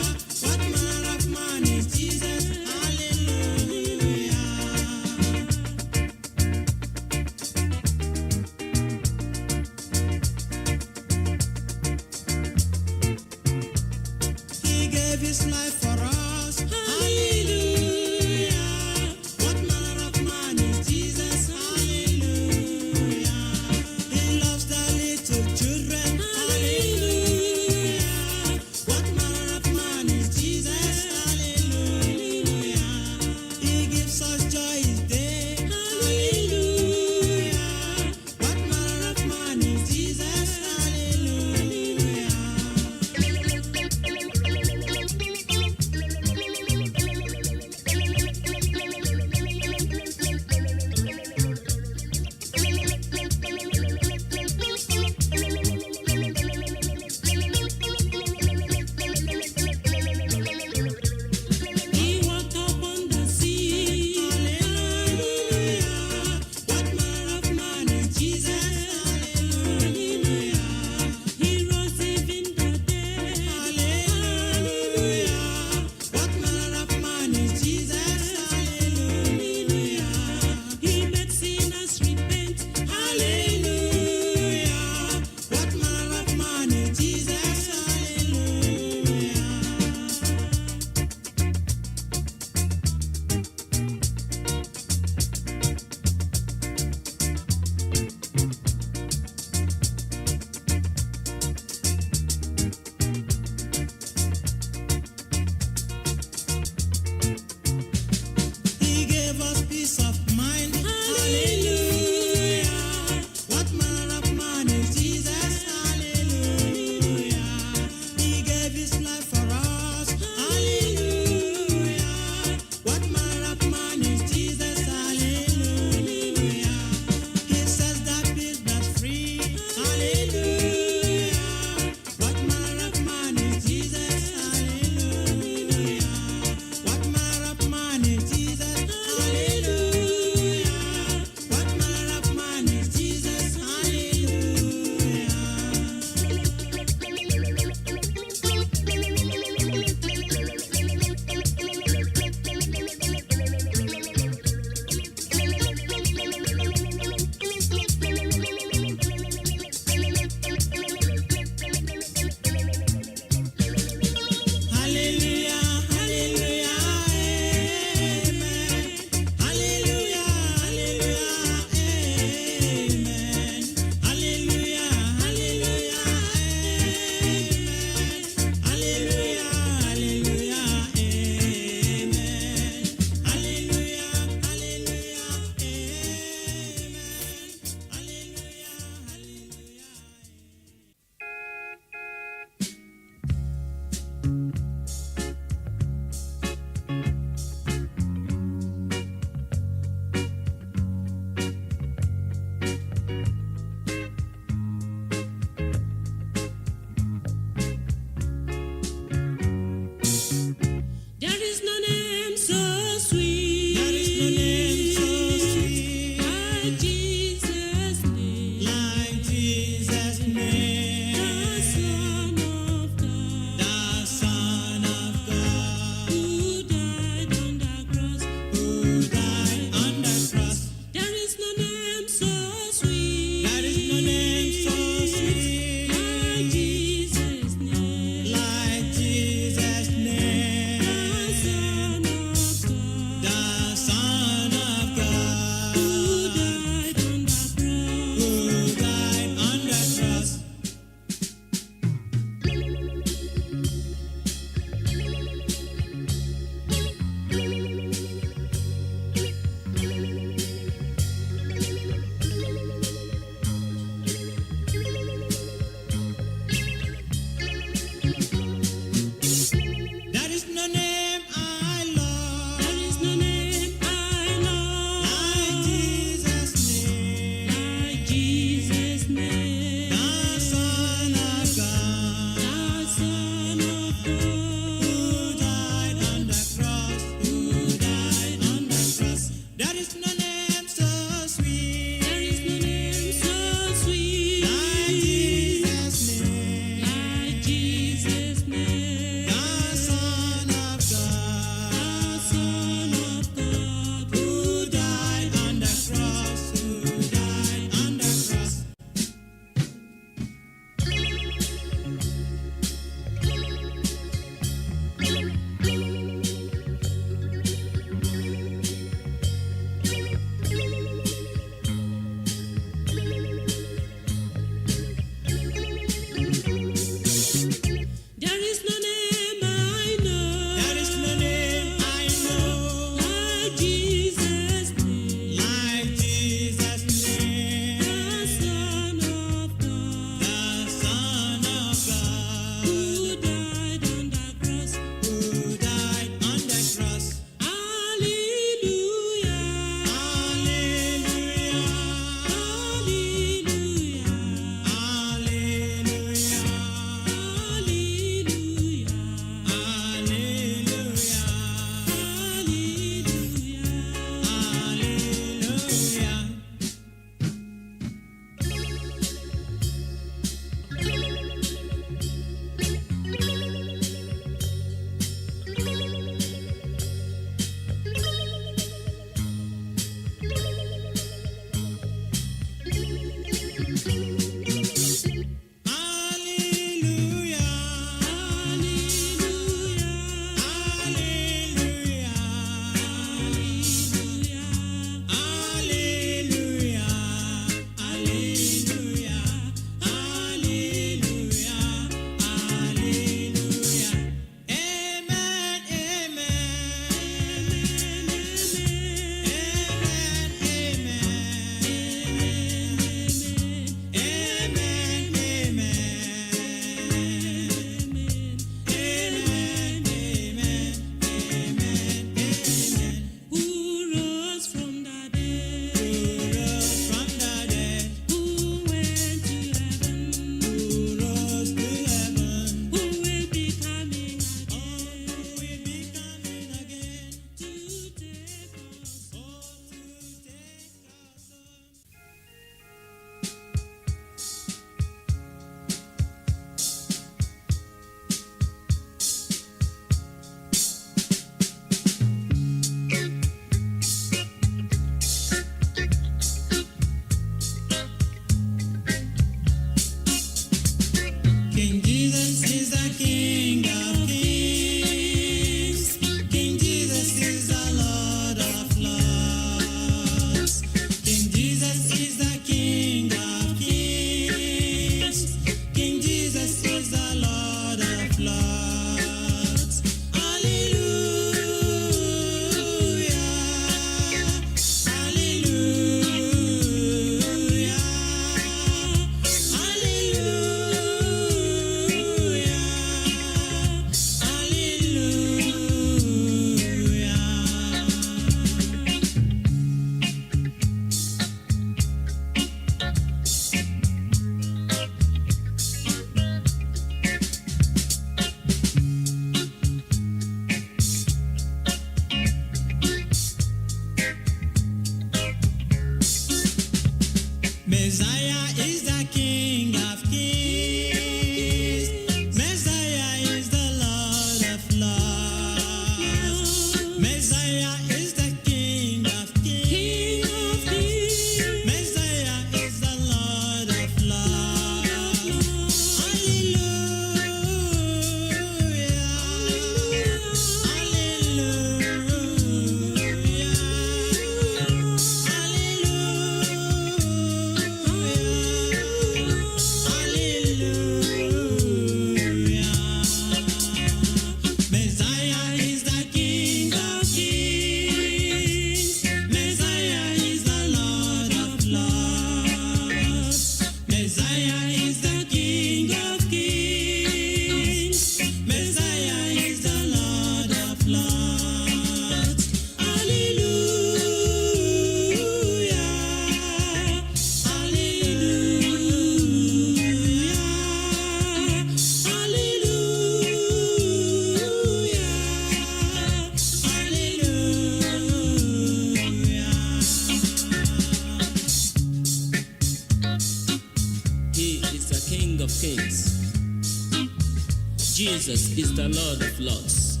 Jesus is the Lord of Lords,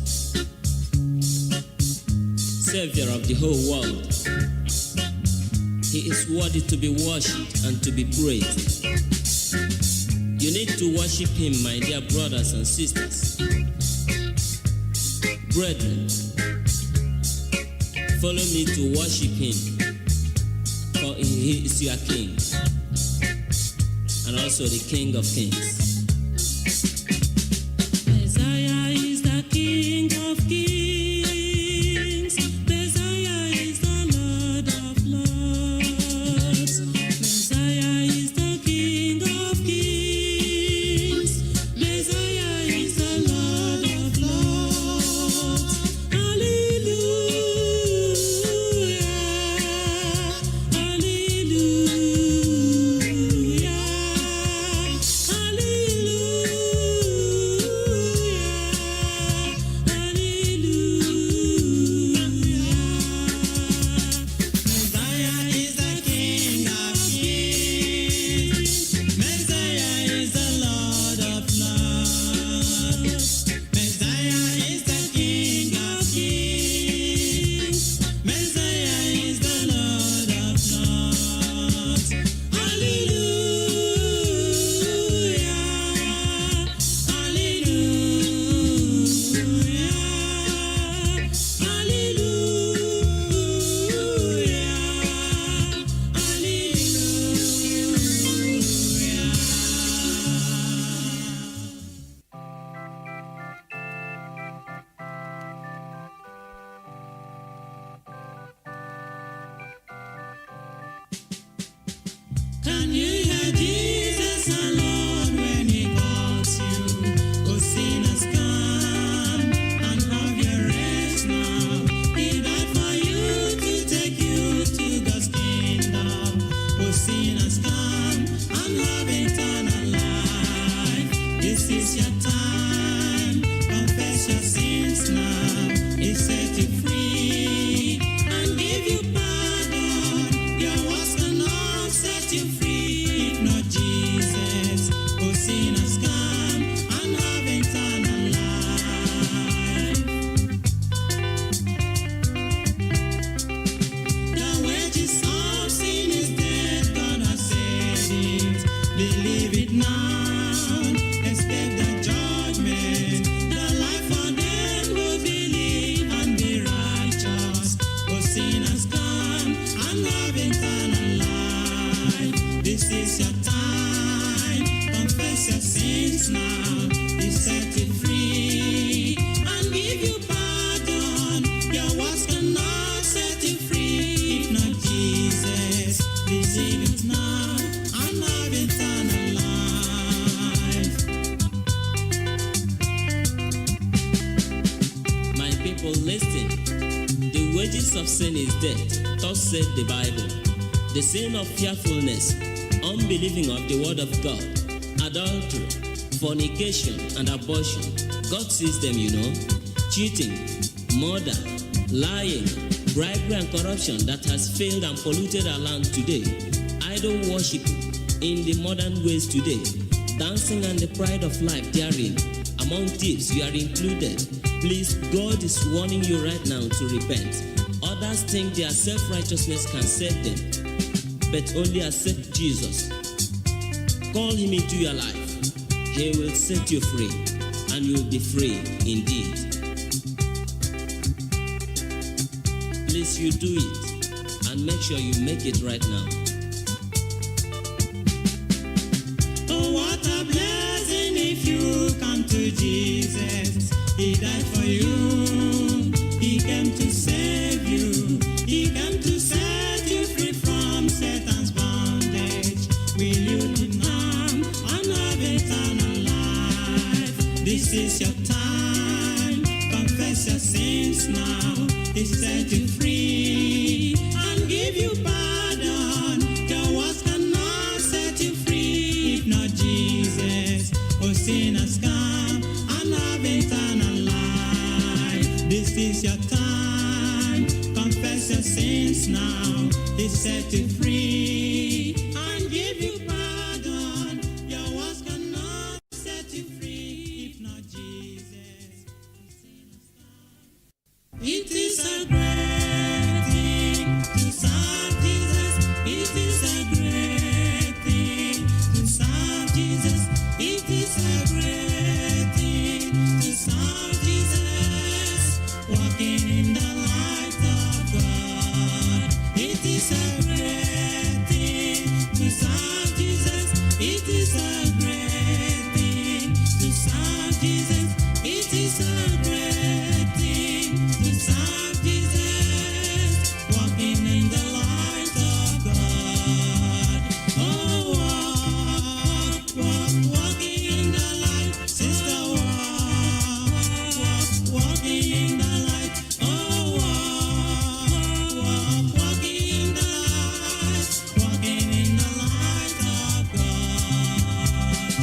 Savior of the whole world. He is worthy to be worshipped and to be praised. You need to worship Him, my dear brothers and sisters. Brethren, follow me to worship Him, for He is your King, and also the King of Kings. Messiah is the King of Kings. Messiah is the Lord of Lords. Messiah is the King of Kings. Messiah is the Lord of Lords. Hallelujah. Can you hear Jesus alone when He calls you? Oh, sinners, come and have your rest now. He died for you to take you to God's kingdom. Oh, sinners, come and have eternal life. This is your time. Confess your sins now. He set you free and give you pardon. Your words cannot set you free. Jesus, oh sinners, come and have eternal life. The wages of sin is death, God has said it. Believe it now, escape the judgment. The life for them who believe and be righteous. Oh sinners, come and have eternal life. This is your time, confess your sins now. He set you free and give you pardon. Your words cannot set you free if not Jesus. Receive it now and have eternal life. My people, listen. The wages of sin is death, thus said the Bible. The sin of fearfulness, unbelieving of the word of God, adultery, fornication, and abortion. God sees them, you know. Cheating, murder, lying, bribery, and corruption that has failed and polluted our land today. Idol worship in the modern ways today. Dancing and the pride of life therein. Among thieves, you are included. Please, God is warning you right now to repent. Others think their self-righteousness can save them, but only accept Jesus. Call Him into your life. He will set you free, and you will be free indeed. Please, you do it, and make sure you make it right now. Oh, what a blessing if you come to Jesus. He died for you. He came to save you. He came to set you free from Satan's bondage. Will you deny and have eternal life? This is your time. Confess your sins now. He set you free and give you pardon. Your words cannot set you free if not Jesus. Oh, sinners, come and have eternal life. This is your time. Confess your sins now. He set you free and give you pardon. Your words cannot set you free if not Jesus. great thing to serve Jesus, walking in the light of God. Oh, walking in the light, sister, walking in the light. Oh, walking in the light, walking in the light of God.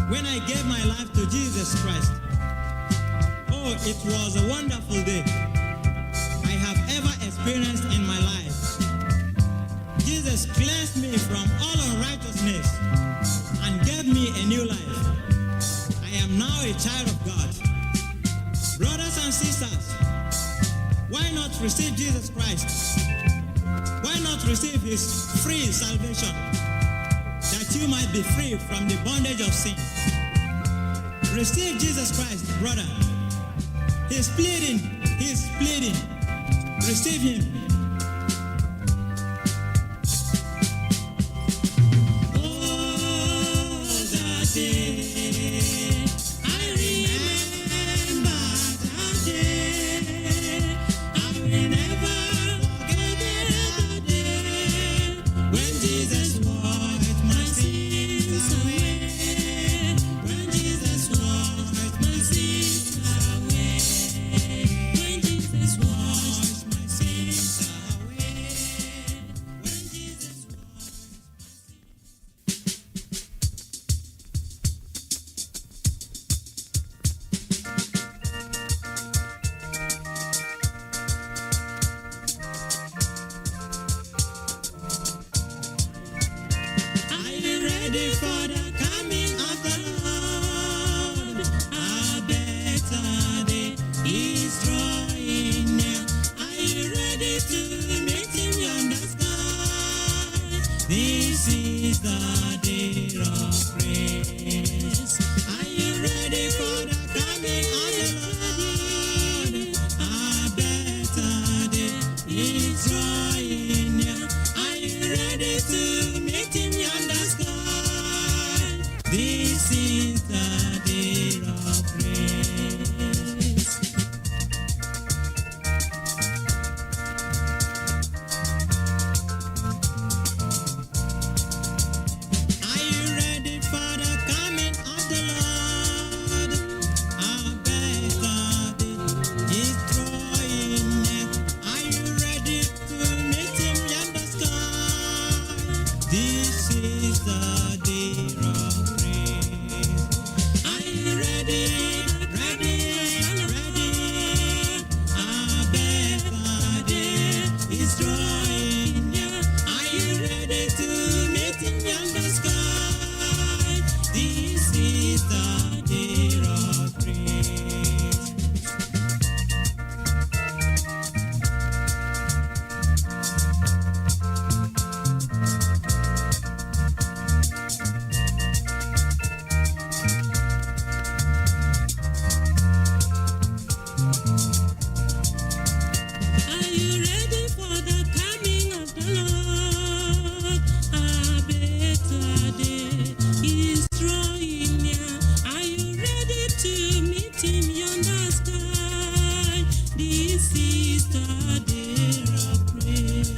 when I gave my life to Jesus Christ. Oh, it was a wonderful day I have ever experienced in my life. Jesus cleansed me from all unrighteousness and gave me a new life. I am now a child of God. Brothers and sisters, why not receive Jesus Christ? Why not receive his free salvation, that you might be free from the bondage of sin? Receive Jesus Christ, brother. He's pleading. Receive him. Oh, that day, I remember that day. I will never forget that day when Jesus washed my sins away. When Jesus washed my sins away. When Jesus washed my sins away. When Jesus Are you ready for the coming of the Lord? A better day is drawing near. Are you ready to meet him yonder sky? This is the day of grace. Are you ready for the coming of the Lord? A better day is drawing near. Are you ready to meet him yonder sky? This is the day of grace. Are you ready for the coming of the Lord? A better day is drawing near. Are you ready to meet him yonder sky? This is the day of grace. Are you ready? A better day is drawing near. Are you ready to meet him yonder sky? This is the day of grace. Are you ready for the coming of the Lord? A better day is drawing near. Are you ready to meet him yonder sky? This is the day of grace.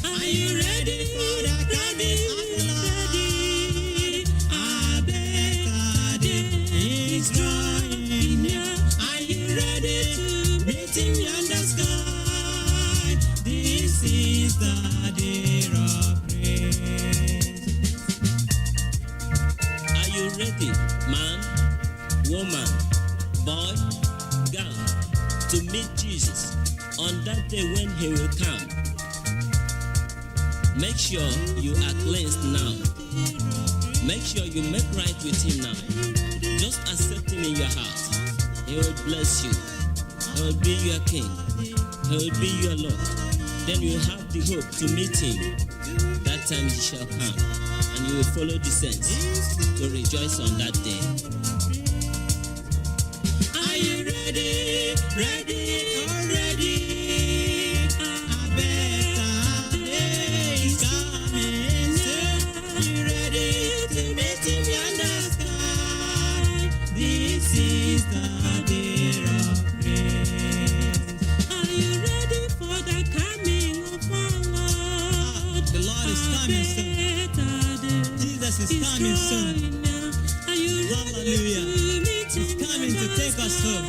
Are you ready for the coming of the Lord? A better day is drawing near. Are you ready to meet him yonder sky? This is the day of grace. Are you ready, man, woman, boy, girl, to meet Jesus on that day when he will come? Make sure you are cleansed now. Make sure you make right with him now. Just accept him in your heart. He will bless you. He will be your king. He will be your Lord. Then you have the hope to meet him. That time he shall come, and you will follow the saints to rejoice on that day. Are you ready? Already. A better day is coming. Are you ready to meet him yonder sky? This is the day of grace. Are you ready for the coming of our Lord? The Lord is coming soon. Jesus is coming soon. Hallelujah. He's coming to take us home.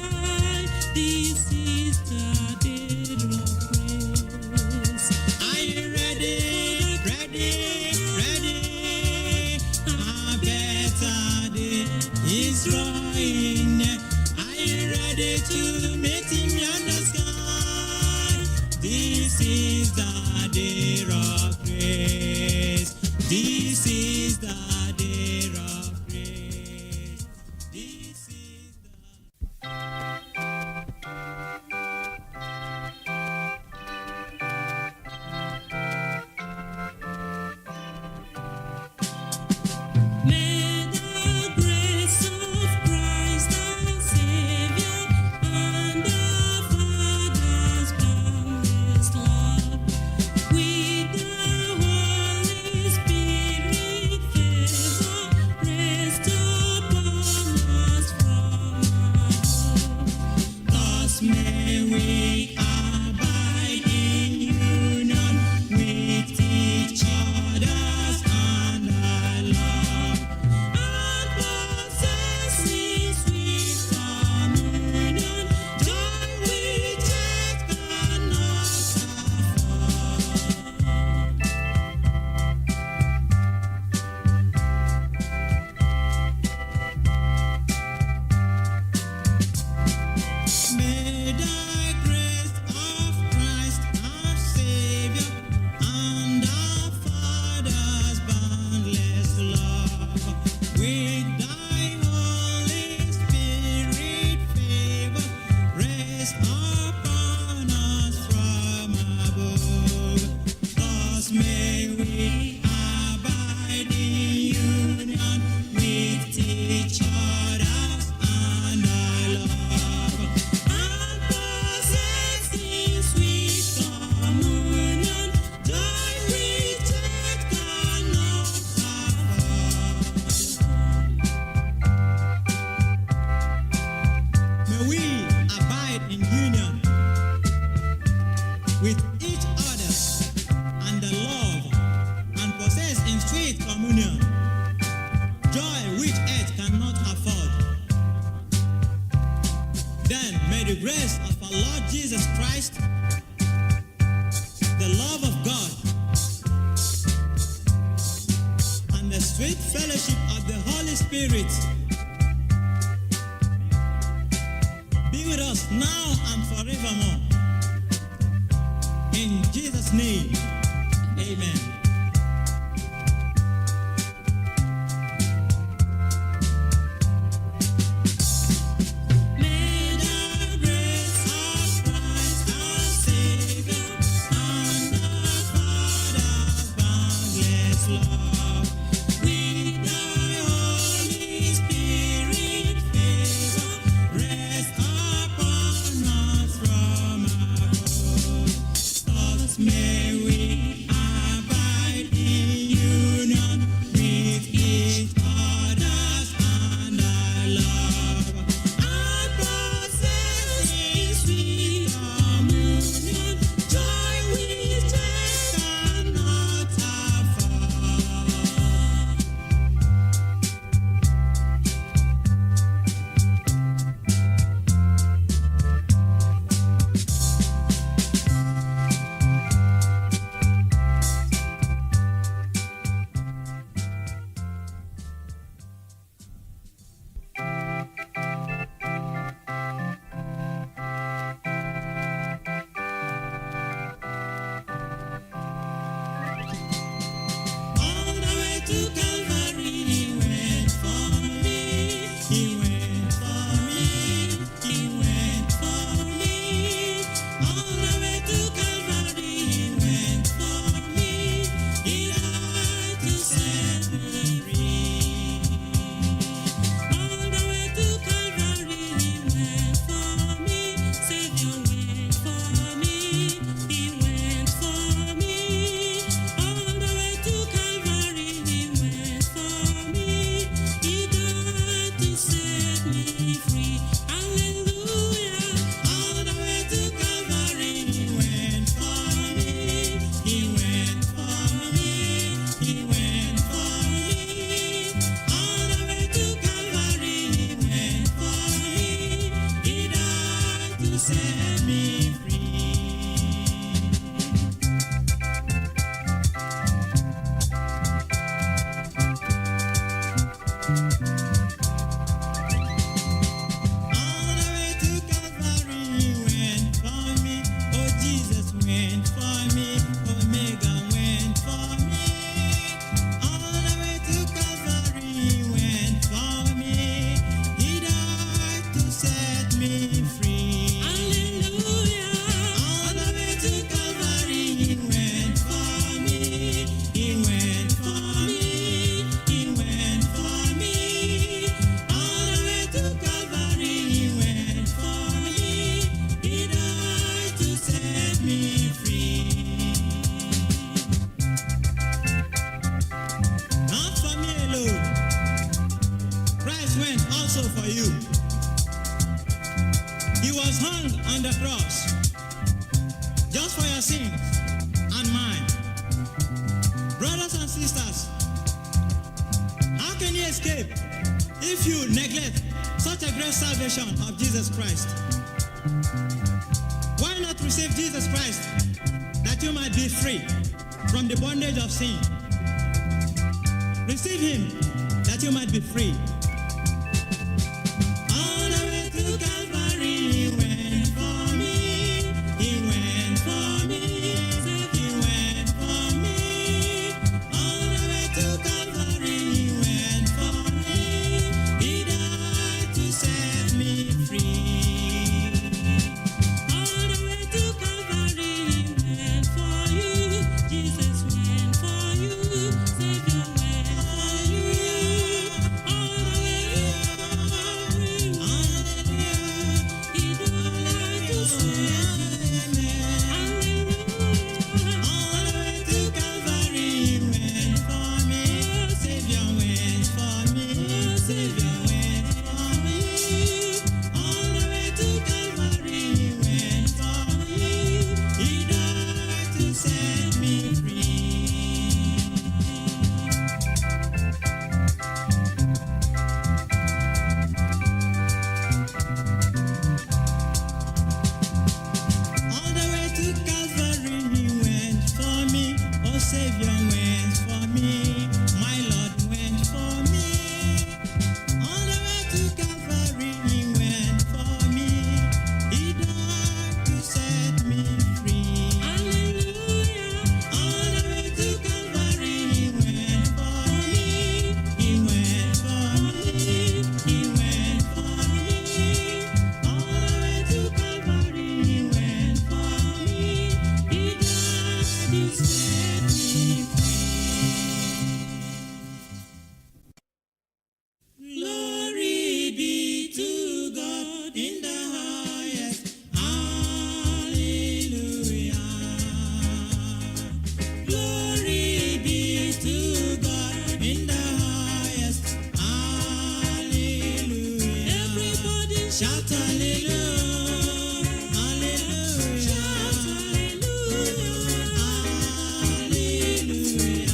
This is the day of grace. Are you ready? A better day drawing near. Are you ready to meet him on the sky? This is the day of grace. This is the day of grace. This is May the grace of Christ our Savior and the Father's boundless love with the Holy Spirit favor rest upon us from above. Thus may we abide in union with each other and our love, and possessing sweet communion, joy which earth cannot afford. May the grace of Christ our Savior and our Father's boundless love with thy Holy Spirit favor rest upon us from above. Thus may we abide in union with each other and our love, and possessing sweet communion, joy which earth cannot afford. May we abide in union with each other and the love, and possess in sweet communion joy which earth cannot afford. Then may the grace of our Lord Jesus Christ, the love of God, and the sweet fellowship of the Holy Spirit be with us now and forevermore. In Jesus' name, amen. May the grace of Christ our Savior and the Father's boundless love with thy Holy Spirit favor rest upon us from above. Thus may we abide Jesus went also for you. He was hung on the cross just for your sins and mine. Brothers and sisters, how can you escape if you neglect such a great salvation of Jesus Christ? Why not receive Jesus Christ that you might be free from the bondage of sin? Receive him that you might be free. All the way to Calvary, he went for me. He went for me. He went for me. All the way to Calvary, he went for me. He died to set me free. All the way to Calvary, he went for you. Jesus went for you. Savior went for you. All the way he died to set me free. All the way to Calvary, he went for me. Savior went for me. Savior went for me. All the way to Calvary, he went for me. He died to set me free. All the way to Calvary, he went for me. Oh, Savior went for me. My Lord went for me. All the way to Calvary, he went for me. He died to set me free. Hallelujah. All the way to Calvary, he went for me. He went for me. He went for me. All the way to Calvary, he went for me. He died to set me free. Glory be to God in the highest. Hallelujah. Glory be to God in the highest. Hallelujah. Everybody shout hallelujah. Hallelujah. Shout hallelujah. Hallelujah.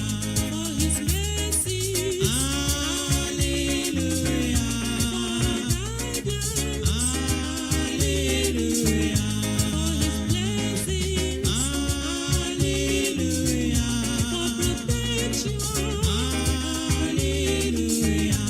For his mercy. Hallelujah. For guidance. Hallelujah. For his blessings. Hallelujah. For protection. Hallelujah.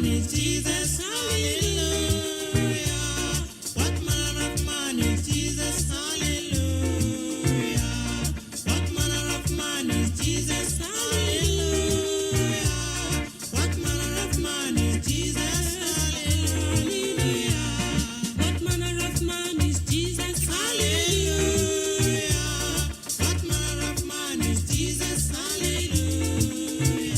man is Jesus? Hallelujah. What manner of man is Jesus? Hallelujah. What manner of man is Jesus? Hallelujah. What manner of man is Jesus? Hallelujah. What manner of man is Jesus? Hallelujah. What manner of man is Jesus? Hallelujah.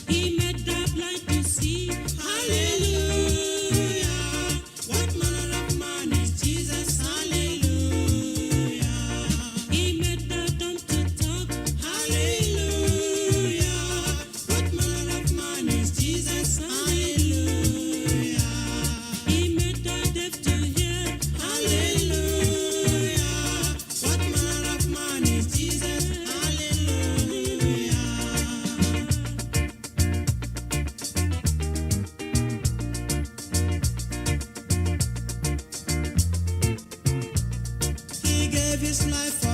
He made the blind to see. Hallelujah. What manner of man is Jesus? Hallelujah. He made the dumb to talk. Hallelujah. What manner of man is Jesus? Hallelujah. He made the deaf to hear. Hallelujah. What manner of man is Jesus? Hallelujah. He gave his life